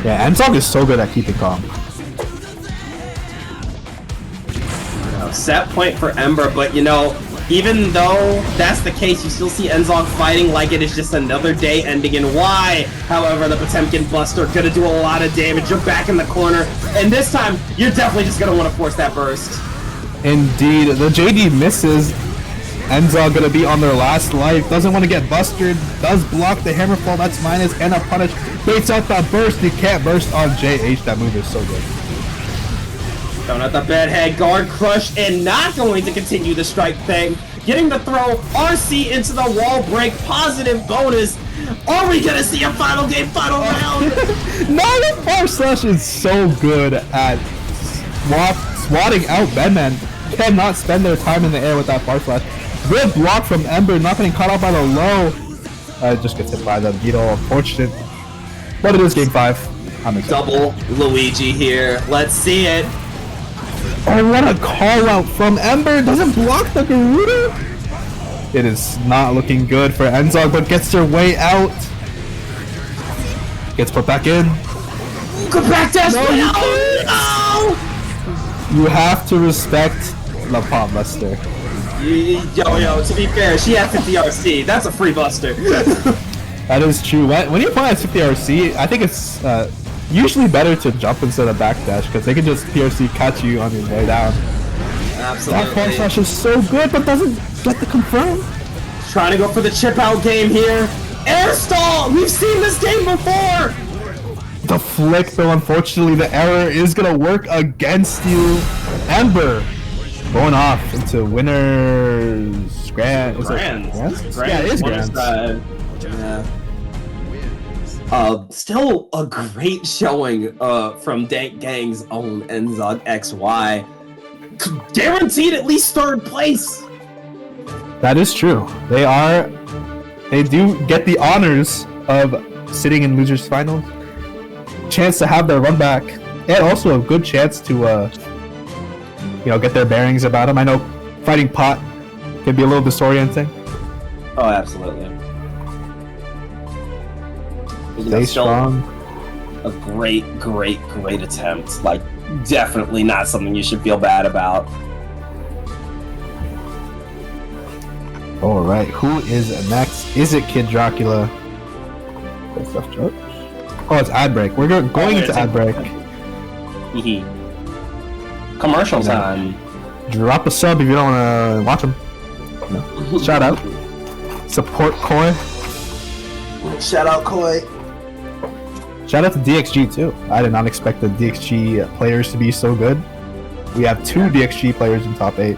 Yeah, Enzog is so good at keeping calm. Set point for Ember, but you know, even though that's the case, you still see Enzog fighting like it is just another day ending in Y. However, the Potemkin Buster gonna do a lot of damage. You're back in the corner, and this time, you're definitely just gonna want to force that burst. Indeed, the JD misses. Enzog gonna be on their last life. Doesn't want to get busted. Does block the hammerfall. That's minus and a punish. Baits out that burst. You can't burst on JH. That move is so good. Throwing out the bedhead, guard crush, and not going to continue the strike thing. Getting the throw, RC into the wall break, positive bonus. Are we gonna see a final game, final round? No, the far slash is so good at swatting out Bedman. Cannot spend their time in the air with that far slash. Good block from Ember, not getting caught out by the low. Just gets hit by the beetle, unfortunate. But it is game 5. I'm excited. Double Luigi here. Let's see it. Oh, what a call out from Ember. Doesn't block the Garuda. It is not looking good for Enzog, but gets their way out. Gets put back in. Go back to No! You have to respect the Pot Buster. Yo, to be fair, she had 50 RC. That's a free buster. That is true. When you're playing at 50 RC, I think it's usually better to jump instead of backdash because they can just PRC catch you on your way down. Absolutely. That forward slash is so good, but doesn't get the confirm. Trying to go for the chip out game here. Air stall! We've seen this game before! The flick, though, unfortunately, the error is gonna work against you. Ember going off into winners grand. Grand. Yeah, it is grand. Yeah. Still a great showing from Dank Gang's own EnzogXY. Guaranteed at least third place. That is true. They do get the honors of sitting in losers finals. Chance to have their run back, and also a good chance to get their bearings about them. I know fighting Pot can be a little disorienting. Oh, absolutely. Stay strong. A great attempt. Like, definitely not something you should feel bad about. All right, who is next? Is it KidDracula? Oh, it's ad break. We're going into ad break. Commercial time. Drop a sub if you don't want to watch them. No. Shout out. Support Koi. Shout out Koi. Shout out to DXG too. I did not expect the DXG players to be so good. We have 2 DXG players in top 8.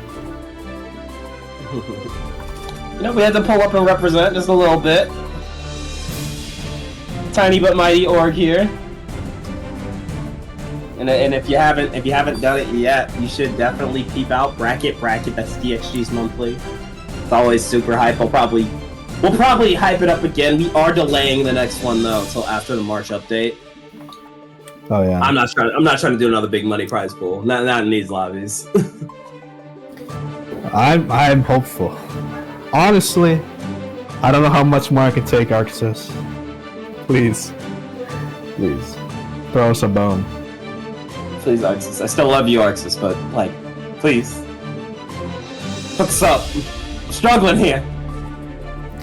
We had to pull up and represent just a little bit. Tiny but mighty org here. And if you haven't done it yet, you should definitely peep out Bracket. That's DXG's monthly. It's always super hype. We'll probably hype it up again. We are delaying the next one though until after the March update. Oh yeah. I'm not trying to do another big money prize pool. Not in these lobbies. I'm hopeful. Honestly, I don't know how much more I can take, Arxis. Please, throw us a bone. Please, Arxis. I still love you, Arxis, but like, please, hook us up. I'm struggling here.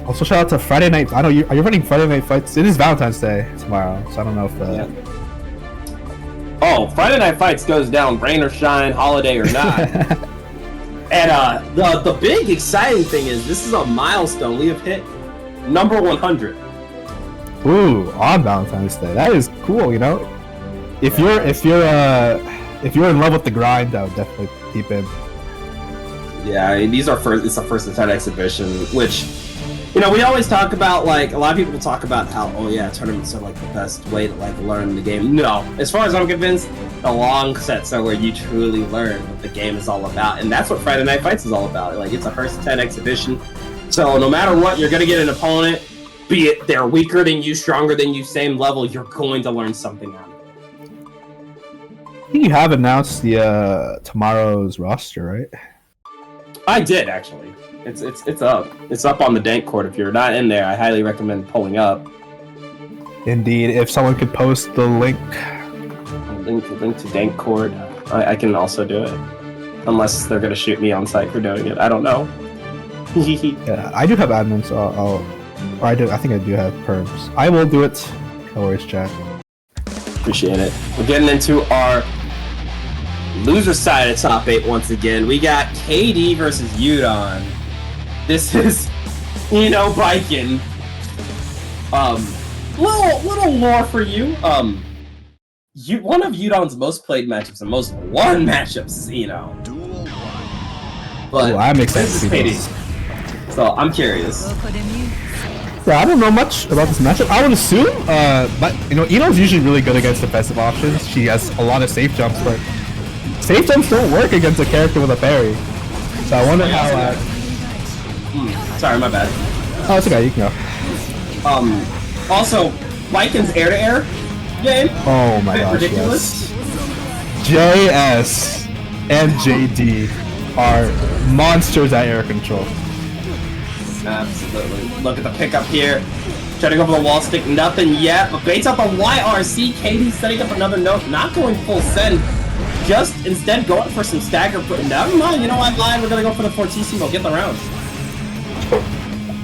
Also, shout out to Friday night. I know are you running Friday night fights? It is Valentine's Day tomorrow, so I don't know if. Yeah. Oh, Friday night fights goes down, rain or shine, holiday or not. And the big exciting thing is this is a milestone. We have hit number 100. Ooh, on Valentine's Day. That is cool, If you're in love with the grind, I would definitely keep in. Yeah, it's a first to 10 exhibition, which we always talk about, like, a lot of people talk about how, oh yeah, tournaments are like the best way to like learn the game. No, as far as I'm convinced, the long sets are where you truly learn what the game is all about, and that's what Friday Night Fights is all about. Like, it's a first to 10 exhibition, so no matter what, you're gonna get an opponent, be it they're weaker than you, stronger than you, same level, you're going to learn something out of it. I think you have announced the tomorrow's roster, right? I did, actually. It's up. It's up on the Dank Court. If you're not in there, I highly recommend pulling up. Indeed, if someone could post the link. Link to Dank Court. I can also do it. Unless they're going to shoot me on site for doing it. I don't know. Yeah, I do have admin, so I think I do have perms. I will do it. No worries, chat. Appreciate it. We're getting into our loser side of top 8 once again. We got KD versus Udon. This is, Viking. Little lore for you. One of Udon's most played matchups and most won matchups is But I'm excited to see KD. this. So I'm curious. Yeah, I don't know much about this matchup. I would assume, but Ino's usually really good against defensive options. She has a lot of safe jumps, but safe jumps don't work against a character with a parry. So I wonder how. Sorry, my bad. Oh, it's okay. You can go. Also, Lycan's air-to-air game. Oh my gosh, ridiculous. yes. JS. and JD are monsters at air control. Absolutely. Look at the pickup here. Trying to go for the wall stick, nothing yet, but baits out the YRC. KD setting up another note, not going full send. Just instead going for some stagger. Never mind, you know what, Lion, we're gonna go for the Fortissimo, get the rounds.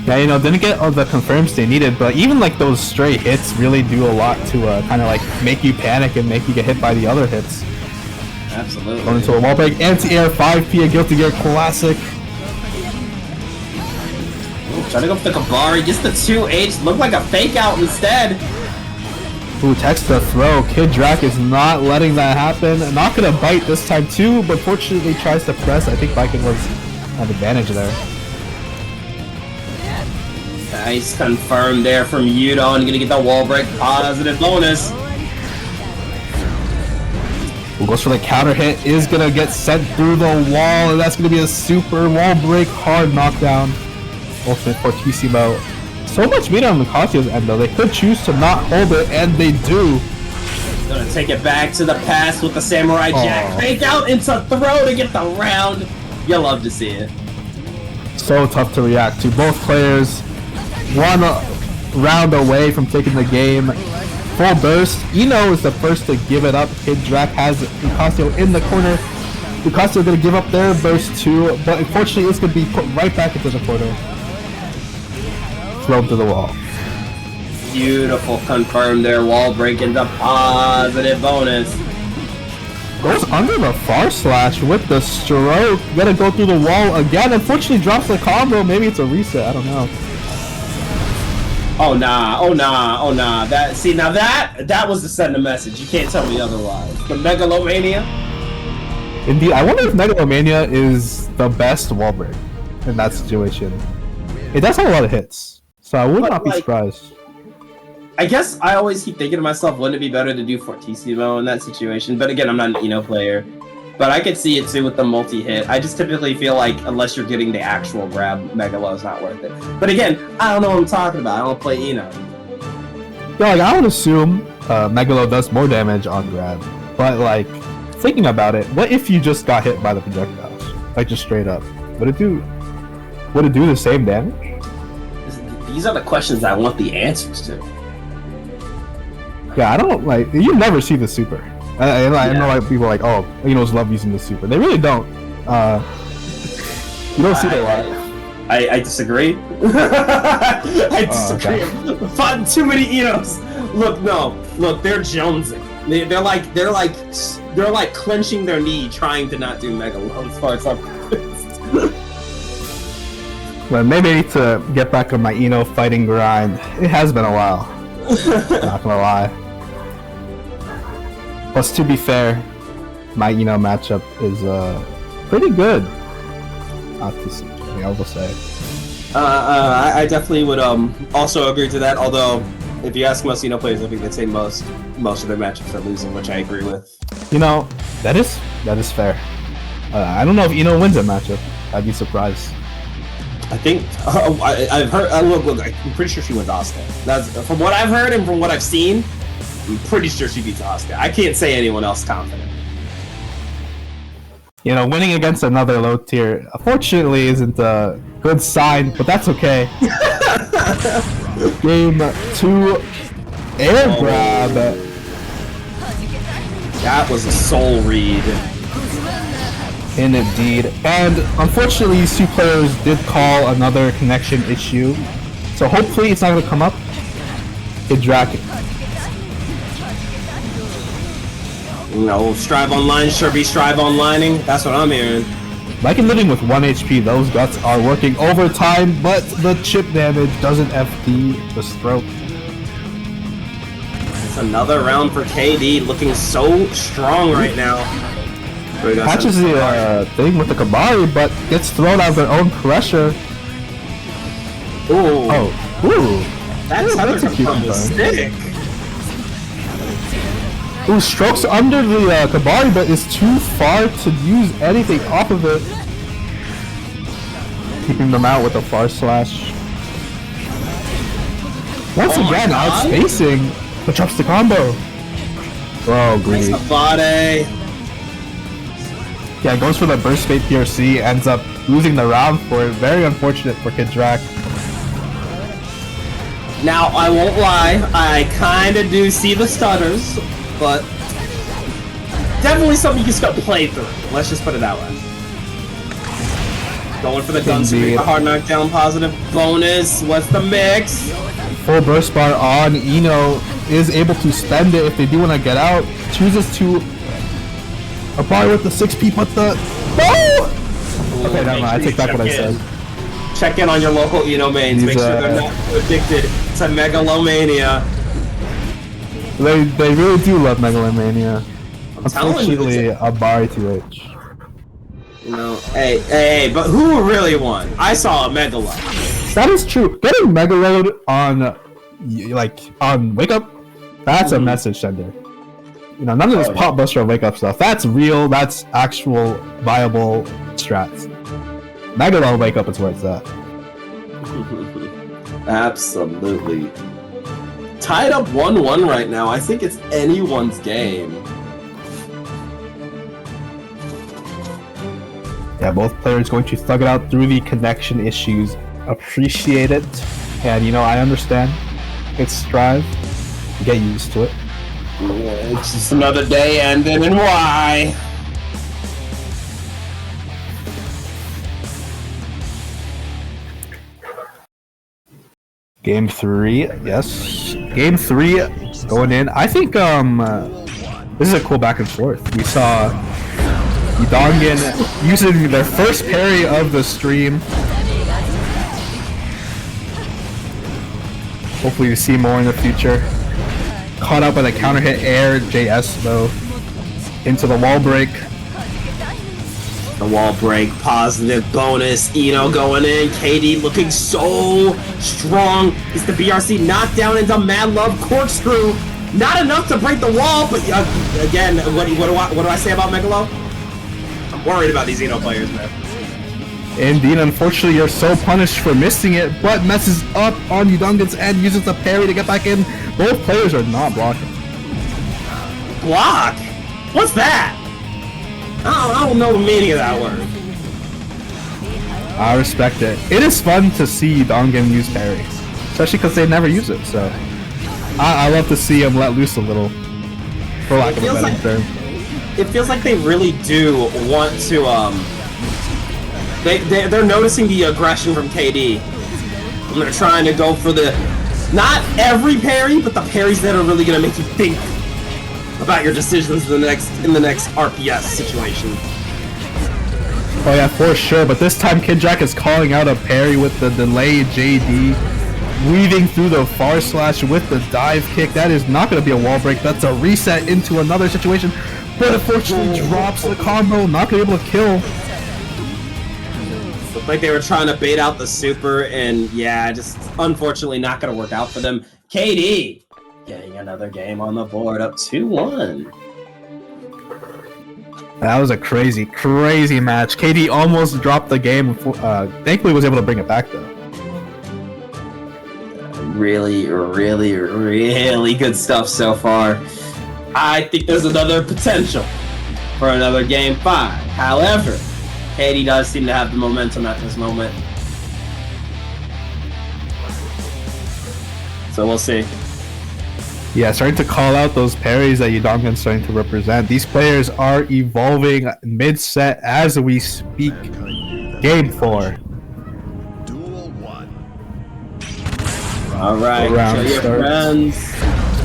Yeah, you know, didn't get all the confirms they needed, but even like those stray hits really do a lot to kind of like make you panic and make you get hit by the other hits. Absolutely. Going into a wall break, anti-air 5P, a Guilty Gear classic. Trying to go for the Kabari, gets the 2H, looked like a fake out instead. Ooh, text the throw. KidDracula is not letting that happen. Not gonna bite this time too, but fortunately tries to press. I think Viking was an advantage there. Nice confirm there from Udon. Gonna get the wall break, positive bonus. Who goes for the counter hit, is gonna get sent through the wall, and that's gonna be a super wall break, hard knockdown. Ultimate Fortissimo. So much meat on Lucasio's end though. They could choose to not hold it, and they do. Gonna take it back to the past with the Samurai Jack. Fake out into throw to get the round. You'll love to see it. So tough to react to. Both players 1 round away from taking the game. Full burst. Eno is the first to give it up. KidDracula has Lucasio in the corner. Lucasio gonna give up their burst too, but unfortunately it's gonna be put right back into the corner. Thrown to the wall. Beautiful confirm there. Wall break into positive bonus. Goes under the far slash with the stroke. Gonna go through the wall again. Unfortunately drops the combo. Maybe it's a reset. I don't know. Oh nah, oh nah, oh nah. That was to send a message. You can't tell me otherwise. The Megalomania. Indeed, I wonder if Megalomania is the best wall break in that situation. It does have a lot of hits, so I would not be surprised. I guess I always keep thinking to myself, wouldn't it be better to do Fortissimo in that situation? But again, I'm not an Eno player. But I could see it too with the multi-hit. I just typically feel like unless you're getting the actual grab, Megalo is not worth it. But again, I don't know what I'm talking about. I don't play Eno. Yeah, like I would assume Megalo does more damage on grab. But like, thinking about it, what if you just got hit by the projectiles? Like just straight up. Would it do the same damage? These are the questions I want the answers to. Yeah, I don't like, you never see the super. I know like people are like, oh, Enos love using the super. They really don't. You don't see that a lot. I disagree. I disagree. Okay. Too many Enos. Look, they're jonesing. They're like clenching their knee, trying to not do Megalo as far as I'm concerned. Well, maybe I need to get back on my Eno fighting grind. It has been a while. Not gonna lie. Plus, to be fair, my Eno matchup is pretty good. I will say. I definitely would also agree to that. Although, if you ask most Eno players, I think they'd say most of their matchups are losing, which I agree with. You know, that is fair. I don't know if Eno wins a matchup. I'd be surprised. I think I've heard. Look, I'm pretty sure she wins Asuka. That's from what I've heard and from what I've seen. I'm pretty sure she beats Asuka. I can't say anyone else confident. You know, winning against another low tier, unfortunately, isn't a good sign, but that's okay. Game 2, air grab. That was a soul read. Indeed. And unfortunately, these two players did call another connection issue, so hopefully it's not going to come up. KidDracula. No, Strive Online sure be Strive Onlining. That's what I'm hearing. Like in living with 1 HP, those guts are working overtime, but the chip damage doesn't FD the stroke. It's another round for KD, looking so strong right now. Catches the thing with the Kabari, but gets thrown out of their own pressure. Ooh. Oh. Ooh. That's a cute stick. Ooh, strokes under the Kabari, but is too far to use anything off of it. Keeping them out with a far slash. Once again, outspacing, but drops the combo. Oh, greedy. Nice body. Yeah, goes for the burst fate PRC, ends up losing the round for it. Very unfortunate for KidDrac. Now, I won't lie, I kind of do see the stutters, but definitely something you can still play through. Let's just put it that way. Going for the gun sweep, a hard knockdown positive bonus. What's the mix? Full burst bar on. Eno is able to spend it if they do want to get out. Chooses to apply with the 6P, but the... No! Okay, never mind. I take back what I said. Check in on your local Eno mains. Make sure they're not addicted to Megalomania. They really do love Megalomania. Unfortunately, a Bari 2H. You know, hey, but who really won? I saw a Megalo. That is true. Getting Megalo on, on Wake Up, that's a message sender. You know, none of this pop buster or Wake Up stuff. That's real. That's actual viable strats. Megalo Wake Up is where it's at. Absolutely. Tied up 1-1 right now. I think it's anyone's game. Yeah, both players going to thug it out through the connection issues. Appreciate it. And, you know, I understand. It's Strive. Get used to it. Yeah, it's just another day ending in Y. Game 3, yes. Game 3 going in. I think this is a cool back and forth. We saw Udongan using their first parry of the stream. Hopefully we see more in the future. Caught up by the counter hit air JS though. Into the wall break. The wall break, positive bonus, Eno going in, KD looking so strong. It's the BRC knockdown into Mad Love corkscrew. Not enough to break the wall, but again, what do I say about Megalo? I'm worried about these Eno players, man. Indeed, unfortunately, you're so punished for missing it, but messes up on Udongan's end, uses the parry to get back in. Both players are not blocking. Block? What's that? I don't know the meaning of that word. I respect it. It is fun to see Udongan use parry, especially because they never use it, so I love to see him let loose a little, for lack of a better term. It feels like they really do want to, they're noticing the aggression from KD. And they're trying to go for the, not every parry, but the parries that are really going to make you think about your decisions in the next RPS situation. Oh yeah, for sure, but this time KidDrac is calling out a parry with the delay JD, weaving through the far slash with the dive kick. That is not going to be a wall break, that's a reset into another situation, but unfortunately drops the combo, not going to be able to kill. Looked like they were trying to bait out the super, and yeah, just unfortunately not going to work out for them. KD getting another game on the board, up 2-1. That was a crazy, crazy match. KD almost dropped the game. Thankfully was able to bring it back though. Really, really, really good stuff so far. I think there's another potential for another game 5. However, KD does seem to have the momentum at this moment. So we'll see. Yeah, starting to call out those parries that Udongan's starting to represent. These players are evolving mid-set as we speak. Game 4. Alright, show your friends.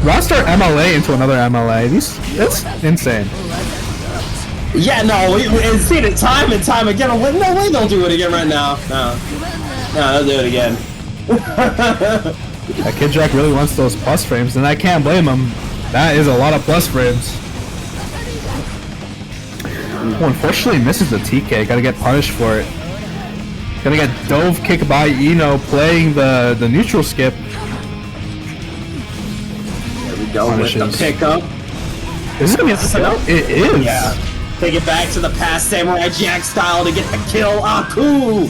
Round start MLA into another MLA. That's insane. Yeah, no, we've seen it time and time again. No way they'll do it again right now. No, they'll do it again. KidDrac really wants those plus frames, and I can't blame him. That is a lot of plus frames. Oh, unfortunately misses the TK. Gotta get punished for it. Gonna get dove kicked by Eno playing the neutral skip. There we go with the pickup. Is this gonna be a kill? It is. Yeah. Take it back to the past Samurai Jack style to get the kill. Aku!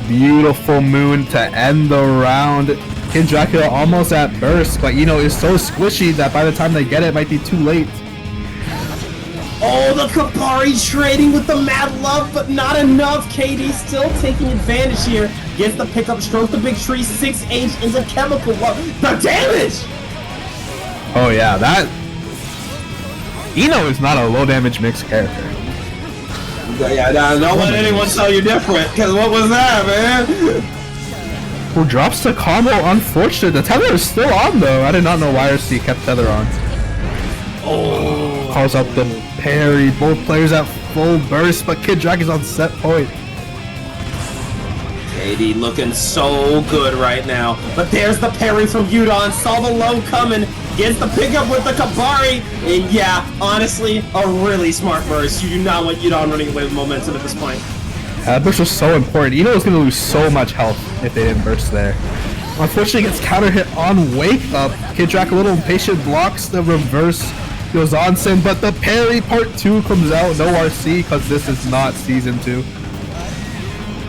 Beautiful moon to end the round. KidDracula almost at burst, but Eno is so squishy that by the time they get it, it might be too late. Oh, the Kabari trading with the mad love, but not enough. KD still taking advantage here. Gets the pickup, stroke the big tree, 6H into chemical love. The damage! Oh yeah, that... Eno is not a low damage mixed character. Yeah, don't let anyone tell you different, because what was that, man? Who drops the combo? Unfortunate. The tether is still on though. I did not know YRC kept tether on. Oh. Calls out the parry. Both players at full burst, but KidDracula is on set point. KD looking so good right now. But there's the parry from Udon. Saw the low coming. Gets the pickup with the Kabari. And yeah, honestly, a really smart burst. You do not want Udon running away with momentum at this point. That burst was so important. Eno was going to lose so much health if they didn't burst there. Unfortunately, gets counter hit on Wake Up. KidDracula, a little impatient, blocks the reverse. Goes on Sin, but the parry part 2 comes out. No RC because this is not season 2.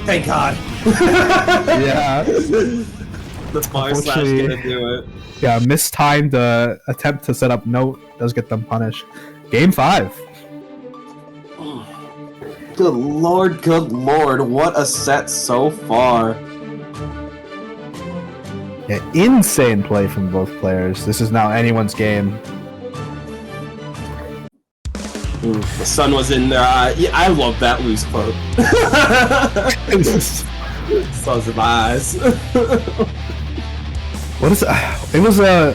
Thank God. Yeah. The fire slash gonna do it. Yeah, mistimed attempt to set up Note does get them punished. Game 5. Good lord, what a set so far. Yeah, insane play from both players. This is now anyone's game. The sun was in their eye. Yeah, I love that loose quote. Sun's in my eyes. What is it? It was a...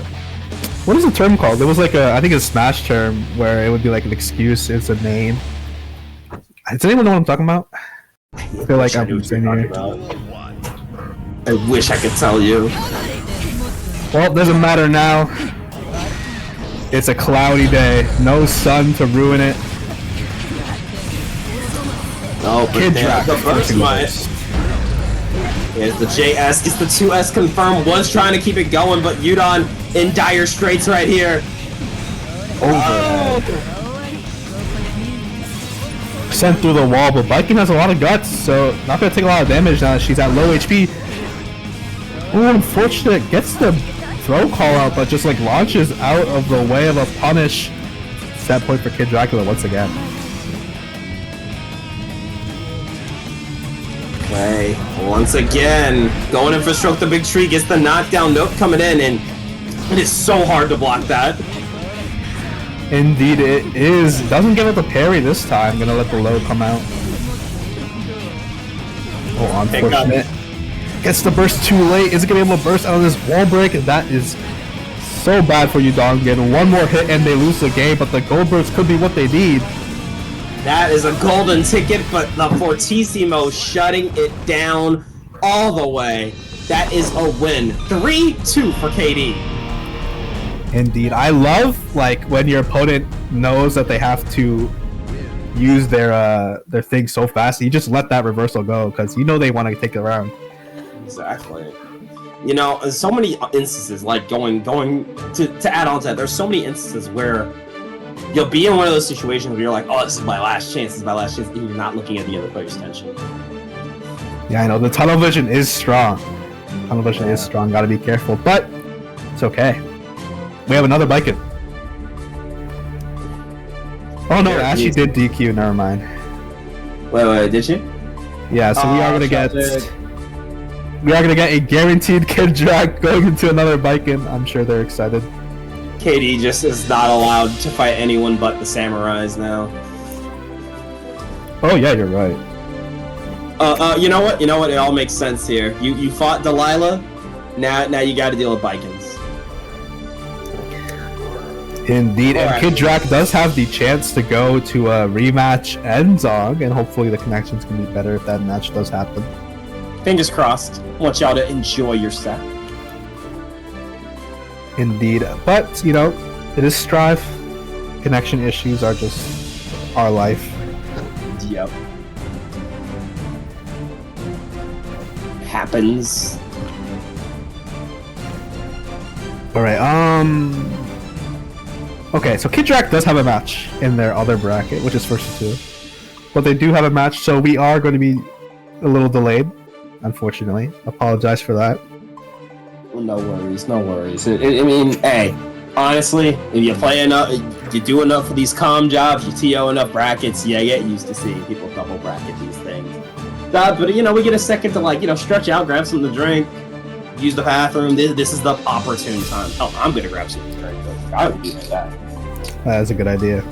What is the term called? It was like a... I think a Smash term where it would be like an excuse. It's a name. Does anyone know what I'm talking about? I feel like I'm saying here. I wish I could tell you. Well, it doesn't matter now. It's a cloudy day. No sun to ruin it. Oh, but the burst might. Here's the JS, gets the 2S confirmed. One's trying to keep it going, but Udon in dire straits right here. Overhead. Sent through the wall, but Viking has a lot of guts, so not gonna take a lot of damage now. She's at low HP. Oh, unfortunate. Gets the throw call out, but just like launches out of the way of a punish. Set point for KidDracula once again. Okay, once again, going in for stroke the big tree, gets the knockdown note coming in, and it is so hard to block that. Indeed it is. Doesn't give it the parry this time. Gonna let the low come out. Oh, unfortunate. Gets the burst too late. Isn't gonna be able to burst out of this wall break. That is so bad for Udon. Getting one more hit and they lose the game, but the gold burst could be what they need. That is a golden ticket, but the Fortissimo shutting it down all the way. That is a win. 3-2 for KD. Indeed. I love like when your opponent knows that they have to use their thing so fast. You just let that reversal go because you know they want to take it around. Exactly. You know, there's so many instances like going to add on to that. There's so many instances where you'll be in one of those situations where you're like, oh, this is my last chance, and you're not looking at the other player's tension. Yeah, I know. The tunnel vision is strong. Tunnel vision is strong. Gotta be careful, but it's okay. We have another Viking. Oh no, Ashy did DQ. Never mind. Wait, did she? Yeah, so we are gonna get a guaranteed KidDracula going into another Viking. I'm sure they're excited. KD just is not allowed to fight anyone but the samurais now. Oh yeah, you're right. You know what? It all makes sense here. You fought Delilah, now you got to deal with Vikings. Indeed, and KidDracula does have the chance to go to a rematch Enzog, and hopefully the connections can be better if that match does happen. Fingers crossed. I want y'all to enjoy your set. Indeed, but you know, it is Strive. Connection issues are just our life. Yep. Happens. Alright, okay, so KidDracula does have a match in their other bracket, which is first to 2. But they do have a match, so we are going to be a little delayed, unfortunately. Apologize for that. No worries. I mean, hey, Honestly, if you play enough, you do enough of these comm jobs, you TO enough brackets, you get used to seeing people double bracket these things. But we get a second to like stretch out, grab something to drink, use the bathroom. This is the opportune time. Oh, I'm gonna grab something to drink. I would do that. That's a good idea.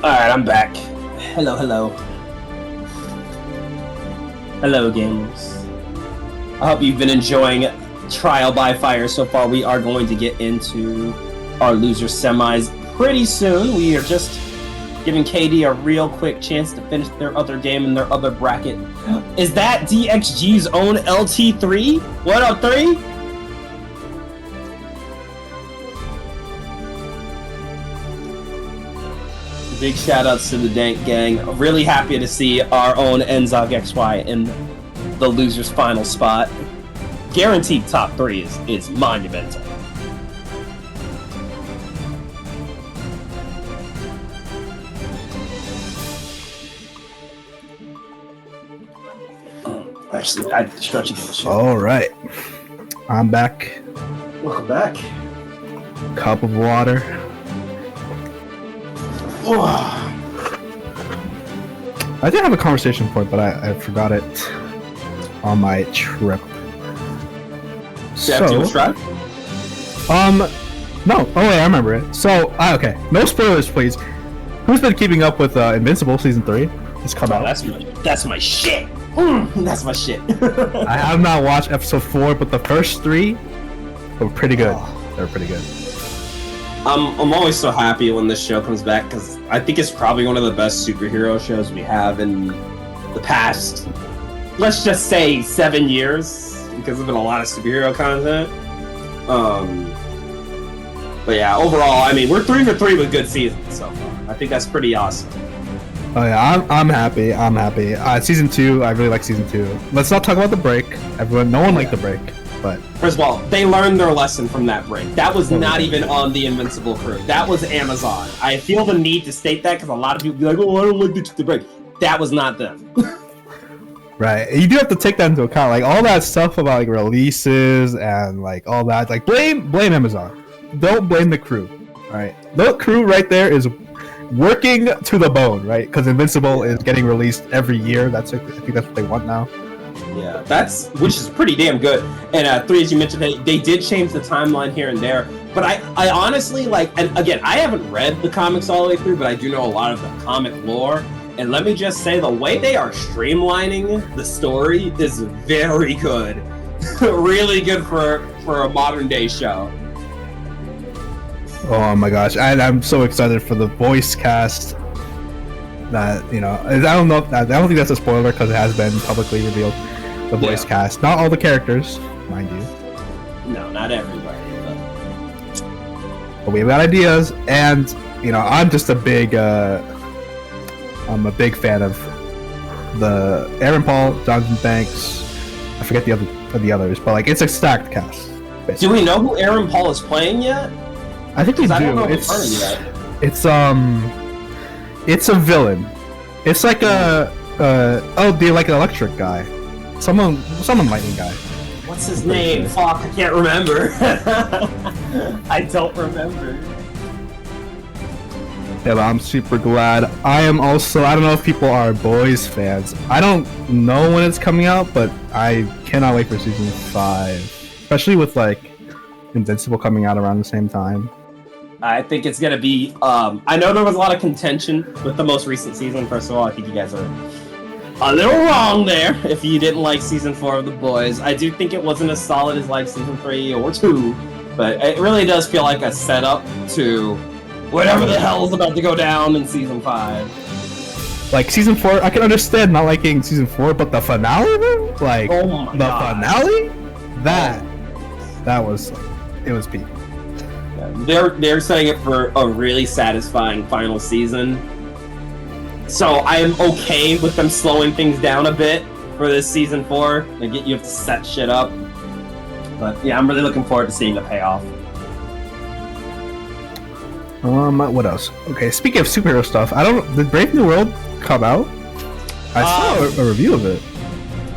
Alright, I'm back. Hello. Hello, gamers. I hope you've been enjoying Trial by Fire so far. We are going to get into our loser semis pretty soon. We are just giving KD a real quick chance to finish their other game in their other bracket. Is that DXG's own LT3? What up, 3? Big shout outs to the Dank Gang. Really happy to see our own EnzogXY in the loser's final spot. Guaranteed top 3 is monumental. Actually, I stretch again. All right, I'm back. Welcome back. Cup of water. I did have a conversation point, but I forgot it on my trip. No. No. Oh wait, I remember it. So, okay. No spoilers, please. Who's been keeping up with Invincible season 3? It's come out. That's my shit. That's my shit. I have not watched episode 4, but the first 3 were pretty good. They were pretty good. I'm always so happy when this show comes back because I think it's probably one of the best superhero shows we have in the past, let's just say 7 years, because there's been a lot of superhero content. But yeah, overall, I mean, we're 3 for 3 with good seasons so far. I think that's pretty awesome. Oh yeah, I'm happy. I'm happy. Season 2, I really like season 2. Let's not talk about the break. No one liked the break. But first of all, they learned their lesson from that break. That was not even on the Invincible crew. That was Amazon. I feel the need to state that because a lot of people be like, "Oh, I don't like the break." That was not them. Right. You do have to take that into account. Like all that stuff about like releases and like all that. Like blame Amazon. Don't blame the crew. All right. The crew right there is working to the bone, right? Because Invincible is getting released every year. I think that's what they want now. Yeah, which is pretty damn good. And 3, as you mentioned, they did change the timeline here and there. But I honestly like, and again, I haven't read the comics all the way through, but I do know a lot of the comic lore. And let me just say, the way they are streamlining the story is very good. Really good for a modern day show. Oh my gosh, I'm so excited for the voice cast. That I don't think that's a spoiler because it has been publicly revealed. The voice cast, not all the characters, mind you. No, not everybody. But we've got ideas, and I'm just a big fan of the Aaron Paul, Jonathan Banks, I forget the others, but like it's a stacked cast. Basically. Do we know who Aaron Paul is playing yet? I think we do. I don't know yet. It's a villain. It's like they're like an electric guy, someone lightning guy. What's his name? Fuck, I can't remember. I don't remember. Yeah, but I'm super glad. I am also, I don't know if people are boys fans. I don't know when it's coming out, but I cannot wait for season 5. Especially with like Invincible coming out around the same time. I think it's gonna be, I know there was a lot of contention with the most recent season. First of all, I think you guys are a little wrong there if you didn't like season 4 of The Boys. I do think it wasn't as solid as like season 3 or 2, but it really does feel like a setup to whatever the hell is about to go down in season 5. Like season 4, I can understand not liking season 4, but the finale though? Like finale? That was it was peak. Yeah, they're setting it for a really satisfying final season. So I am okay with them slowing things down a bit for this season 4. Like you have to set shit up. But yeah, I'm really looking forward to seeing the payoff. What else? Okay, speaking of superhero stuff, did Brave New World come out? I saw a review of it.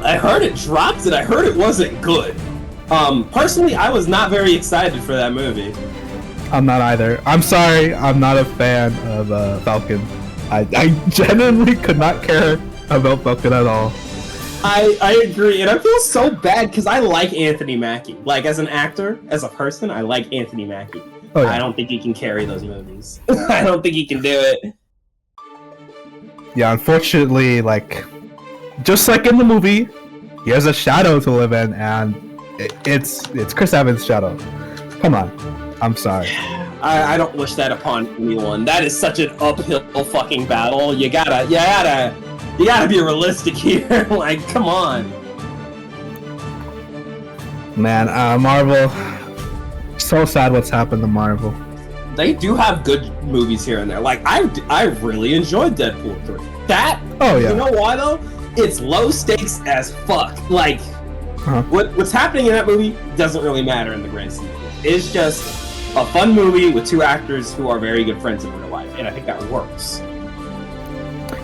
I heard it dropped and I heard it wasn't good. Personally, I was not very excited for that movie. I'm not either. I'm sorry, I'm not a fan of Falcon. I genuinely could not care about Falcon at all. I agree, and I feel so bad because I like Anthony Mackie. Like, as an actor, as a person, I like Anthony Mackie. Oh, yeah. I don't think he can carry those movies. I don't think he can do it. Yeah, unfortunately, like, just like in the movie, he has a shadow to live in, and it's Chris Evans' shadow. Come on, I'm sorry. I don't wish that upon anyone. That is such an uphill fucking battle. You gotta be realistic here. Like, come on. Man, Marvel. So sad what's happened to Marvel. They do have good movies here and there. Like, I really enjoyed Deadpool 3. Oh yeah. You know why though? It's low stakes as fuck. Like, what's happening in that movie doesn't really matter in the grand scheme. It's just a fun movie with two actors who are very good friends in real life, and I think that works.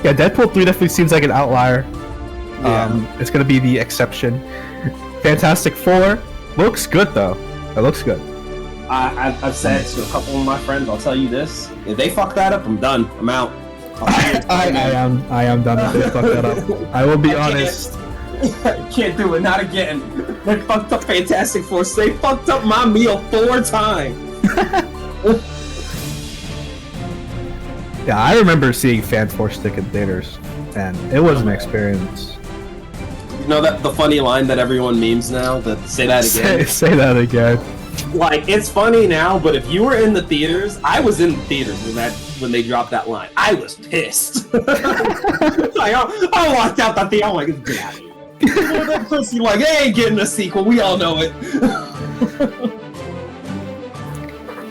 Yeah, Deadpool 3 definitely seems like an outlier. Yeah. It's gonna be the exception. Fantastic Four looks good though. It looks good. I've said to a couple of my friends, I'll tell you this: if they fuck that up, I'm done. I'm out. I am done if they fuck that up. I will be honest. Can't do it, not again. They fucked up Fantastic Four. So they fucked up my meal 4 times. Yeah, I remember seeing Fan Force Stick in theaters, and it was an experience. You know that the funny line that everyone memes now? Say that again. Say that again. Like, it's funny now, but if you were in the theaters, I was in the theaters when they dropped that line. I was pissed. Like, I walked out the theater. I'm like, get out of here. That pussy, like, they ain't getting a sequel. We all know it.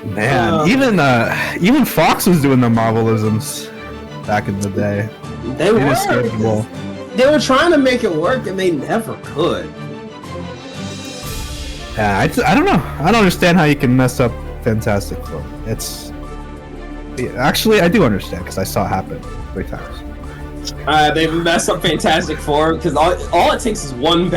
Man, even Fox was doing the Marvelisms back in the day. They were. They were trying to make it work, and they never could. Yeah, I don't know. I don't understand how you can mess up Fantastic Four. Actually, I do understand because I saw it happen 3 times. They've messed up Fantastic Four because all it takes is one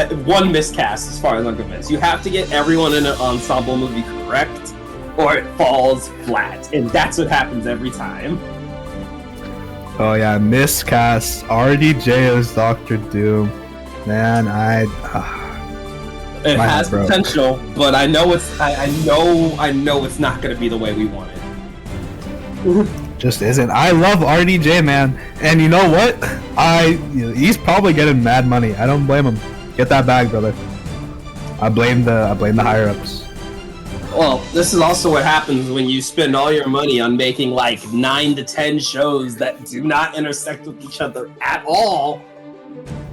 miscast as far as I'm convinced. You have to get everyone in an ensemble movie correct, or it falls flat, and that's what happens every time. Oh yeah, miscast. RDJ as DrDoom. Man, it has potential, but I know it's not gonna be the way we want it. Just isn't. I love RDJ, man, and you know what? He's probably getting mad money. I don't blame him. Get that bag, brother. I blame the higher ups. Well, this is also what happens when you spend all your money on making like 9 to 10 shows that do not intersect with each other at all.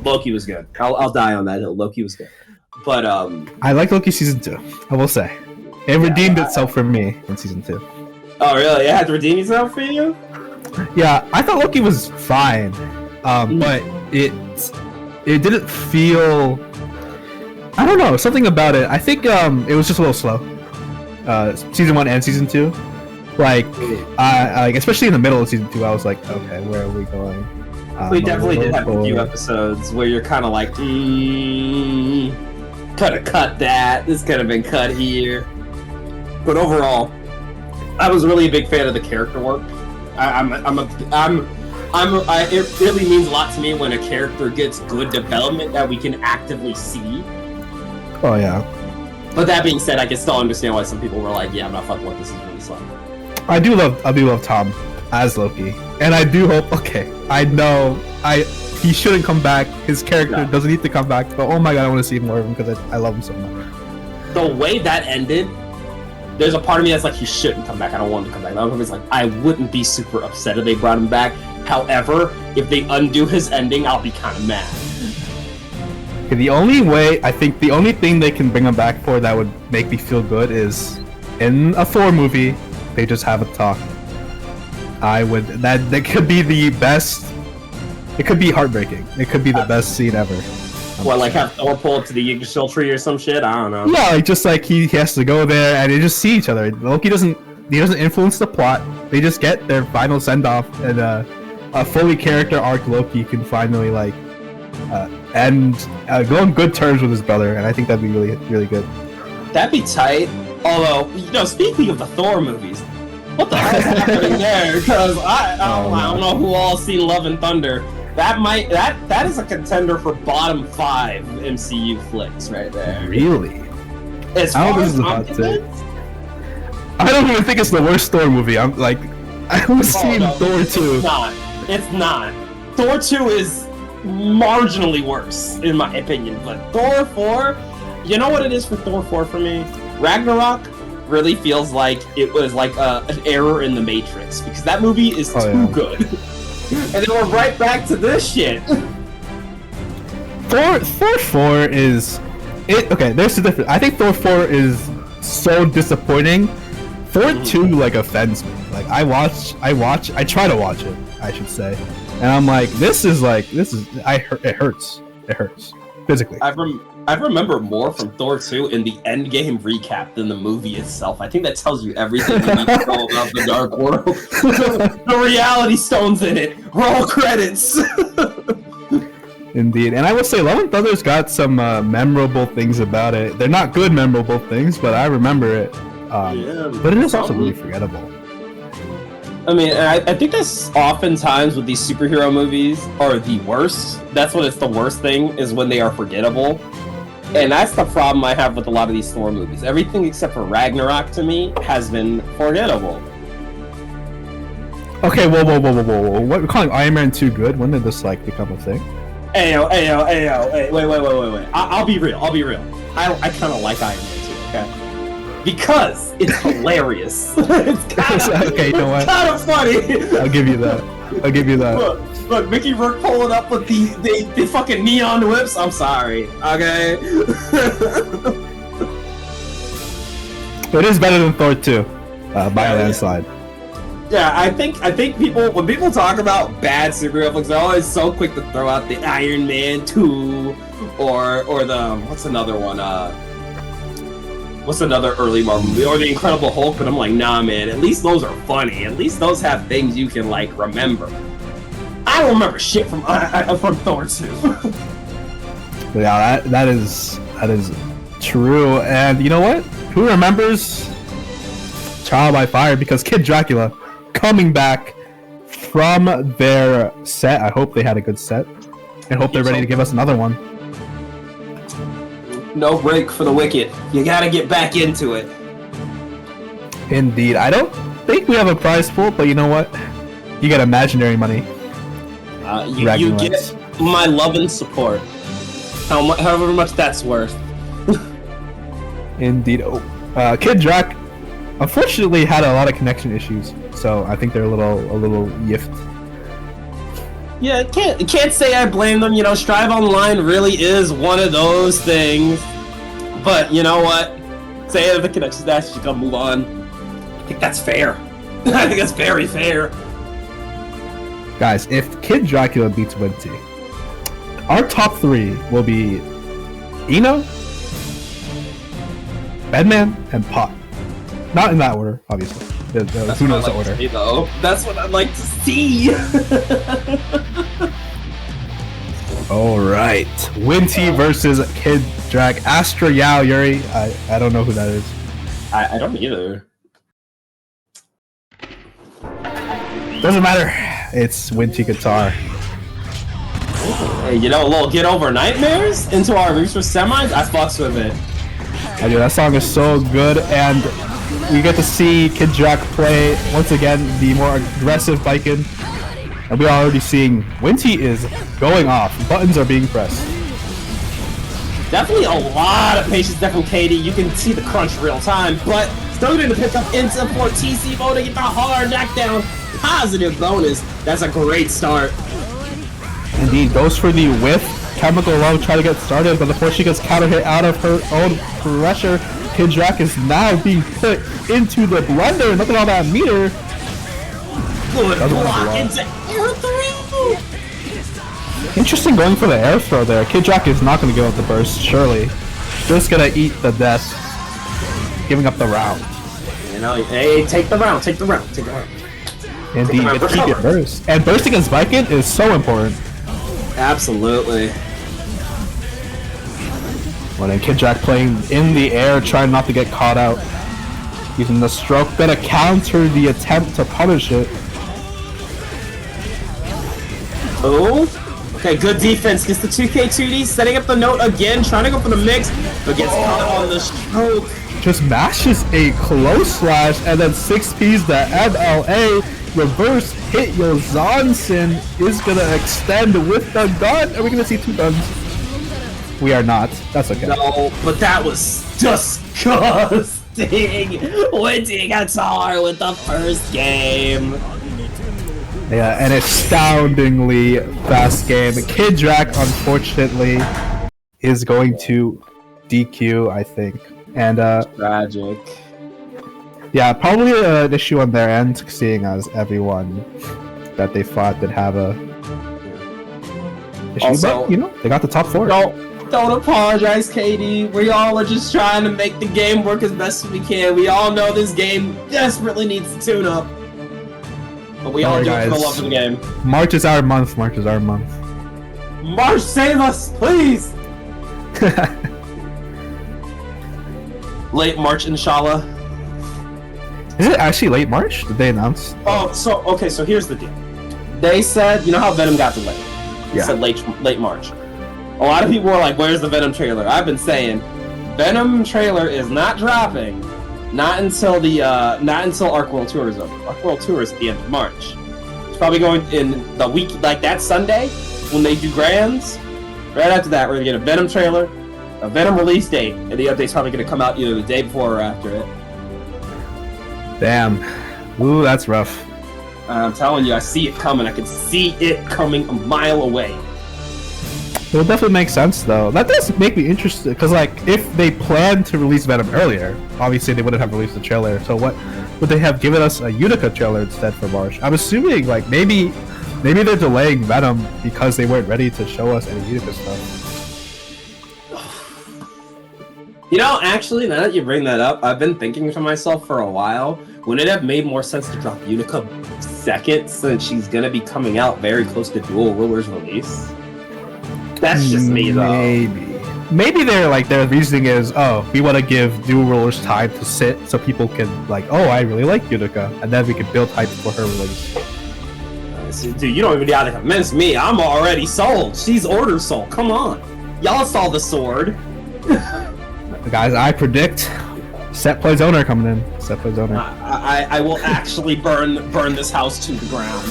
Loki was good. I'll die on that hill. Loki was good. But I like Loki season 2. I will say, it redeemed itself for me in season 2. Oh really? It had to redeem itself for you? Yeah, I thought Loki was fine, but it didn't feel I don't know, something about it. I think it was just a little slow. Season 1 and season 2. Like, like especially in the middle of season 2, I was like, okay, where are we going? We definitely did have a few episodes where you're kind of like, could have cut that. This could have been cut here. But overall, I was really a big fan of the character work. It really means a lot to me when a character gets good development that we can actively see. Oh yeah. But that being said, I can still understand why some people were like, "Yeah, I'm not fucking with this. Is really slow." I do love Tom as Loki, and I do hope. Okay, I know he shouldn't come back. His character doesn't need to come back. But oh my god, I want to see more of him because I love him so much. The way that ended, there's a part of me that's like, he shouldn't come back. I don't want him to come back. The other part is like, I wouldn't be super upset if they brought him back. However, if they undo his ending, I'll be kind of mad. Okay, the only thing they can bring him back for that would make me feel good is in a Thor movie, they just have a talk. That could be the best. It could be heartbreaking. It could be the best scene ever. What, like have Thor pull up to the Yggdrasil tree or some shit? I don't know. Yeah, like just like he has to go there and they just see each other. Loki doesn't influence the plot. They just get their final send off, and a fully character arc Loki can finally like go on good terms with his brother, and I think that'd be really, really good. That'd be tight. Although, speaking of the Thor movies, what the hell is happening there? Because I don't know who all seen Love and Thunder. That is a contender for bottom 5 MCU flicks right there. Really? As far as I'm concerned, I don't even think it's the worst Thor movie. I was seeing Thor 2. It's not. Thor 2 is marginally worse, in my opinion. But Thor 4, you know what it is for Thor 4 for me? Ragnarok really feels like it was like an error in the Matrix, because that movie is too good. And then we're right back to this shit. Thor 4 is... Okay, there's the difference. I think Thor 4 is so disappointing. Thor 2 like offends me. Like I try to watch it, I should say, and I'm like, it hurts physically. I remember more from Thor 2 in the Endgame recap than the movie itself. I think that tells you everything you need to know about the Dark World. The reality stones in it. Roll credits. Indeed, and I will say, Love and Thunder's got some memorable things about it. They're not good memorable things, but I remember it. But it is also really forgettable. I mean, I think that's oftentimes with these superhero movies are the worst. That's when it's the worst thing, is when they are forgettable. And that's the problem I have with a lot of these Thor movies. Everything except for Ragnarok, to me, has been forgettable. Okay, whoa. What, we're calling Iron Man 2 good? When did this, like, become a thing? Ayo, wait. I'll be real. I kind of like Iron Man 2, okay? Because it's hilarious. It's kind of okay, you know what? Kind of funny. I'll give you that. Look, Mickey Rourke pulling up with the fucking neon whips. I'm sorry, okay? It is better than Thor 2, by a landslide. Yeah, I think when people talk about bad superhero flicks, they're always so quick to throw out the Iron Man 2 or the what's another one? What's another early Marvel movie? Or the Incredible Hulk? But I'm like, nah, man. At least those are funny. At least those have things you can like remember. I don't remember shit from Thor 2. Yeah, that is true. And you know what? Who remembers Trial by Fire? Because KidDracula coming back from their set. I hope they had a good set, and hope they're ready to give us another one. No break for the wicked. You gotta get back into it. Indeed. I don't think we have a prize pool, but you know what? You get imaginary money. You get my love and support. However much that's worth. Indeed. KidDrac unfortunately had a lot of connection issues, so I think they're a little yiffed. Yeah, can't say I blame them. You know, Strive Online really is one of those things. But you know what? Say it, the connection's that you can move on. I think that's fair. I think that's very fair. Guys, if KidDracula beats Winty, our top 3 will be Eno, Bedman, and Pot. Not in that order, obviously. Who knows the order? That's what I'd like to see. All right, Winty versus KidDracula. Astra Yao Yuri. I don't know who that is. I don't either. Doesn't matter. It's Winty guitar. Hey, you know, a little Get Over Nightmares into our Reach for Semis? I fucks with it. I do. That song is so good, and we get to see KidDracula play once again the more aggressive biking. And we are already seeing Winty is going off. Buttons are being pressed. Definitely a lot of patience there from Katie. You can see the crunch real time, but still going to pick up into for TC mode to get the hard knockdown. Positive bonus. That's a great start. Indeed, goes for the whiff. Chemical Love try to get started, but before she gets counter hit out of her own pressure, KidDracula is now being put into the blender. Look at all that meter. Good block into air throw. Interesting going for the air throw there. KidDracula is not going to give up the burst, surely. Just going to eat the death, giving up the round. You know, hey, take the round, take the round, take the round. Indeed, get to get burst. And burst against Viking is so important. Absolutely. Well, then KidDracula playing in the air, trying not to get caught out. Using the stroke, gonna counter the attempt to punish it. Oh, okay, good defense. Gets the 2K2D, setting up the note again, trying to go for the mix, but gets caught on the stroke. Just mashes a close slash, and then 6Ps the MLA. Reverse hit Yozansen is gonna extend with the gun. Are we gonna see two guns? We are not. That's okay. No, but that was disgusting. Winty guitar with the first game. Yeah, an astoundingly fast game. KidDracula, unfortunately, is going to DQ, I think. And tragic. Yeah, probably an issue on their end, seeing as everyone that they fought did have a issue. Also, but, you know, they got the top 4. Don't apologize, Katie. We all are just trying to make the game work as best as we can. We all know this game desperately needs to tune up. But we all do it for the love of the game. March is our month. March is our month. March, save us, please! Late March, inshallah. Is it actually late March? Did they announce? Oh, so here's the deal. They said, you know how Venom got delayed? They said late March. A lot of people were like, where's the Venom trailer? I've been saying, Venom trailer is not dropping, not until Arc World Tour is over. Arc World Tour is at the end of March. It's probably going in the week, like that Sunday, when they do Grands. Right after that, we're gonna get a Venom trailer, a Venom release date, and the update's probably gonna come out either the day before or after it. Damn. Ooh, that's rough. I'm telling you, I see it coming. I can see it coming a mile away. It would definitely make sense, though. That does make me interested, because, like, if they planned to release Venom earlier, obviously they wouldn't have released the trailer. So what would they have given us a Utica trailer instead for March? I'm assuming, like, maybe they're delaying Venom because they weren't ready to show us any Utica stuff. You know, actually, now that you bring that up, I've been thinking to myself for a while, wouldn't it have made more sense to drop Unica second, since she's gonna be coming out very close to Dual Ruler's release? That's just me, though. Maybe their reasoning is, oh, we want to give Dual Rulers time to sit so people can, like, oh, I really like Utica, and then we can build hype for her release. Dude, you don't even gotta convince me. I'm already sold. She's order sold. Come on. Y'all saw the sword. Guys, I predict set plays owner coming in. Set plays owner. I will actually burn this house to the ground.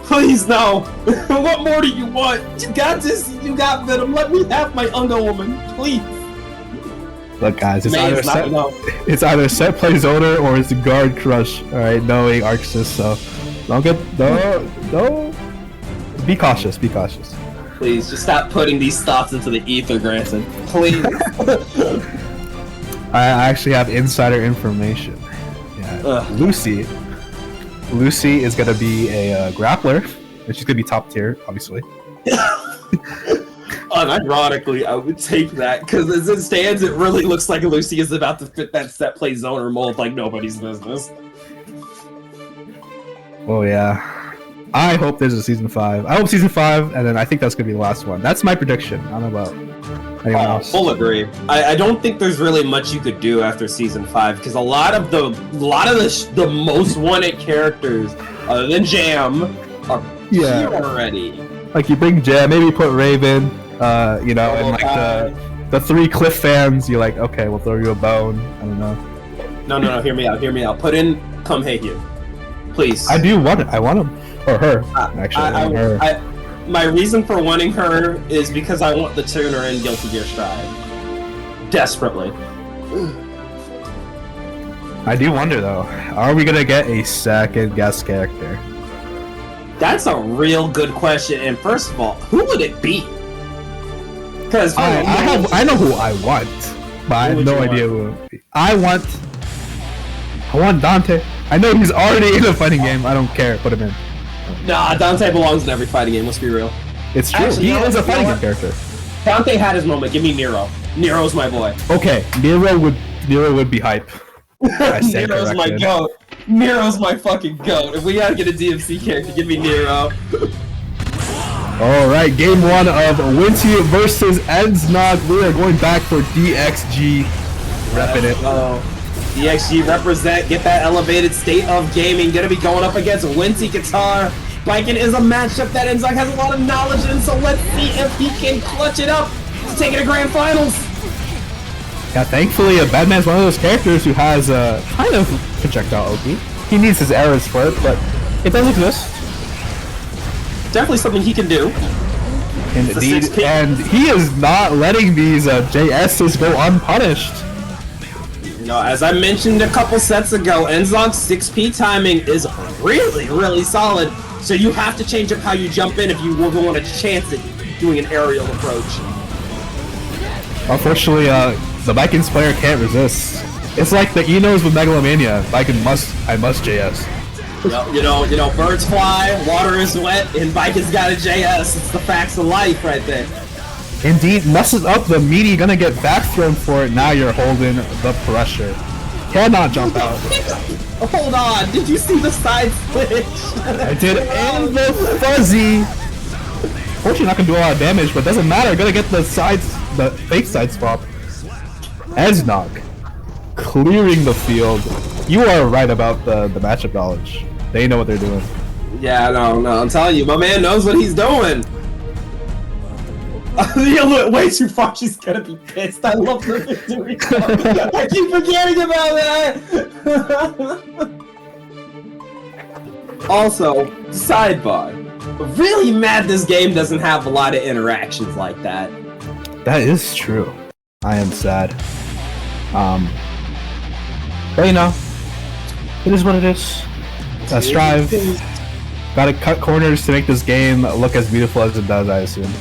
Please, no. What more do you want? You got this. You got Venom. Let me have my Woman, please. Look, guys, it's either set plays owner or it's guard crush. All right, knowing Arxis, so don't be cautious. Be cautious. Please, just stop putting these thoughts into the ether, Granson. Please. I actually have insider information. Yeah, Lucy is gonna be a grappler, and she's gonna be top tier, obviously. Unironically, I would take that, because as it stands, it really looks like Lucy is about to fit that set play zoner mold like nobody's business. Oh yeah. I hope there's a season 5. I hope season 5, and then I think that's gonna be the last one. That's my prediction. I don't know about anyone else. Full agree. I don't think there's really much you could do after season 5, because a lot of the most wanted characters, other than Jam, are here already. Like you bring Jam, maybe put Raven, you know, and like the 3 Cliff fans. You're like, okay, we'll throw you a bone. I don't know. No, hear me out. Put in Come Hey You, please. I do want it. I want him. Or her, actually. My reason for wanting her is because I want the tuner in Guilty Gear Strive. Desperately. I do wonder, though. Are we gonna get a second guest character? That's a real good question. And first of all, who would it be? Because I know who I want, but I have no idea who it would be. I want Dante. I know he's already in a fighting game. I don't care. Put him in. Nah, Dante belongs in every fighting game, let's be real. It's true. Actually, he is a fighting game character. Dante had his moment. Give me Nero. Nero's my boy. Okay, Nero would be hype. Nero's my goat. Nero's my fucking goat. If we gotta get a DMC character, give me Nero. Alright, game 1 of Winty versus Enznog. We are going back for DXG. Repping it. DXG represent, get that elevated state of gaming. Gonna be going up against Winty Guitar. Biking is a matchup that Enzog has a lot of knowledge in, so let's see if he can clutch it up to take it to Grand Finals. Yeah, thankfully, Bedman's one of those characters who has a kind of projectile OP. He needs his errors for it, but it does exist. Definitely something he can do. Indeed, and he is not letting these JSs go unpunished. As I mentioned a couple sets ago, Enzog's 6P timing is really, really solid. So you have to change up how you jump in if you want a chance at doing an aerial approach. Unfortunately, the Vikings player can't resist. It's like the Enos with Megalomania. I must JS. You know, birds fly, water is wet, and Vikings got a JS. It's the facts of life right there. Indeed, messes up the meaty, gonna get back thrown for it. Now you're holding the pressure. Cannot jump out. Hold on, did you see the side switch? I did, and the fuzzy. Fortunately, not gonna do a lot of damage, but doesn't matter. Gonna get the fake side swap. Enznog clearing the field. You are right about the matchup knowledge. They know what they're doing. Yeah, no, I'm telling you, my man knows what he's doing. You look way too far, she's gonna be pissed. I love the victory. I keep forgetting about that. Also, sidebar. Really mad this game doesn't have a lot of interactions like that. That is true. I am sad. But you know, it is what it is. Strive. Gotta cut corners to make this game look as beautiful as it does, I assume.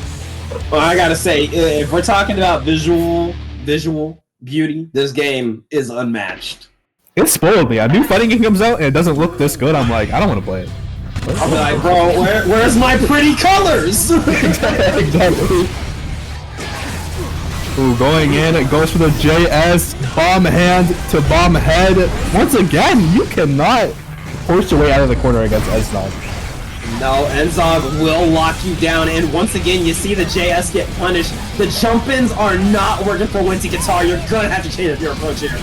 Well, I gotta say, if we're talking about visual beauty, this game is unmatched. It spoiled me. A new fighting game comes out and it doesn't look this good. I'm like, I don't want to play it. I'll be like, bro, where's my pretty colors? Exactly. Ooh, going in, it goes for the JS, bomb hand to bomb head. Once again, you cannot force your way out of the corner against Enzog. No, Enzog will lock you down, and once again, you see the JS get punished. The jump-ins are not working for Winty Guitar. You're gonna have to change up your approach here.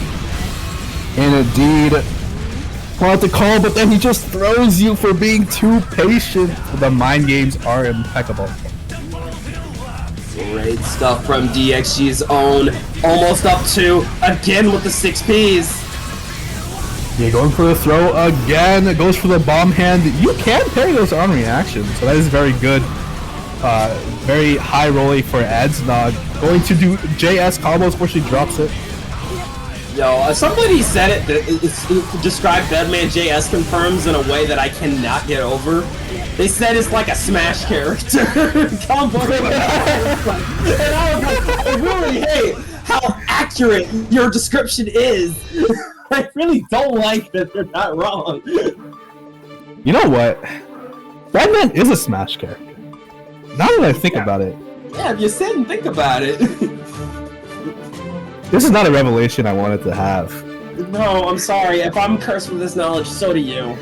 And indeed, want to call, but then he just throws you for being too patient. The mind games are impeccable. Great stuff from DXG's own. Almost up to, again with the 6Ps. Yeah, going for the throw again. It goes for the bomb hand. You can parry those on reactions, so that is very good. Very high rolling for Enznog. Going to do JS combos before she drops it. Yo, somebody said it, described Bedman JS confirms in a way that I cannot get over. They said it's like a Smash character. Combo. And I was like, I really hate how accurate your description is. I really don't like that they're not wrong. You know what? Bedman is a Smash character. Now that I think about it, Yeah, if you sit and think about it. This is not a revelation I wanted to have. No, I'm sorry. If I'm cursed with this knowledge, so do you.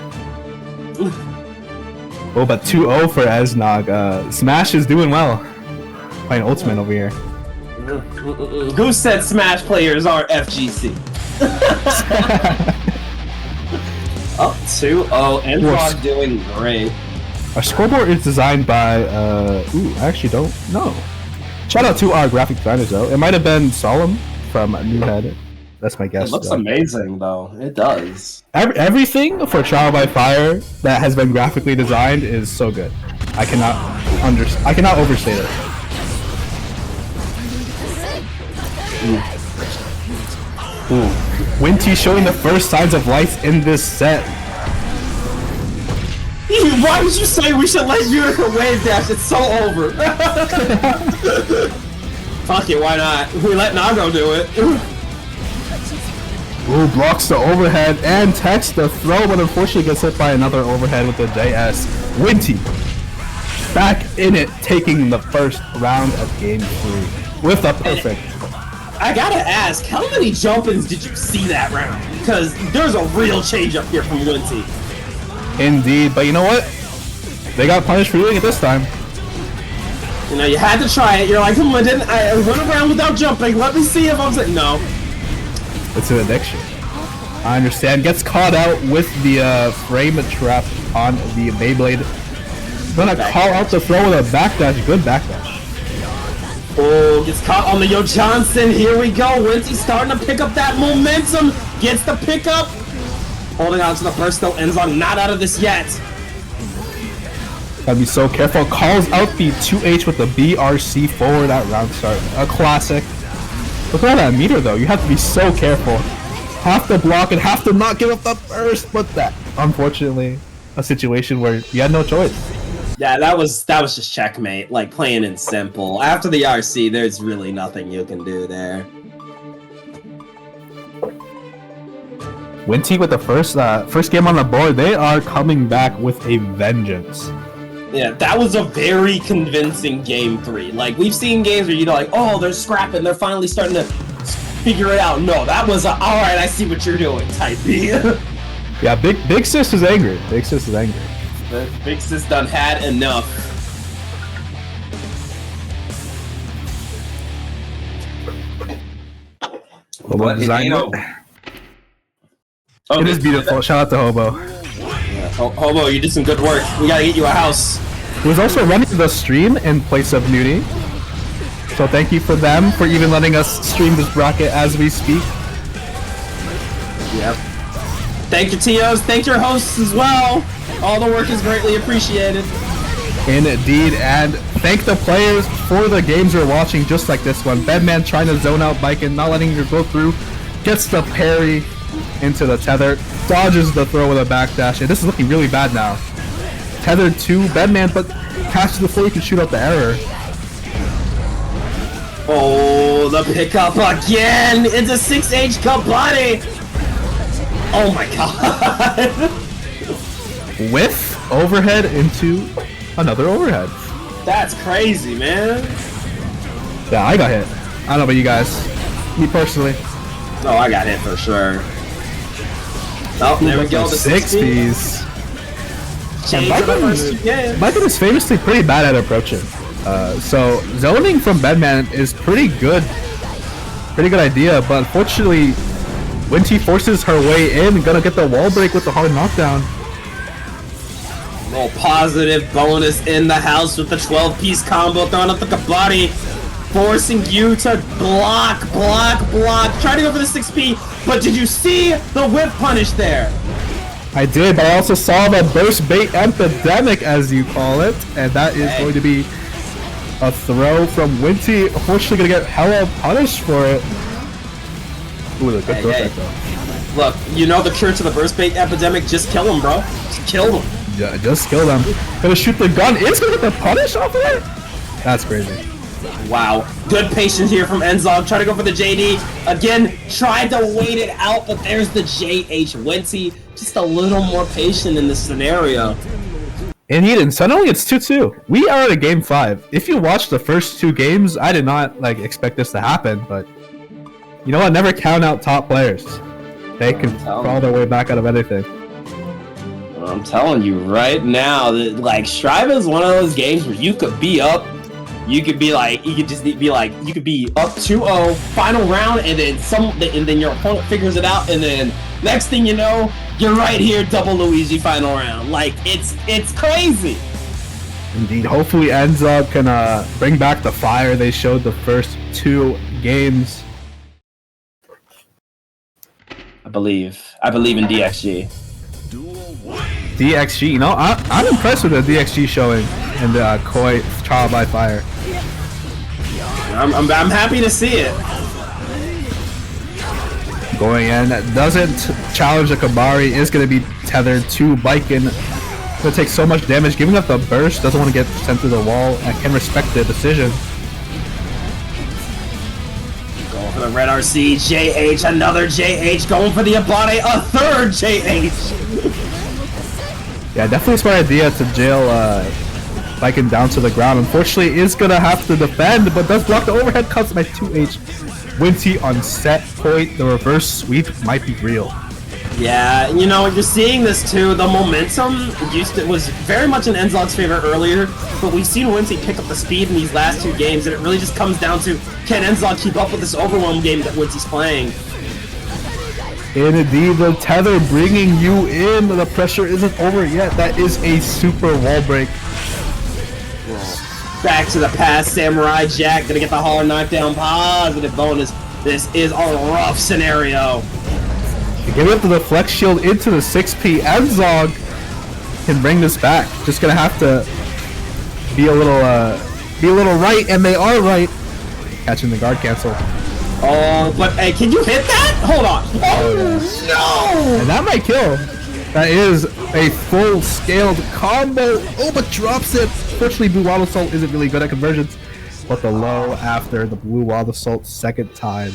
Oh, but 2-0 for Eznog. Smash is doing well. Playing Ultimate over here. Who said Smash players are FGC? Oh, 2-0. Enzog doing great. Our scoreboard is designed by, ooh, I actually don't know. Shout out to our graphic designers, though. It might have been Solemn from New Head. That's my guess. It looks amazing, though. It does. Everything for Trial by Fire that has been graphically designed is so good. I cannot overstate it. Ooh. Winty showing the first signs of life in this set. Why would you say we should let Utica wave dash? It's so over. Fuck it, why not? We let Nago do it. Ooh, blocks the overhead and techs the throw, but unfortunately gets hit by another overhead with the JS. Winty back in it, taking the first round of game 3 with a perfect. I gotta ask, how many jump-ins did you see that round? Because there's a real change up here from Winty. Indeed, but you know what? They got punished for doing it this time. You know, you had to try it. You're like, I went around without jumping. Let me see if I'm saying no. It's an addiction. I understand. Gets caught out with the frame trap on the Beyblade. Gonna call out the throw with a backdash. Good backdash. Oh, gets caught on the Yo Johnson. Here we go. Winty starting to pick up that momentum. Gets the pickup. Holding on to the burst though. Enzog not out of this yet. Gotta be so careful. Calls out the 2H with the BRC forward at round start. A classic. Look at that meter though. You have to be so careful. Have to block and have to not give up the burst, but that unfortunately a situation where you had no choice. Yeah, that was just checkmate. Like playing in simple. After the RC, there's really nothing you can do there. Winty with the first game on the board. They are coming back with a vengeance. Yeah, that was a very convincing game 3. Like, we've seen games where you're like, oh, they're scrapping, they're finally starting to figure it out. No, that was a, alright, I see what you're doing type B. Yeah, Big Sis is angry. Big Sis is angry. The Big Sis done had enough. Hobo design. It is beautiful. Shout out to Hobo. Yeah, Hobo, you did some good work. We gotta get you a house. He was also running the stream in place of Nudie. So thank you for them for even letting us stream this bracket as we speak. Yep. Thank your TOs, thank your hosts as well. All the work is greatly appreciated. Indeed, and thank the players for the games we're watching, just like this one. Bedman trying to zone out Bike and not letting her go through. Gets the parry into the tether. Dodges the throw with a backdash. And this is looking really bad now. Tethered to Bedman, but catches before he can shoot out the error. Oh, the pickup again! It's a 6H Kabaddi! Oh my god! With overhead into another overhead. That's crazy, man. Yeah, I got hit. I don't know about you guys. Me personally. No, I got hit for sure. Oh, there we go. The 60s. Biden is famously pretty bad at approaching. So zoning from Bedman is pretty good. Pretty good idea, but unfortunately, Winty forces her way in, gonna get the wall break with the hard knockdown. Little positive bonus in the house with the 12-piece combo, throwing up the Kabaddi, forcing you to block. Try to go for the 6P, but did you see the whip punish there? I did, but I also saw the burst bait epidemic, as you call it, and that is going to be a throw from Winty. Unfortunately, gonna get hella punished for it. Ooh, the good throw though. Look, you know the cure to the burst bait epidemic? Just kill him, bro. Just kill them. Yeah, just kill them. Gonna shoot the gun. It's gonna get the punish off of it? That's crazy. Wow. Good patience here from Enzog. Try to go for the JD. Again, tried to wait it out, but there's the JH. Winty just a little more patient in this scenario. And suddenly it's 2-2. We are at a game 5. If you watch the first 2 games, I did not like expect this to happen, but you know what? Never count out top players. They can crawl their way back out of anything. Well, I'm telling you right now that like Strive is one of those games where you could be up, you could be like, you could just be like, you could be up 2-0, final round, and then your opponent figures it out, and then next thing you know, you're right here, double Luigi final round. Like it's crazy. Indeed. Hopefully Enzog can bring back the fire they showed the first 2 games. I believe in DXG. DXG, you know, I'm impressed with the DXG showing in the Koi Trial by Fire. I'm happy to see it. Going in, doesn't challenge the Kabari, is going to be tethered to Biken. Going to take so much damage, giving up the burst, doesn't want to get sent through the wall, and can respect the decision. Going for the red RC, JH, another JH, going for the Abate, a third JH! Yeah, definitely a smart idea to jail Biken down to the ground. Unfortunately, is going to have to defend, but does block the overhead cuts by 2H. Winty on set point, the reverse sweep might be real. Yeah, you know, you're seeing this too. The momentum was very much in Enzog's favor earlier, but we've seen Winty pick up the speed in these last 2 games, and it really just comes down to, can Enzog keep up with this overwhelm game that Winty's playing? And indeed, the tether bringing you in. The pressure isn't over yet. That is a super wall break. Back to the pass, Samurai Jack gonna get the hard knockdown, positive bonus. This is a rough scenario. Giving up the deflect shield into the 6P. Enzog can bring this back. Just gonna have to be a little right, and they are right. Catching the guard cancel. Oh, but hey, can you hit that? Hold on. Oh no! And that might kill. That is a full-scaled combo. Oh, but drops it. Fortunately, Blue Wild Assault isn't really good at conversions. But the low after the Blue Wild Assault second time.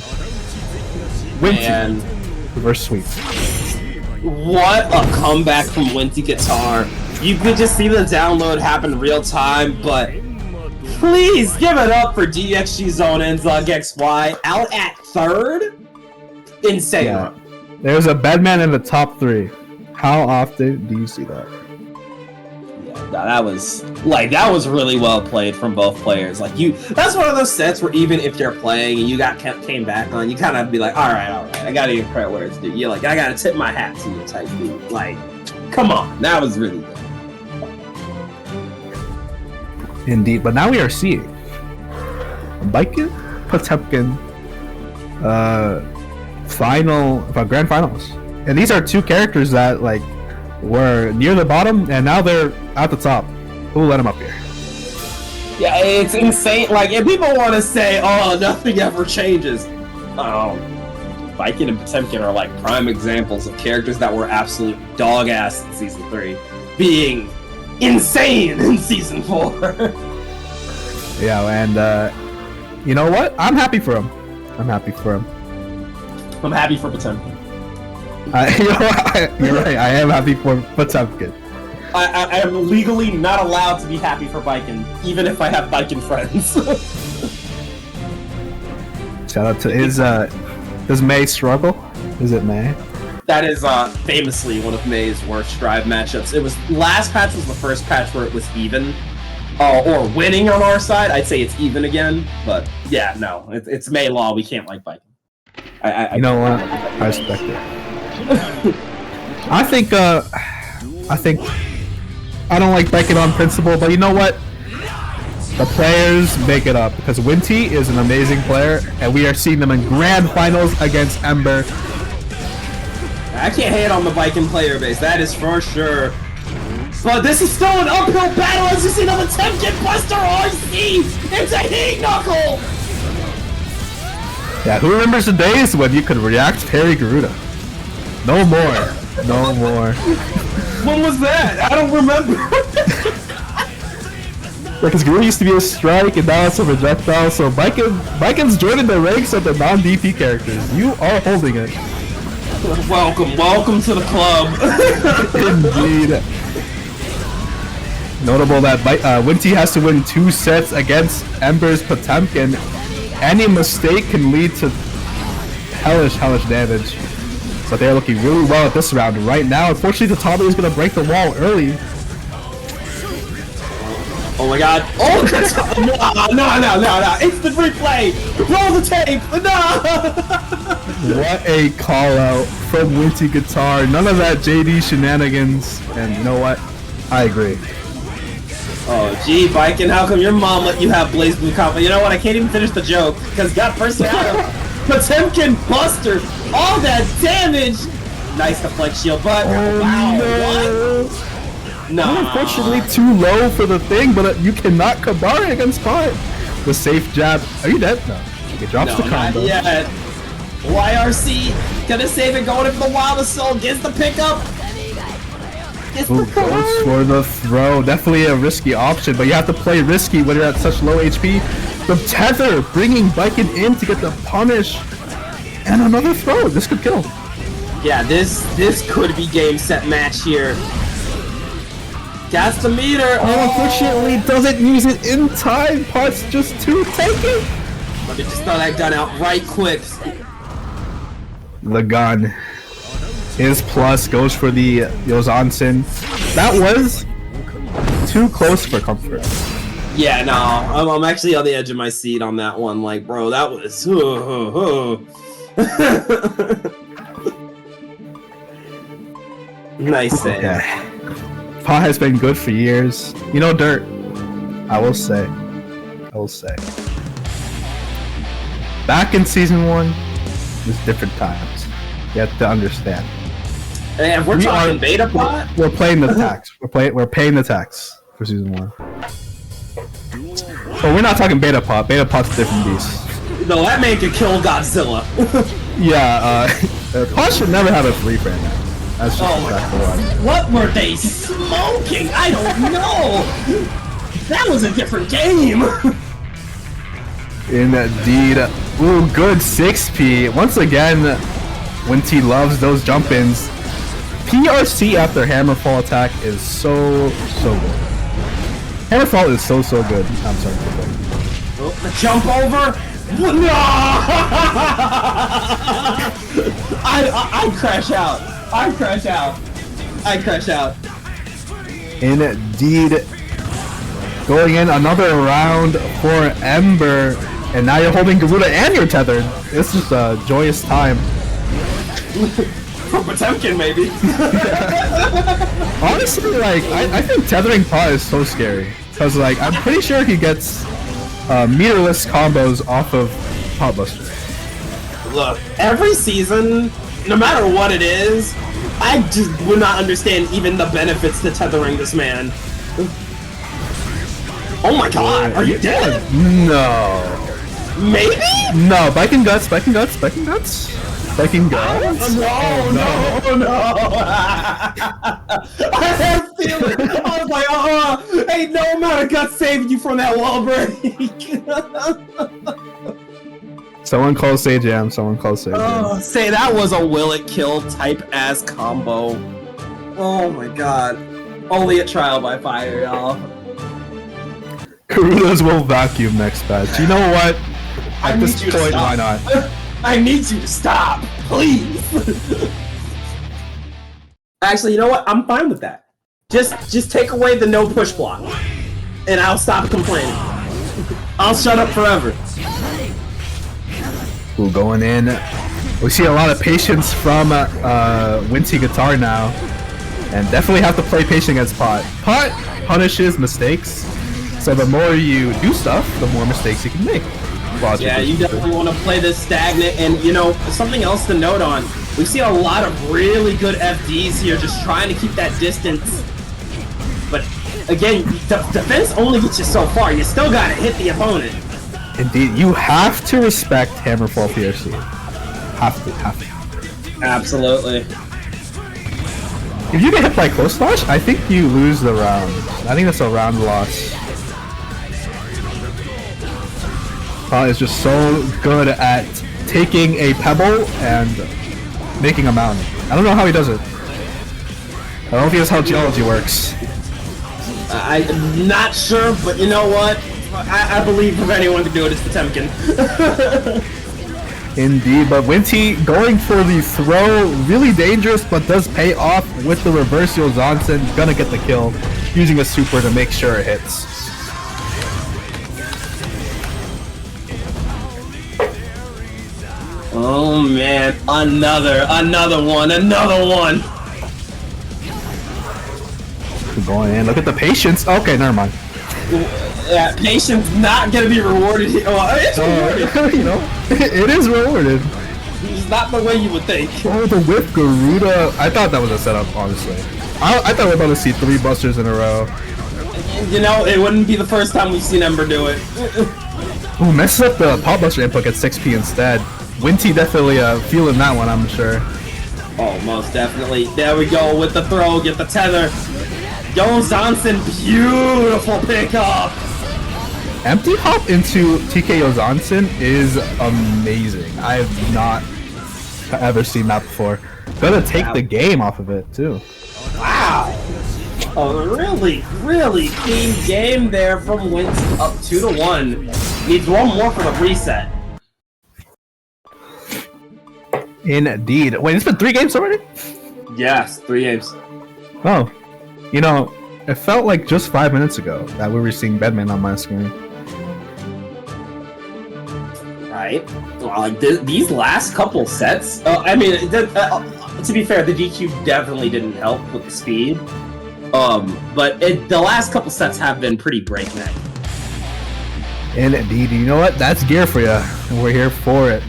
Winty. Reverse sweep. What a comeback from Winty Guitar. You could just see the download happen real time, but please give it up for DXG Zone EnzogXY out at 3rd. Insane. Yeah. There's a Bedman in the top 3. How often do you see that? Yeah, that was really well played from both players. Like that's one of those sets where even if you're playing and you came back on, you kind of be like, all right, I gotta give credit where it's due. You're like, I gotta tip my hat to you type thing. Like, come on, that was really good. Indeed, but now we are seeing Biken, Potemkin, grand finals. And these are 2 characters that like were near the bottom, and now they're at the top. Who let them up here? Yeah, it's insane. Like, if people want to say, "Oh, nothing ever changes," Biken and Potemkin are like prime examples of characters that were absolute dog ass in season 3, being insane in season 4. Yeah, and you know what? I'm happy for him. I'm happy for Potemkin. You're right. I am happy for Potemkin. I am legally not allowed to be happy for Biken, even if I have Biken friends. Shout out to does May struggle? Is it May? That is famously one of May's worst Strive matchups. It was last patch was the first patch where it was even, or winning on our side. I'd say it's even again, but yeah, no, it's May law. We can't like Biken. You know what? I respect it. I think I don't like Biken on principle, but you know what? The players make it up because Winty is an amazing player, and we are seeing them in grand finals against Ember. I can't hate on the Biken player base, that is for sure. But this is still an uphill battle as you see the Potemkin Buster RC into Heat Knuckle! Yeah, who remembers the days when you could react Perry Garuda? No more. No more. When was that? I don't remember. Because Garuda used to be a strike and now it's a projectile, so Biken's joining the ranks of the non-DP characters. You are holding it. Welcome to the club. Indeed. Notable that Winty has to win 2 sets against Ember's Potemkin. Any mistake can lead to hellish damage. So they're looking really well at this round right now. Unfortunately, the Tommy is going to break the wall early. Oh my god. Oh, no. Instant replay. Roll the tape. No. What a call out from Winty Guitar. None of that JD shenanigans. And you know what? I agree. Oh, gee, Viking, how come your mom let you have Blaze Blue combo? You know what? I can't even finish the joke because got personality. Potemkin Buster. All that damage. Nice deflect shield, but wow. No. What? No. Unfortunately, too low for the thing, but you cannot Kabari against Pot. The safe jab. Are you dead? No. It drops the combo. Not yet. YRC gonna save it, going in for the wildest soul. Gets the pickup. Ooh, goes for the throw. Definitely a risky option, but you have to play risky when you're at such low HP. The tether bringing Viking in to get the punish. And another throw. This could kill. Yeah, this could be game set match here. Gas the meter. Oh, unfortunately, doesn't use it in time. Pot's just too taken. Let me just throw that gun out right quick. The gun. His plus goes for the Yozansen. That was too close for comfort. Yeah, no, I'm actually on the edge of my seat on that one. Like, bro, that was. Nice save. Okay. Pot has been good for years. You know, Dirt. I will say. Back in season 1, it was different times. You have to understand. And we're talking beta Pot. We're playing the tax. We're paying the tax for season 1. But we're not talking beta Pot. Beta Pot's a different beast. No, that man could kill Godzilla. Yeah, Pot should never have a free frame. That's just exactly why. What were they smoking? I don't know. That was a different game. Indeed. Ooh, good 6P. Once again, Winty loves those jump-ins. PRC after Hammerfall attack is so good. Hammerfall is so good. I'm sorry. Oh, the jump over. No! I crash out. I crash out. Indeed. Going in another round for Ember. And now you're holding Garuda and you're tethered. It's just a joyous time. For Potemkin, maybe. Honestly, like, I think tethering Pot is so scary. Because, like, I'm pretty sure he gets meterless combos off of Pot Buster. Look, every season, no matter what it is, I just would not understand even the benefits to tethering this man. Oh my god, are you dead? No. Maybe? No, biking guts. Biking guts. No. I had a feeling. I was like, ain't no amount of guts saving you from that wall break. Someone calls Say Jam. Oh, say that was a will it kill type ass combo. Oh my god. Only a trial by fire, y'all. Garudas will vacuum next patch. You know what? At this point, why not? I need you to stop, please. Actually, you know what? I'm fine with that. Just take away the no push block, and I'll stop complaining. I'll shut up forever. Ooh, going in. We see a lot of patience from Winty Guitar now, and definitely have to play patient against Pot. Pot punishes mistakes, so the more you do stuff, the more mistakes you can make. Yeah, you definitely want to play this stagnant, and you know, something else to note on, we've seen a lot of really good FDs here just trying to keep that distance. But again, defense only gets you so far, you still gotta hit the opponent. Indeed, you have to respect Hammerfall PRC. Have to. Absolutely. If you get hit by close slash, I think you lose the round. I think that's a round loss. Pot is just so good at taking a pebble and making a mountain. I don't know how he does it. I don't know if he knows how geology works. I'm not sure, but you know what? I believe if anyone can do it, it's Potemkin. Indeed, but Winty going for the throw, really dangerous, but does pay off with the reverse Johnson. Gonna get the kill, using a super to make sure it hits. Oh man, another one. Going in, look at the patience. Okay, never mind. Yeah, patience not gonna be rewarded here. Well, it's rewarded. You know, it is rewarded. It's not the way you would think. Oh, the whip Garuda. I thought that was a setup, honestly. I thought we were about to see 3 busters in a row. You know, it wouldn't be the first time we've seen Ember do it. Ooh, messes up the pop buster input at 6p instead. Winty definitely feeling that one, I'm sure. Oh, most definitely. There we go with the throw, get the tether. Yo, Johnson, beautiful pickup. Empty hop into TKO Johnson is amazing. I have not ever seen that before. Gonna take the game off of it too. Wow. A really clean game there from Winty, up 2-1. Needs one more for the reset. Indeed. Wait, it's been 3 games already? Yes, 3 games. Oh. You know, it felt like just 5 minutes ago that we were seeing Bedman on my screen. Right. Well, like these last couple sets, I mean, to be fair, the DQ definitely didn't help with the speed. But the last couple sets have been pretty breakneck. Indeed. You know what? That's gear for you, and we're here for it.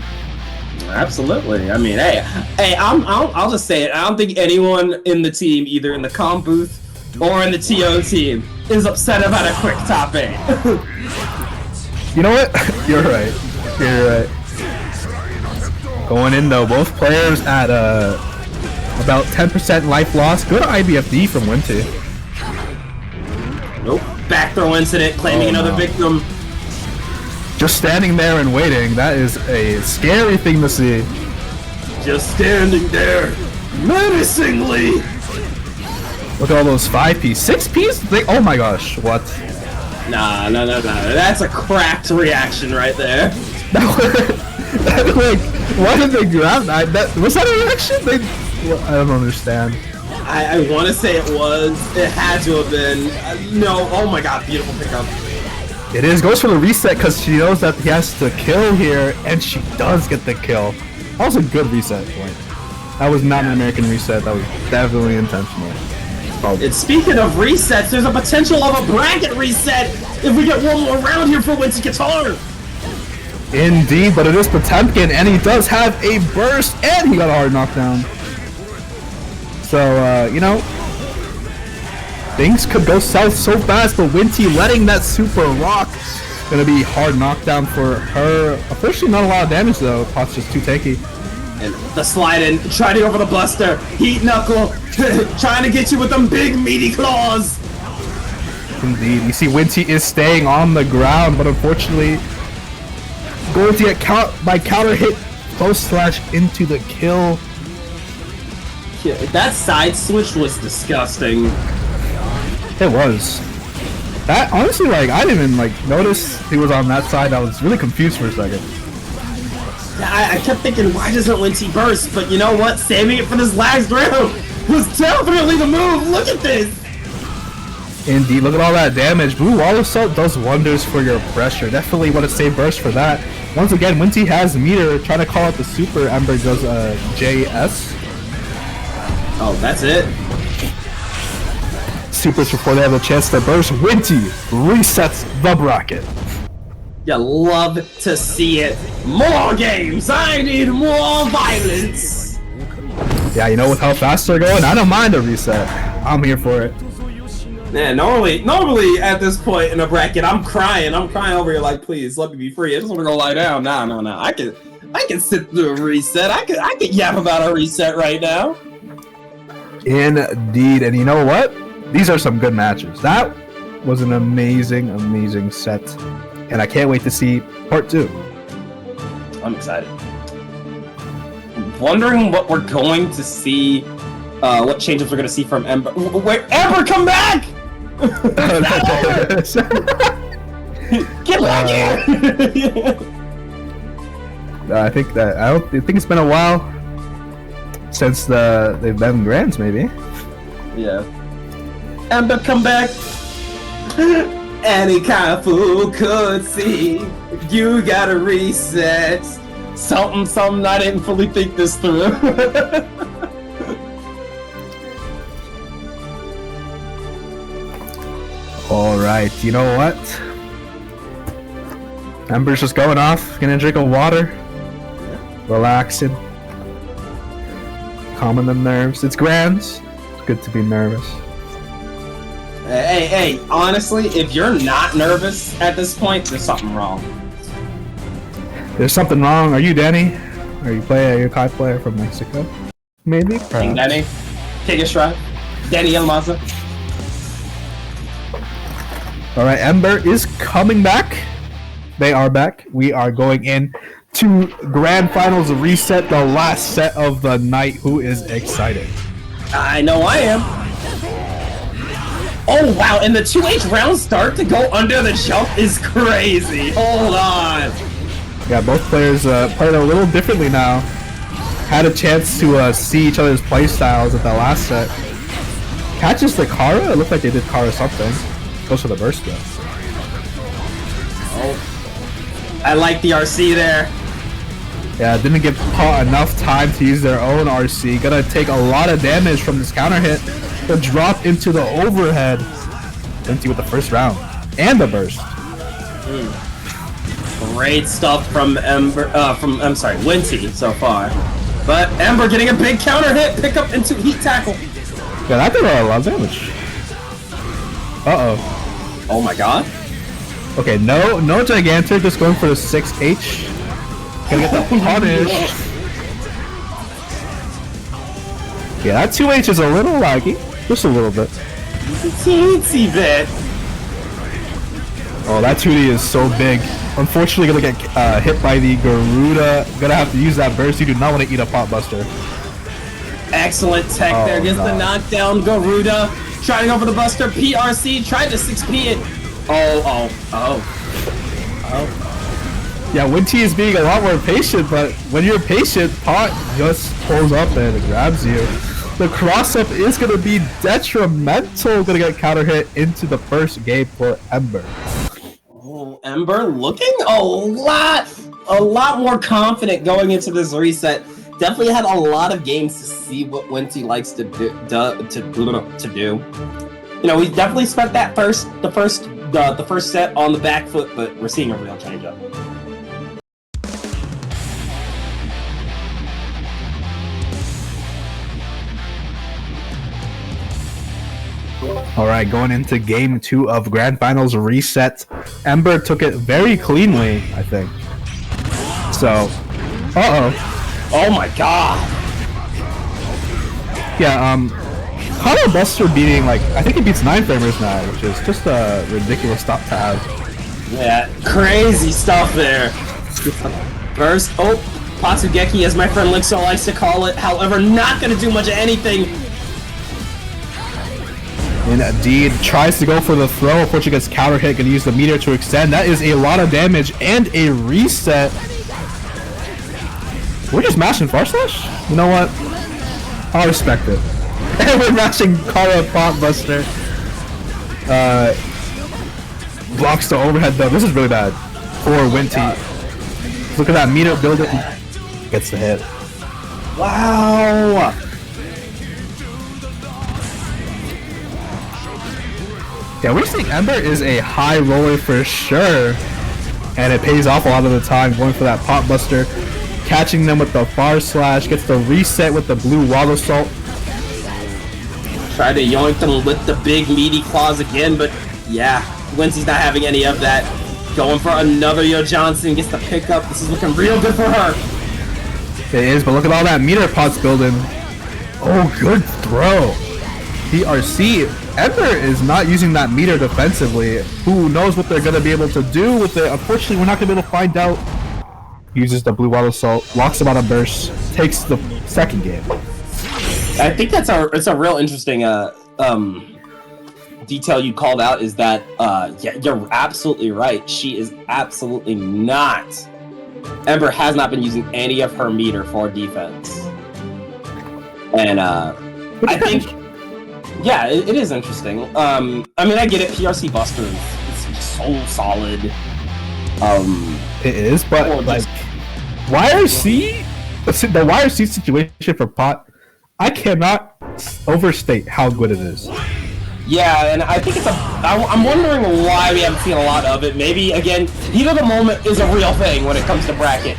Absolutely. I mean, hey, I'll just say it. I don't think anyone in the team, either in the comm booth or in the TO team, is upset about a quick top 8. You know what? You're right. You're right. Going in though, both players at about 10% life loss. Good IBFD from Winty. Nope. Back throw incident, claiming another victim. Just standing there and waiting, that is a scary thing to see. Just standing there, menacingly. Look at all those 5Ps. 6Ps? Oh my gosh, what? Nah. That's a cracked reaction right there. Like, why did they grab that? Was that a reaction? I don't understand. I want to say it was. It had to have been. No, oh my god, beautiful pickup. It is. Goes for the reset because she knows that he has to kill here, and she does get the kill. That was a good reset point. That was not an American reset. That was definitely intentional. And speaking of resets, there's a potential of a bracket reset if we get one more round here for Winty Guitar. Indeed, but it is Potemkin, and he does have a burst, and he got a hard knockdown. So, you know, things could go south so fast, but Winty letting that super rock. Gonna be hard knockdown for her. Unfortunately, not a lot of damage though. Pot's just too tanky. And the slide in, trying to go for the buster. Heat knuckle, trying to get you with them big meaty claws. Indeed, you see Winty is staying on the ground, but unfortunately, going to get counter hit, close slash into the kill. Yeah, that side switch was disgusting. It was. That honestly, like, I didn't even notice he was on that side. I was really confused for a second. I kept thinking, why doesn't Winty burst? But you know what? Saving it for this last round was definitely the move. Look at this. Indeed, look at all that damage. Blue Wall Assault does wonders for your pressure. Definitely want to save burst for that. Once again, Winty has meter. Trying to call out the super. Ember does JS. Oh, that's it. Supers before they have a chance to burst. Winty resets the bracket. You love to see it. More games. I need more violence. Yeah, you know, with how fast they're going, I don't mind a reset. I'm here for it. Man, normally at this point in a bracket, I'm crying over here like, please let me be free. I just want to go lie down. No. I can sit through a reset. I could yap about a reset right now. Indeed, and you know what? These are some good matches. That was an amazing set, and I can't wait to see part 2. I'm excited. I'm wondering what we're going to see, what changes we're going to see from Ember. Where Ember, come back! Get back here! I think it's been a while since they've been grands, maybe. Yeah. Ember, come back. Any kind of fool could see. You gotta reset. Something. I didn't fully think this through. All right. You know what? Ember's just going off. Gonna drink a water. Relaxing. Calming the nerves. It's grand. It's good to be nervous. Hey, honestly, if you're not nervous at this point, there's something wrong. There's something wrong. Are you Danny? Are you a Kai player from Mexico? Maybe? King Danny? KidDracula? Danny Yelmaza? Alright, Ember is coming back. They are back. We are going in to Grand Finals Reset, the last set of the night. Who is excited? I know I am. Oh wow, and the 2H round start to go under the jump is crazy. Hold on. Yeah, both players played a little differently now. Had a chance to see each other's playstyles at the last set. Catches the Kara? It looked like they did Kara something. Goes for the burst though. Oh. I like the RC there. Yeah, didn't give Paw enough time to use their own RC. Gonna take a lot of damage from this counter hit. The drop into the overhead. Winty with the first round. And the burst. Great stuff from Winty so far. But Ember getting a big counter hit, pick up into heat tackle. Yeah, that did a lot of damage. Uh-oh. Oh my god. Okay, no Gigantic, just going for the 6H. Gonna get the punish. Yeah, that 2H is a little laggy. Just a little bit. Teensy bit. Oh, that 2D is so big. Unfortunately, gonna get hit by the Garuda. Gonna have to use that burst. You do not want to eat a pot buster. Excellent tech there. Gets the knockdown. Garuda trying to go for the buster. PRC tried to 6P it. Oh. Yeah, Winty is being a lot more patient, but when you're patient, Pot just pulls up and grabs you. The cross-up is going to be detrimental. Going to get counter hit into the first game for Ember. Oh, Ember looking a lot more confident going into this reset. Definitely had a lot of games to see what Winty likes to do. You know, we definitely spent that the first set on the back foot, but we're seeing a real change up. Alright, going into game 2 of Grand Finals Reset. Ember took it very cleanly, I think. So, Oh my god! Yeah, Kara Buster beating, like, I think it beats 9-framers now, which is just a ridiculous stop to have. Yeah, crazy stuff there. Burst, Potemkin, as my friend Lixo likes to call it, however, not gonna do much of anything. Indeed, tries to go for the throw, unfortunately gets counter hit, gonna use the meteor to extend. That is a lot of damage and a reset. We're just mashing far slash? You know what? I'll respect it. And we're mashing Kara Pot Buster. Blocks the overhead though. This is really bad for Winty. Look at that meter build it. Gets the hit. Wow! Yeah, we're seeing Ember is a high roller for sure. And it pays off a lot of the time going for that Pot Buster. Catching them with the far slash. Gets the reset with the blue wall assault. Try to yoink them with the big meaty claws again, but yeah, Winty's not having any of that. Going for another Yo Johnson, gets the pickup. This is looking real good for her. It is, but look at all that meter pots building. Oh, good throw. PRC. Ember is not using that meter defensively. Who knows what they're going to be able to do with it. Unfortunately, we're not going to be able to find out. Uses the blue wall assault, locks him on a burst, takes the second game. I think it's a real interesting detail you called out is that, yeah, you're absolutely right. She is absolutely not. Ember has not been using any of her meter for defense. And, I think, yeah, it is interesting. I mean, I get it. PRC Buster is so solid. It is, but like, YRC, the YRC situation for Pot, I cannot overstate how good it is. Yeah, and I think it's I'm wondering why we haven't seen a lot of it. Maybe, again, heat of the moment is a real thing when it comes to bracket.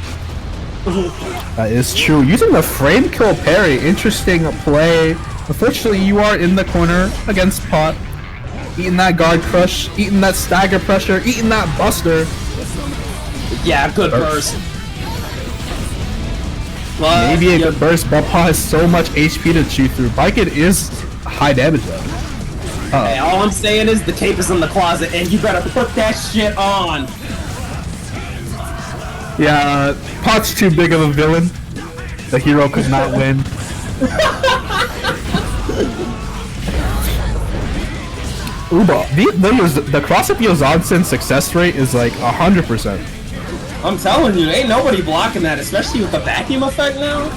That is true. Using the frame kill parry, interesting play. Unfortunately, you are in the corner against Pot. Eating that guard crush, eating that stagger pressure, eating that buster. Yeah, good burst. But, maybe a good burst, but Pot has so much HP to chew through. Bike it is high damage though. Hey, all I'm saying is the tape is in the closet and you better put that shit on. Yeah, Pot's too big of a villain. The hero could not win. Uba, the cross-up Yozansen success rate is like 100%. I'm telling you, ain't nobody blocking that, especially with the vacuum effect now.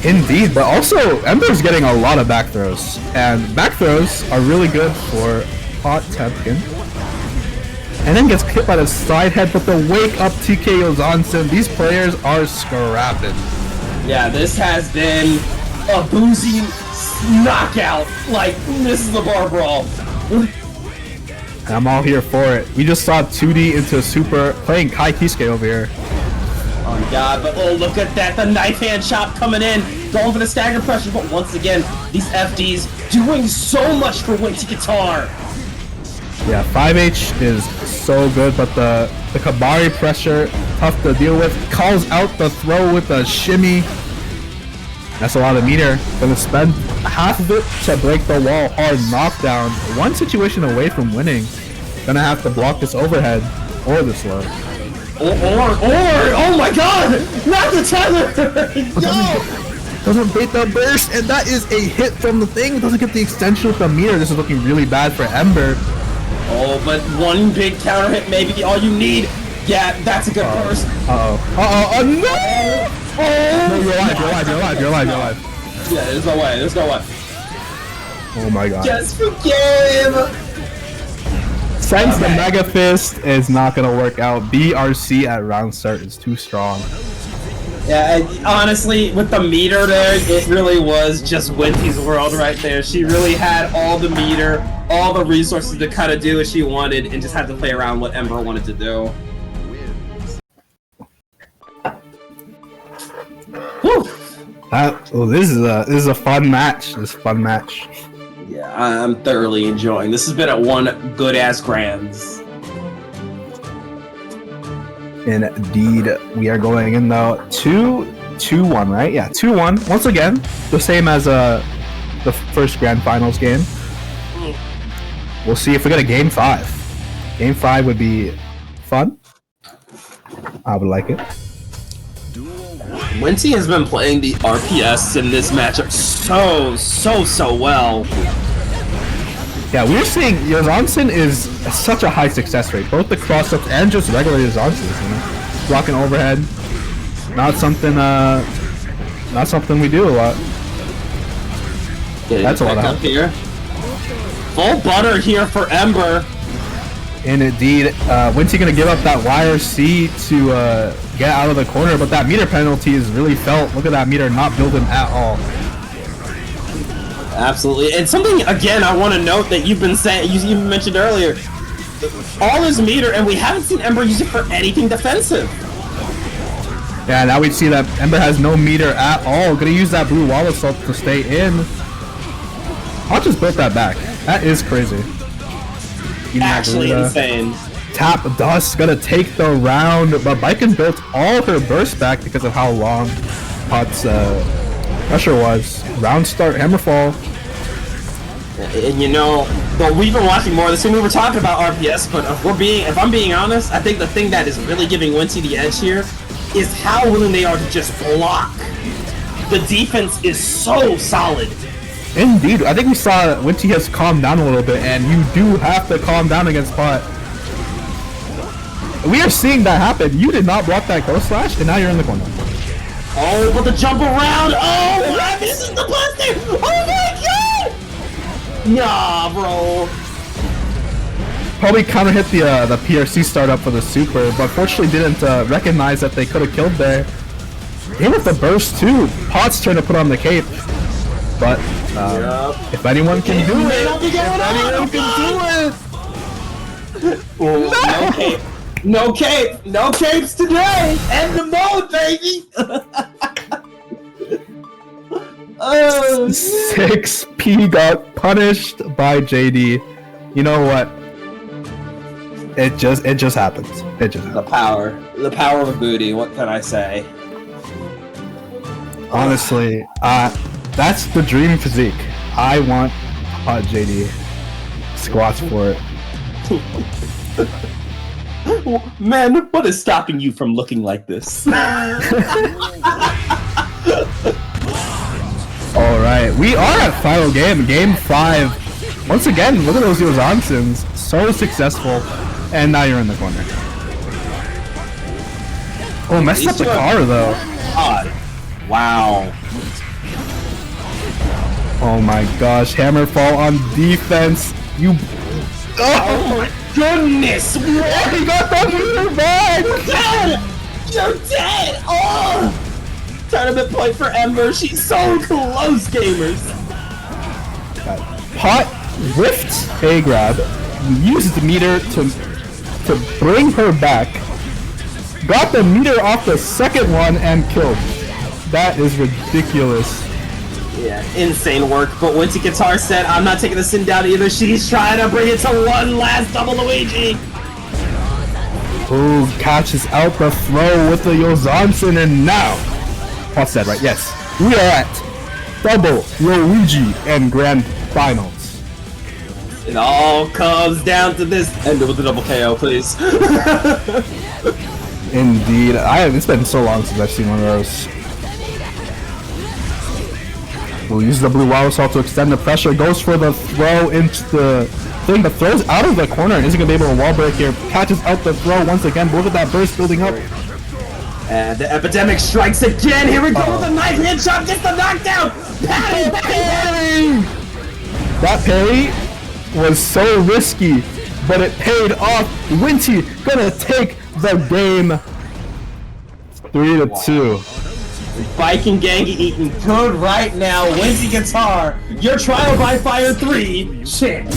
Indeed, but also Ember's getting a lot of back throws, and back throws are really good for Potemkin. And then gets hit by the side head, but the wake up TK Yozansen, these players are scrapping. Yeah, this has been a boozy knockout. Like, this is a bar brawl. And I'm all here for it. We just saw 2D into Super playing Kai Kiske over here. Oh my god, but oh, look at that. The knife hand chop coming in. Going for the stagger pressure, but once again, these FDs doing so much for Winty Guitar. Yeah, 5H is so good, but the Kabari pressure, tough to deal with. Calls out the throw with the shimmy. That's a lot of meter. Gonna spend half of it to break the wall. Hard knockdown. One situation away from winning. Gonna have to block this overhead or the slow. Or, oh my god! Not the tether! No! Doesn't bait the burst, and that is a hit from the thing. Doesn't get the extension with the meter. This is looking really bad for Ember. Oh, but one big counter hit may be all you need. Yeah, that's a good burst. Oh no! Oh, no, you're alive. Yeah, there's no way. Oh my god. Just forgive! Since the Mega Fist is not gonna work out, BRC at round start is too strong. Yeah, honestly, with the meter there, it really was just Winty's world right there. She really had all the meter, all the resources to kind of do what she wanted, and just had to play around what Ember wanted to do. This is a fun match. Yeah, I'm thoroughly enjoying. This has been at one good ass grands. Indeed, we are going in though 2-1, right? Yeah, 2-1. Once again, the same as the first grand finals game. We'll see if we get a game 5. Game 5 would be fun. I would like it. Winty has been playing the RPS in this matchup so well. Yeah, we're seeing Yozansen is such a high success rate, both the cross-ups and just regular Yozansen, you know? Blocking overhead, not something we do a lot. Yeah, that's a lot of help here. Full butter here for Ember. And indeed, Winty gonna give up that YRC to get out of the corner, but that meter penalty is really felt. Look at that meter not building at all. Absolutely, and something again I want to note that you've been saying, you mentioned earlier, all his meter, and we haven't seen Ember use it for anything defensive. Yeah, now we see that Ember has no meter at all. Gonna use that blue wall assault to stay in. I'll just build that back. That is crazy. Actually insane. Tap Dust gonna take the round, but Biken built all her burst back because of how long Pot's pressure was. Round start, Hammerfall. And you know, well, we've been watching more of this, and we were talking about RPS, but if I'm being honest, I think the thing that is really giving Winty the edge here is how willing they are to just block. The defense is so solid. Indeed, I think we saw Winty has calmed down a little bit, and you do have to calm down against Pot. We are seeing that happen. You did not block that Ghost Slash, and now you're in the corner. Oh, but the jump around! Oh, man, this is the buster! Oh my god! Nah, bro. Probably counter hit the PRC startup for the super, but fortunately didn't recognize that they could have killed there. Hit with the burst too. Pot's trying to put on the cape, but if anyone can do it, No cape. No cape. No capes today. End the mode, baby. Oh, 6P got punished by JD. You know what? It just happens. It just happens. The power of booty. What can I say? Honestly, that's the dream physique. I want hot JD. Squats for it. Man, what is stopping you from looking like this? Alright, we are at final game, game 5. Once again, look at those Yozonsons. So successful. And now you're in the corner. Oh, messed up the car though. God. Wow. Oh my gosh, Hammerfall on defense. You. Oh my goodness! What? He got the meter back! You're dead! You're dead! Oh! Tournament point for Ember. She's so close, gamers. Pot whiffed a grab, uses the meter to bring her back. Got the meter off the second one and killed. That is ridiculous. Yeah, insane work. But Winty Guitar said, I'm not taking the sin down either. She's trying to bring it to one last double Luigi. Who catches out the throw with the Yozonson, and now Pot's dead, right? Yes. We are at double Luigi and grand finals. It all comes down to this. End it with a double KO, please. Indeed. It's been so long since I've seen one of those. We'll use the blue Wow Assault to extend the pressure. Goes for the throw into the thing, but throws out of the corner. Isn't going to be able to wall break here. Catches out the throw once again. Look at that burst building up. And the epidemic strikes again. Here we go with a knife hit shot. Gets the knockdown. Parry! That parry was so risky, but it paid off. Winty gonna take the game 3-2. Viking gang eating good right now. Winty Guitar, your trial by fire 3 chance.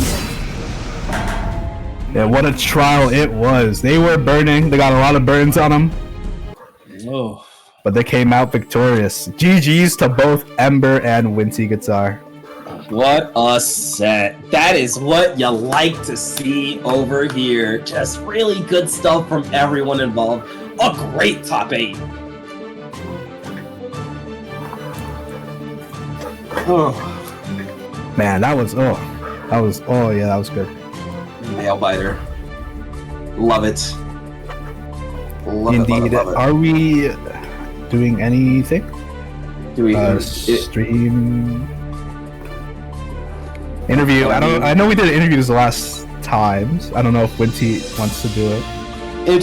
Yeah, what a trial it was. They were burning. They got a lot of burns on them. Oh. But they came out victorious. GG's to both Ember and Winty Guitar. What a set. That is what you like to see over here. Just really good stuff from everyone involved. A great top 8. Oh. Man, that was good. Nail biter. Love it. Indeed. Love it. Are we doing anything? Do we stream interview? I know we did interviews the last times. I don't know if Winty wants to do it.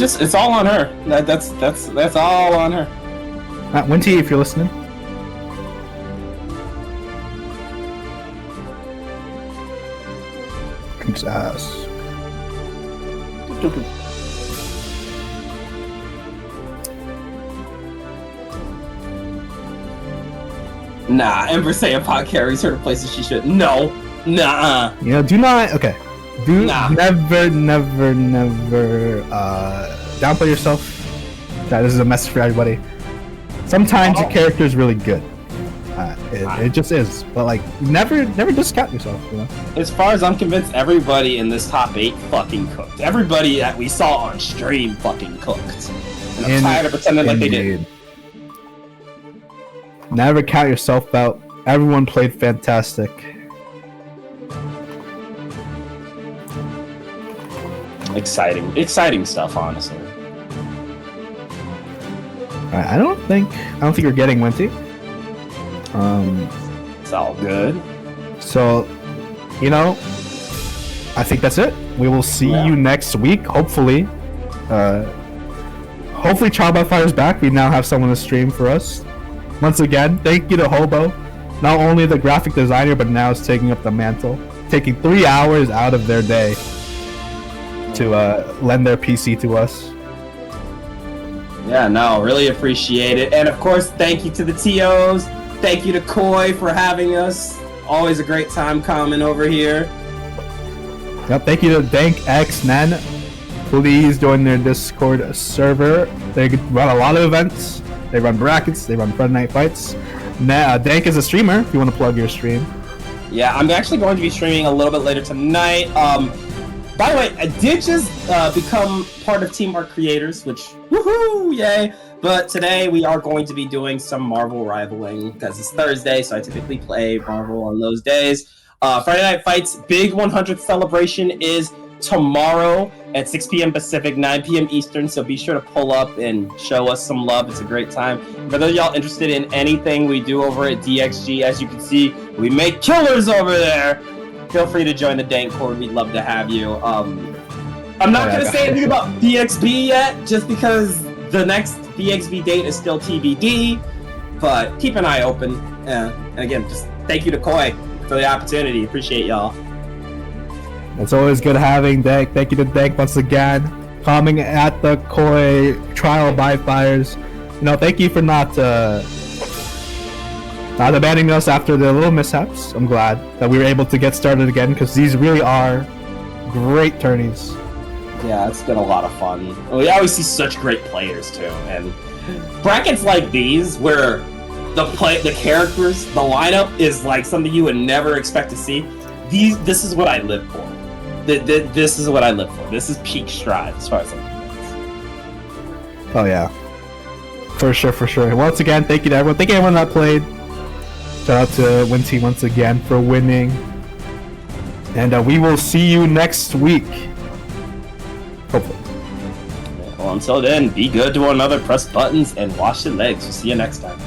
It's all on her. That's all on her. Winty, if you're listening. Just ask. Nah, Ember saying pot carries her to places she should. No. Nah. You know, do not. Okay. Never downplay yourself. This is a message for everybody. Sometimes your character is really good. It just is, but like never discount yourself. You know? As far as I'm convinced, everybody in this top 8 fucking cooked. Everybody that we saw on stream fucking cooked. And I'm tired of pretending like they did. Never count yourself out. Everyone played fantastic. Exciting stuff, honestly. Alright, I don't think you're getting Winty. It's all good. So, you know, I think that's it. We will see you next week, hopefully. Hopefully Trial by Fire is back. We now have someone to stream for us. Once again, thank you to Hobo. Not only the graphic designer, but now is taking up the mantle. Taking 3 hours out of their day to lend their PC to us. Yeah, no, really appreciate it. And of course, thank you to the TOs. Thank you to Koi for having us. Always a great time coming over here. Yep, thank you to DankXNan. Please join their Discord server. They run a lot of events. They run brackets. They run Friday Night Fights. Dank is a streamer if you want to plug your stream. Yeah, I'm actually going to be streaming a little bit later tonight. By the way, I did just become part of Team Art Creators, which, woohoo, yay! But today we are going to be doing some Marvel rivaling because it's Thursday, so I typically play Marvel on those days. Friday Night Fights big 100th celebration is tomorrow at 6 p.m. Pacific, 9 p.m. Eastern, so be sure to pull up and show us some love. It's a great time. For those of y'all interested in anything we do over at DXG, as you can see, we make killers over there. Feel free to join the Dank Horde. We'd love to have you. I'm not going to say anything about BXB yet, just because the next BXB date is still TBD, but keep an eye open. And again, just thank you to Koi for the opportunity. Appreciate y'all. It's always good having Dank. Thank you to Dank once again. Coming at the Koi Trial by Fires. You know, thank you for not abandoning us after the little mishaps. I'm glad that we were able to get started again because these really are great tourneys. Yeah, it's been a lot of fun. We always see such great players too, and brackets like these where the characters, the lineup is like something you would never expect to see. This is what I live for. This is what I live for. This is peak Strive as far as I'm concerned. Oh yeah, for sure, for sure. Once again, thank you to everyone. Thank you to everyone that played. Shout out to Winty once again for winning. And we will see you next week. Hopefully. Well, until then, be good to one another, press buttons, and wash your legs. We'll see you next time.